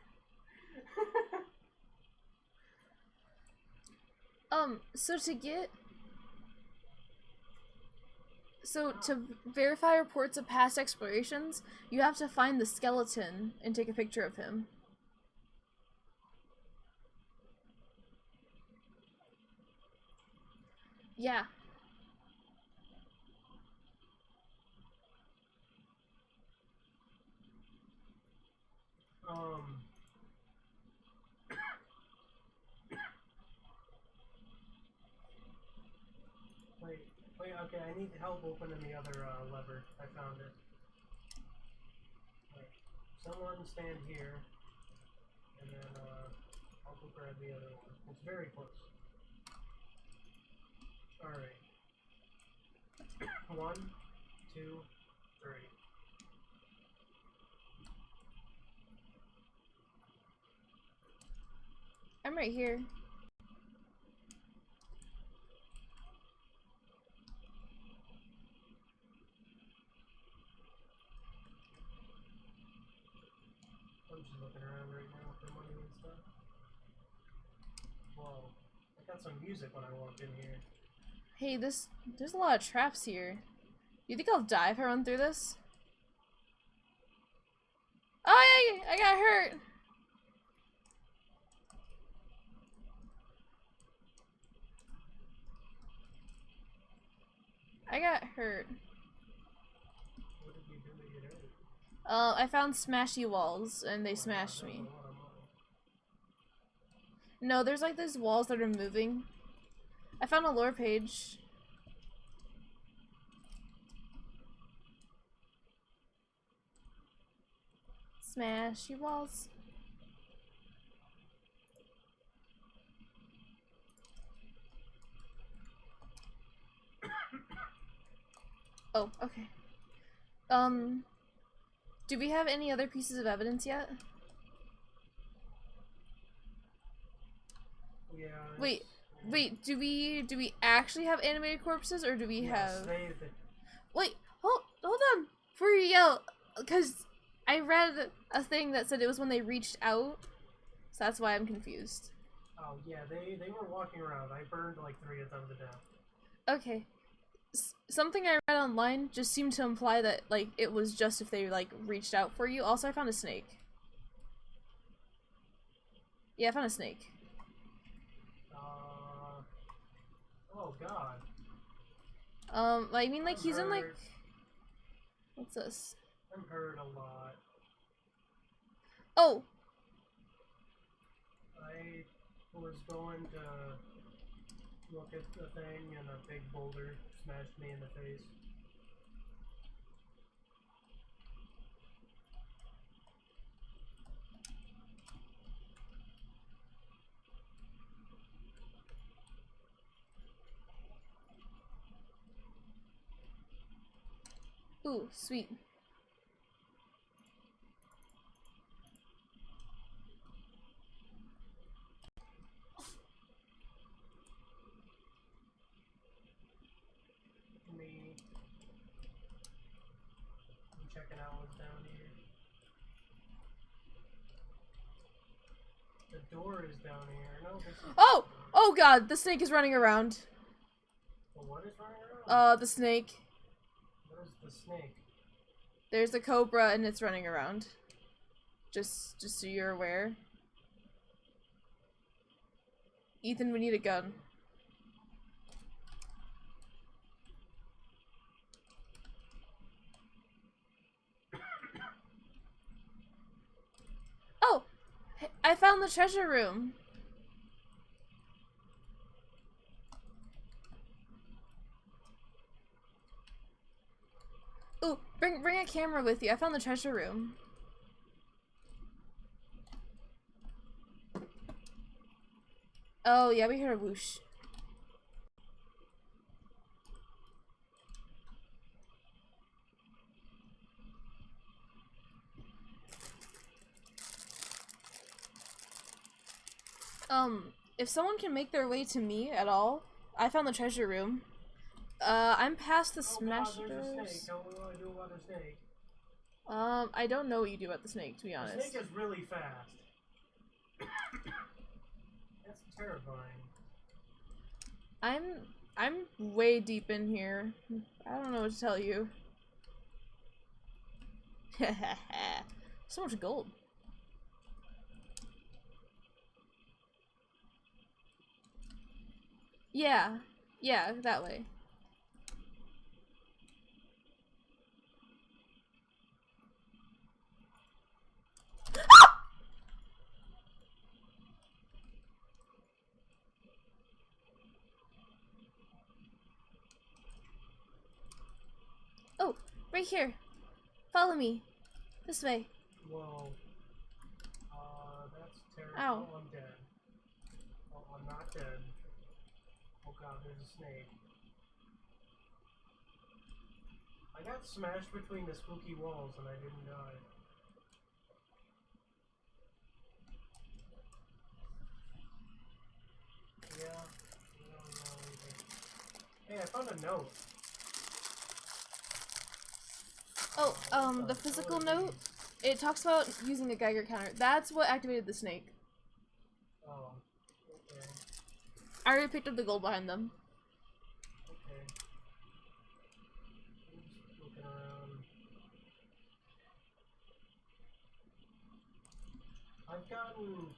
To verify reports of past explorations, you have to find the skeleton and take a picture of him. Yeah. Wait, okay, I need help opening the other lever. I found it. Wait, someone stand here, and then I'll go grab the other one. It's very close. Alright. 1, 2, 3. I'm right here. I'm just looking around right now for money and stuff. Whoa. I got some music when I walked in here. Hey, there's a lot of traps here. You think I'll die if I run through this? Oh, yeah, I got hurt! I got hurt. What did you do to get hurt? I found smashy walls, and they smashed me. No, there's like these walls that are moving. I found a lore page. Smashy walls. Oh, okay. Do we have any other pieces of evidence yet? Yeah. Wait, do we actually have animated corpses, or do we have... Wait, hold on! Before you yell, because I read a thing that said it was when they reached out, so that's why I'm confused. Oh yeah, they were walking around. I burned like 3 of them to death. Okay. Something I read online just seemed to imply that, like, it was just if they, like, reached out for you. Also, I found a snake. Yeah, I found a snake. Oh god. I mean, like, he's in, like... What's this? I'm hurt a lot. Oh! I was going to look at the thing and a big boulder smashed me in the face. Ooh, sweet. I'm checking out what's down here. The door is down here. No, this is... Oh! Oh god, the snake is running around. Well, what is running around? The snake. What is the snake? There's a cobra and it's running around. Just so you're aware. Ethan, we need a gun. Oh! I found the treasure room. Ooh, bring a camera with you. I found the treasure room. Oh, yeah, we heard a whoosh. If someone can make their way to me at all, I found the treasure room. I'm past the smash God, there's a doors. snake. Tell me what I do about the snake. I don't know what you do about the snake, to be honest. The snake is really fast. That's terrifying. I'm way deep in here. I don't know what to tell you. So much gold. Yeah, that way. Oh, right here. Follow me. This way. Whoa. That's terrible. Ow. Oh, I'm dead. Oh, I'm not dead. Oh god, there's a snake. I got smashed between the spooky walls and I didn't die. Yeah. I don't know anything. Hey, I found a note. Oh, the physical note, it talks about using a Geiger counter. That's what activated the snake. Oh, okay. I already picked up the gold behind them. Okay. I'm just looking around. I've gotten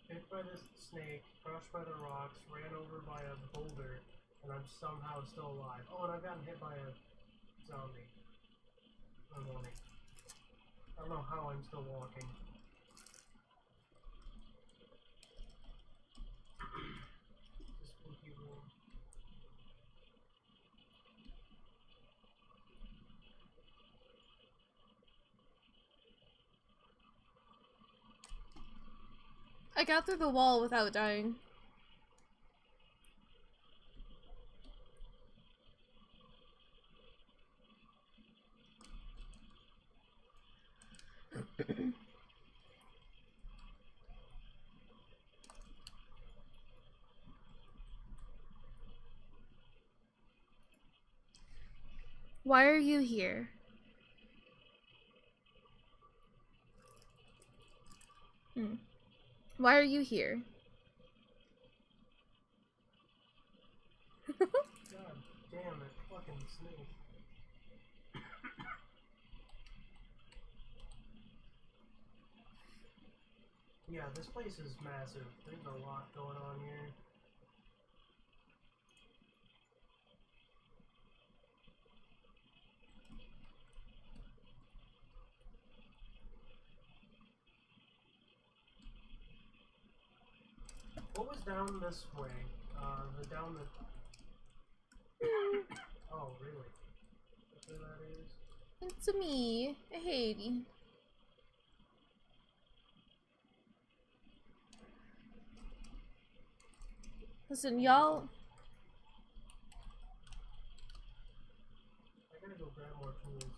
bit by this snake, crushed by the rocks, ran over by a boulder, and I'm somehow still alive. Oh, and I've gotten hit by a zombie. I'm running. I don't know how I'm still walking. It's a spooky room. I got through the wall without dying. Why are you here? Why are you here? God damn it, fucking snake. Yeah, this place is massive. There's a lot going on here. What was down this way? Down the... Oh, really? That's where that is? It's me, Haiti. Listen, y'all. I gotta go grab more tools.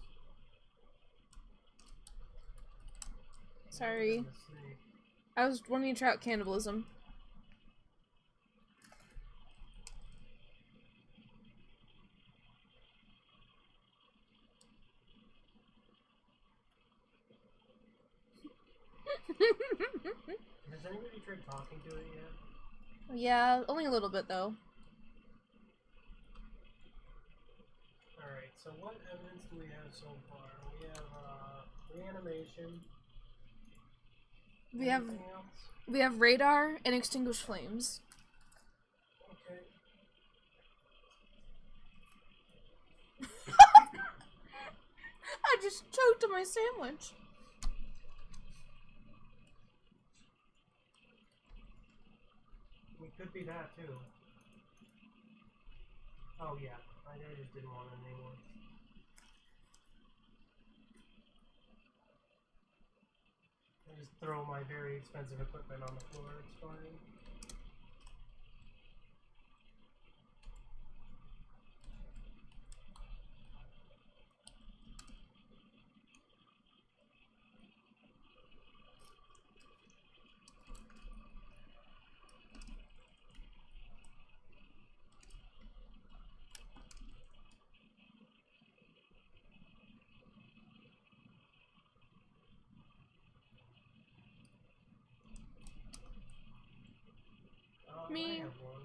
Sorry. I was wanting to try out cannibalism. Has anybody tried talking to it yet? Yeah, only a little bit though. Alright, so what evidence do we have so far? We have, reanimation. Anything else? We have radar and extinguished flames. Okay. I just choked on my sandwich. We could be that too. Oh yeah, I just didn't want it anymore. I just throw my very expensive equipment on the floor, it's fine. me? I have one.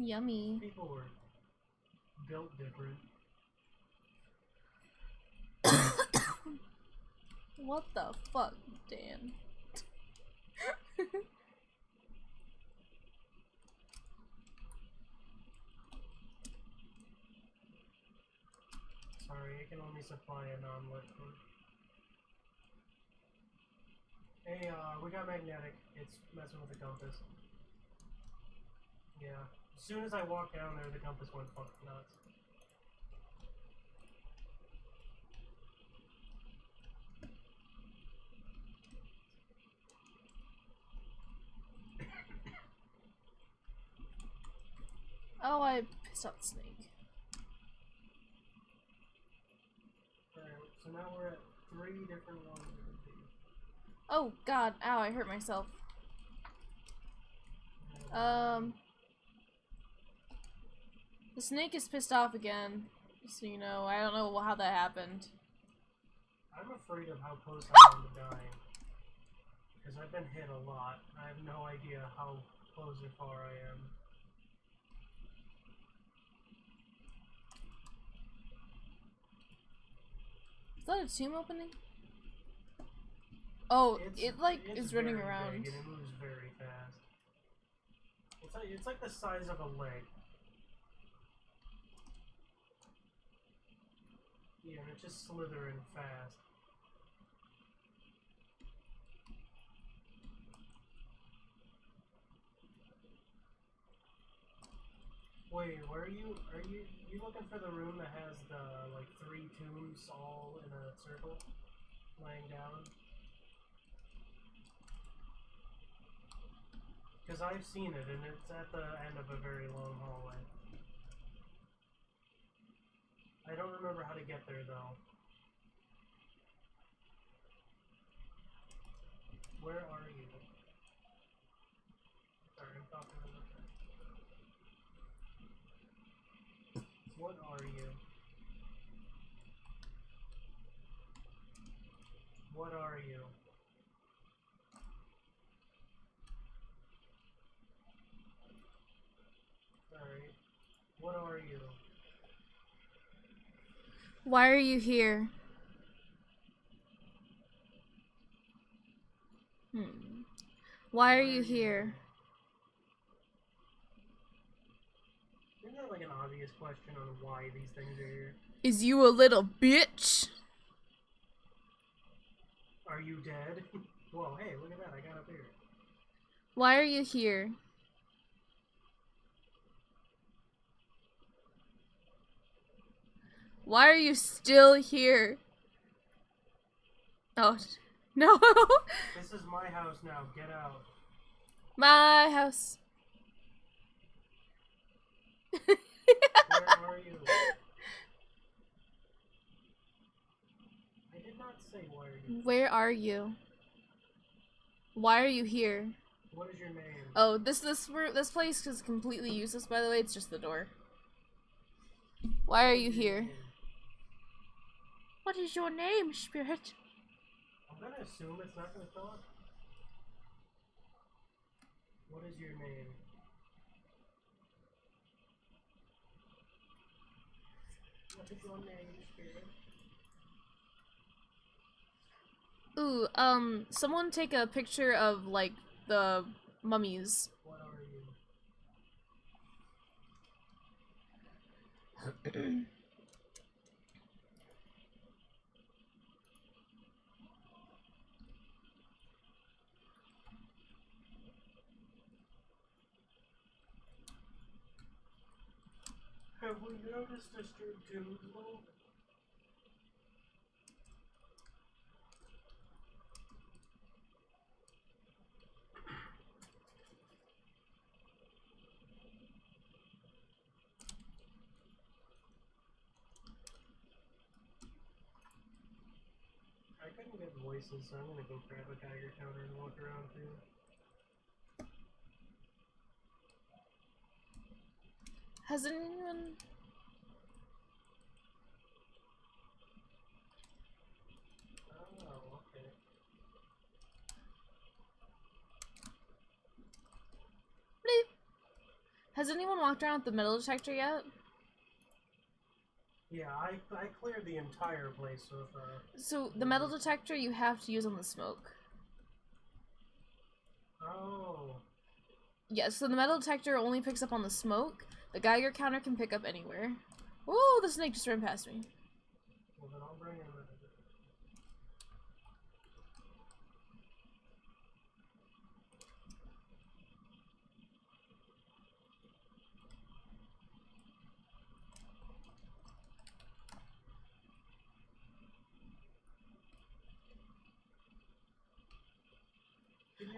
Yummy. People were built different. What the fuck, Dan? Sorry, I can only supply a non-lit one. Hey, we got magnetic. It's messing with the compass. Yeah. As soon as I walked down there, the compass went fucking nuts. Oh, I pissed off the snake. Alright, so now we're at 3 different ones. Oh god, ow, I hurt myself. The snake is pissed off again. Just so you know, I don't know how that happened. I'm afraid of how close I am to dying. Because I've been hit a lot. I have no idea how close or far I am. Is that a tomb opening? Oh, it is running very around. Big and it moves very fast. It's like the size of a leg. Yeah, and it's just slithering fast. Wait, where are you? Are you looking for the room that has the like 3 tombs all in a circle, laying down? Because I've seen it, and it's at the end of a very long hallway. I don't remember how to get there, though. Where are you? Sorry, I'm talking about that. What are you? What are you? Alright. What are you? Why are you here? Why are you here? Isn't that like an obvious question on why these things are here? Is you a little bitch? Are you dead? Whoa, hey, look at that, I got up here. Why are you here? Why are you still here? Oh, no. This is my house now, get out. My house. Where are you? I did not say why are you. Where are you? Why are you here? What is your name? Oh, this place is completely useless, by the way. It's just the door. Why are you here? What is your name, spirit? I'm gonna assume it's not gonna talk. What is your name? What is your name, spirit? Ooh, someone take a picture of, like, the mummies. What are you? Have we noticed disturbed tombstone? couldn't get voices, so I'm gonna go grab a Geiger counter and walk around through. Has anyone... Oh, okay. Bleep. Has anyone walked around with the metal detector yet? Yeah, I cleared the entire place so far. So, the metal detector you have to use on the smoke. Oh. Yeah, so the metal detector only picks up on the smoke. The Geiger counter can pick up anywhere. Whoa, the snake just ran past me. Well, then I'll bring him in.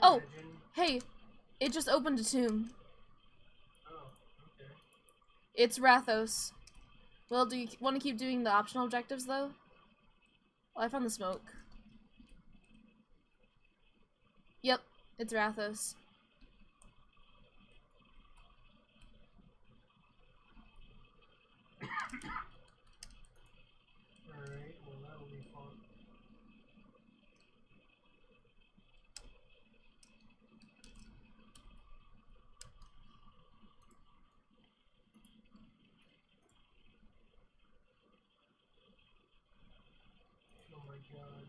Oh, imagine? hey, it just opened a tomb. Oh, okay. It's Rathos. Well, do you want to keep doing the optional objectives, though? Well, I found the smoke. Yep, it's Rathos. Alright, well that'll be fun. Oh my god.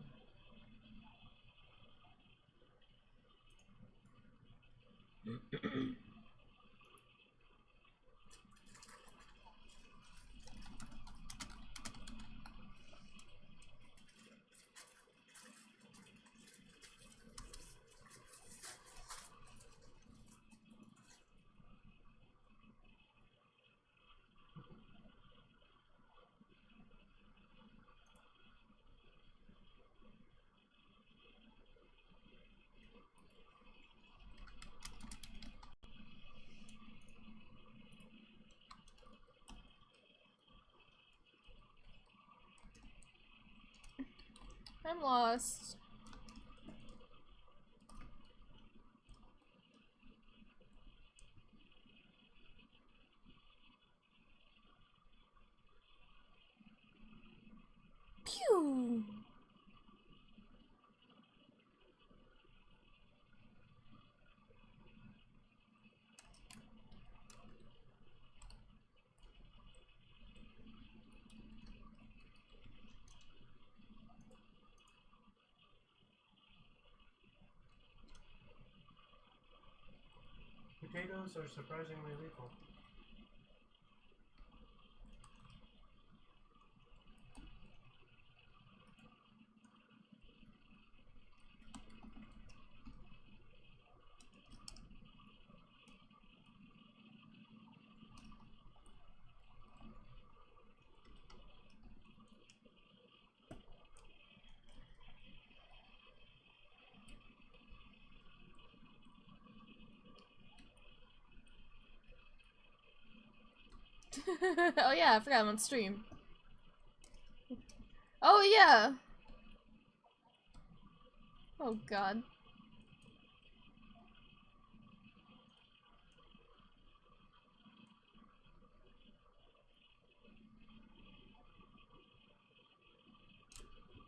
I'm lost. Pew! Potatoes are surprisingly lethal. Oh yeah, I forgot I'm on stream. Oh yeah! Oh god.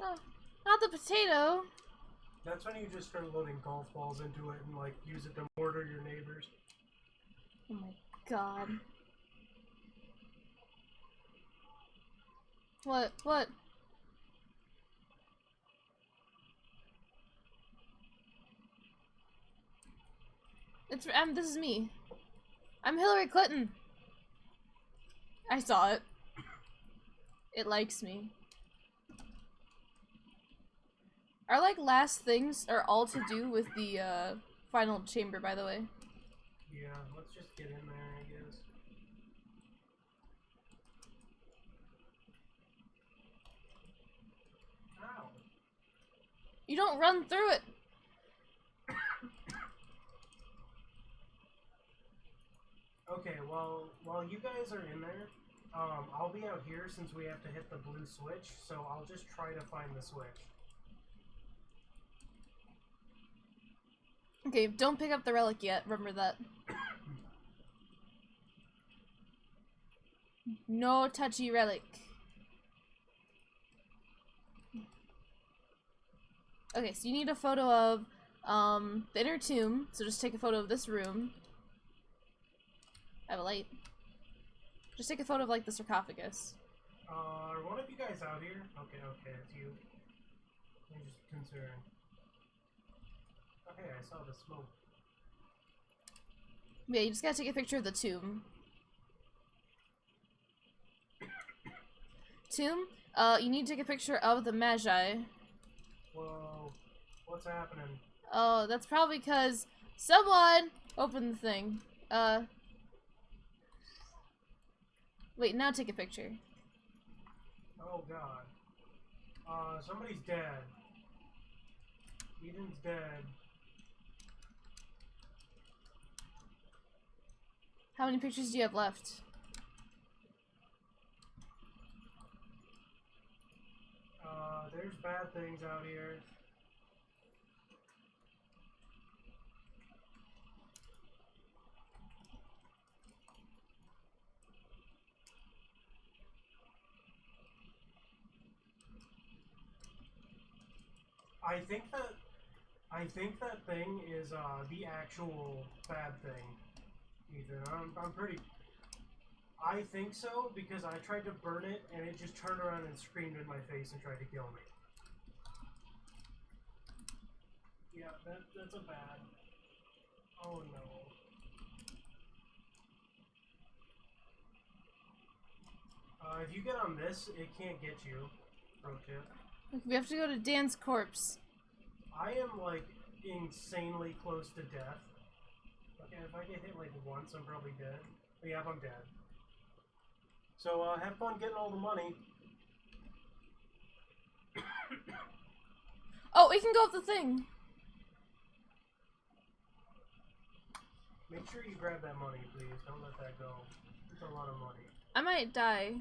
Oh, not the potato! That's when you just start loading golf balls into it and like use it to mortar your neighbors. Oh my god. What? What? It's this is me. I'm Hillary Clinton. I saw it. It likes me. Our like last things are all to do with the final chamber, by the way. Yeah, let's just get in there, I guess. Ow. You don't run through it. Okay, well, while you guys are in there, I'll be out here since we have to hit the blue switch, so I'll just try to find the switch. Okay, don't pick up the relic yet. Remember that. No touchy relic. Okay, so you need a photo of the inner tomb. So just take a photo of this room. I have a light. Just take a photo of like the sarcophagus. Are one of you guys out here? Okay, it's you. I'm just concerned. Okay, I saw the smoke. Yeah, you just gotta take a picture of the tomb. Tomb? You need to take a picture of the Magi. Whoa, what's happening? Oh, that's probably because someone opened the thing. Wait, now take a picture. Oh god. Somebody's dead. Eden's dead. How many pictures do you have left? There's bad things out here. I think that thing is the actual bad thing. Ethan, I'm pretty. I think so because I tried to burn it and it just turned around and screamed in my face and tried to kill me. Yeah, that's a bad. Oh no. If you get on this, it can't get you. Pro tip. We have to go to Dan's corpse. I am like insanely close to death. Okay, if I get hit like once, I'm probably dead. But yeah, I'm dead. So have fun getting all the money. Oh, we can go up the thing. Make sure you grab that money, please. Don't let that go. It's a lot of money. I might die.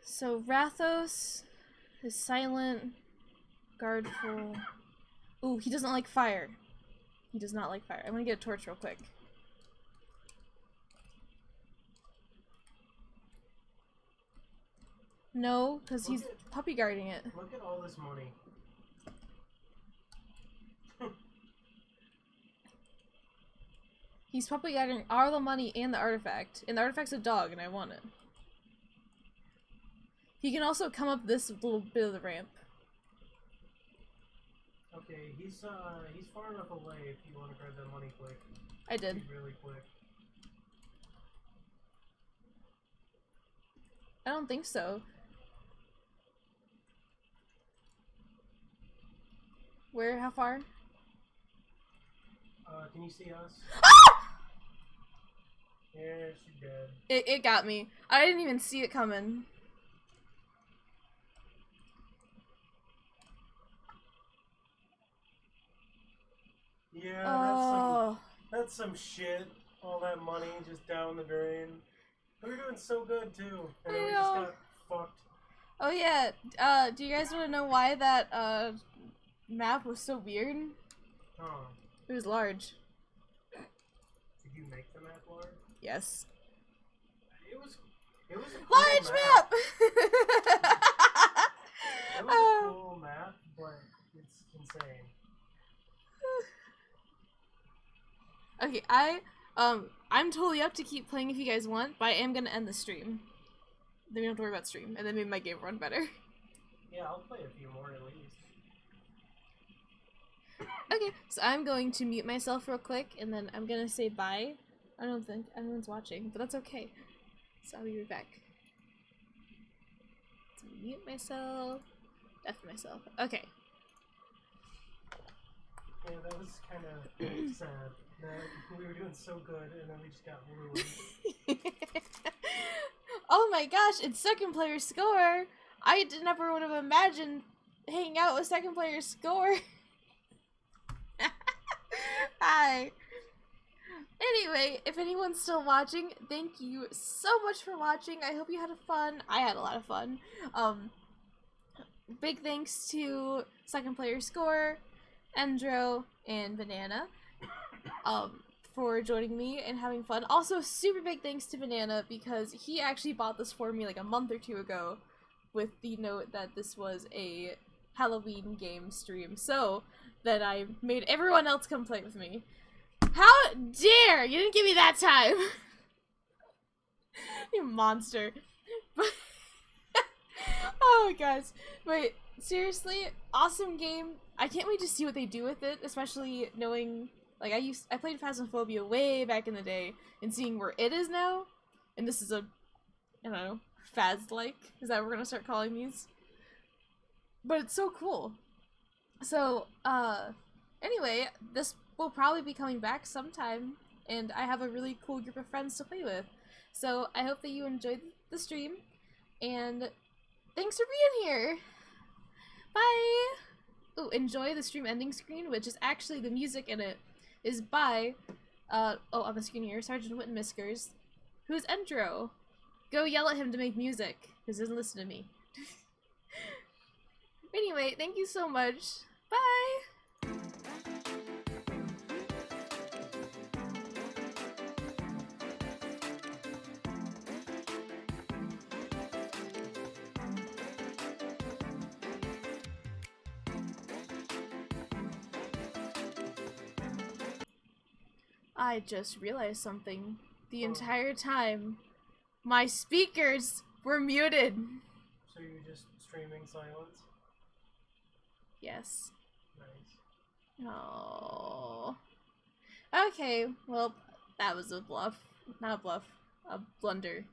So Rathos is silent, guardful. Ooh, he doesn't like fire. He does not like fire. I'm gonna get a torch real quick. No, because he's puppy guarding it. Look at all this money. He's puppy guarding all the money and the artifact. And the artifact's a dog, and I want it. He can also come up this little bit of the ramp. Okay, he's far enough away if you want to grab that money quick. I did. He's really quick. I don't think so. Where? How far? Can you see us? Ah! Yeah, she's dead. It got me. I didn't even see it coming. Yeah, that's some shit. All that money just down the drain. We were doing so good too, and then we just got fucked. Oh yeah. Do you guys want to know why that map was so weird? Huh. It was large. Did you make the map large? Yes. It was a cool large map. It was a cool map, but it's insane. Okay, I'm totally up to keep playing if you guys want, but I am gonna end the stream. Then we don't have to worry about stream, and then maybe my game run better. Yeah, I'll play a few more at least. Okay, so I'm going to mute myself real quick, and then I'm gonna say bye. I don't think anyone's watching, but that's okay. So I'll be right back. So mute myself, F myself. Okay. Yeah, that was kind of sad. That we were doing so good, and then we just got ruined. Oh my gosh, it's second player score! I never would have imagined hanging out with second player score. Hi. Anyway, if anyone's still watching, thank you so much for watching. I hope you had fun. I had a lot of fun. Big thanks to Second Player Score, ENDRØ, and Banana for joining me and having fun. Also, super big thanks to Banana because he actually bought this for me like a month or two ago with the note that this was a Halloween game stream, so that I made everyone else come play with me. How dare! You didn't give me that time! You monster. Oh, guys. Wait, seriously? Awesome game. I can't wait to see what they do with it, especially knowing, like, I played Phasmophobia way back in the day, and seeing where it is now, and this is a, I don't know, Phas-like? Is that what we're gonna start calling these? But it's so cool. So, anyway, this will probably be coming back sometime, and I have a really cool group of friends to play with. So, I hope that you enjoyed the stream, and thanks for being here! Bye! Ooh, enjoy the stream ending screen, which is actually the music in it is by, on the screen here, Sergeant Whitmiskers, who's ENDRØ. Go yell at him to make music, because he doesn't listen to me. Anyway, thank you so much. Bye! I just realized something. The entire time, my speakers were muted. So you're just streaming silence? Yes. Nice. Oh. Okay, well, that was a bluff. Not a bluff. A blunder.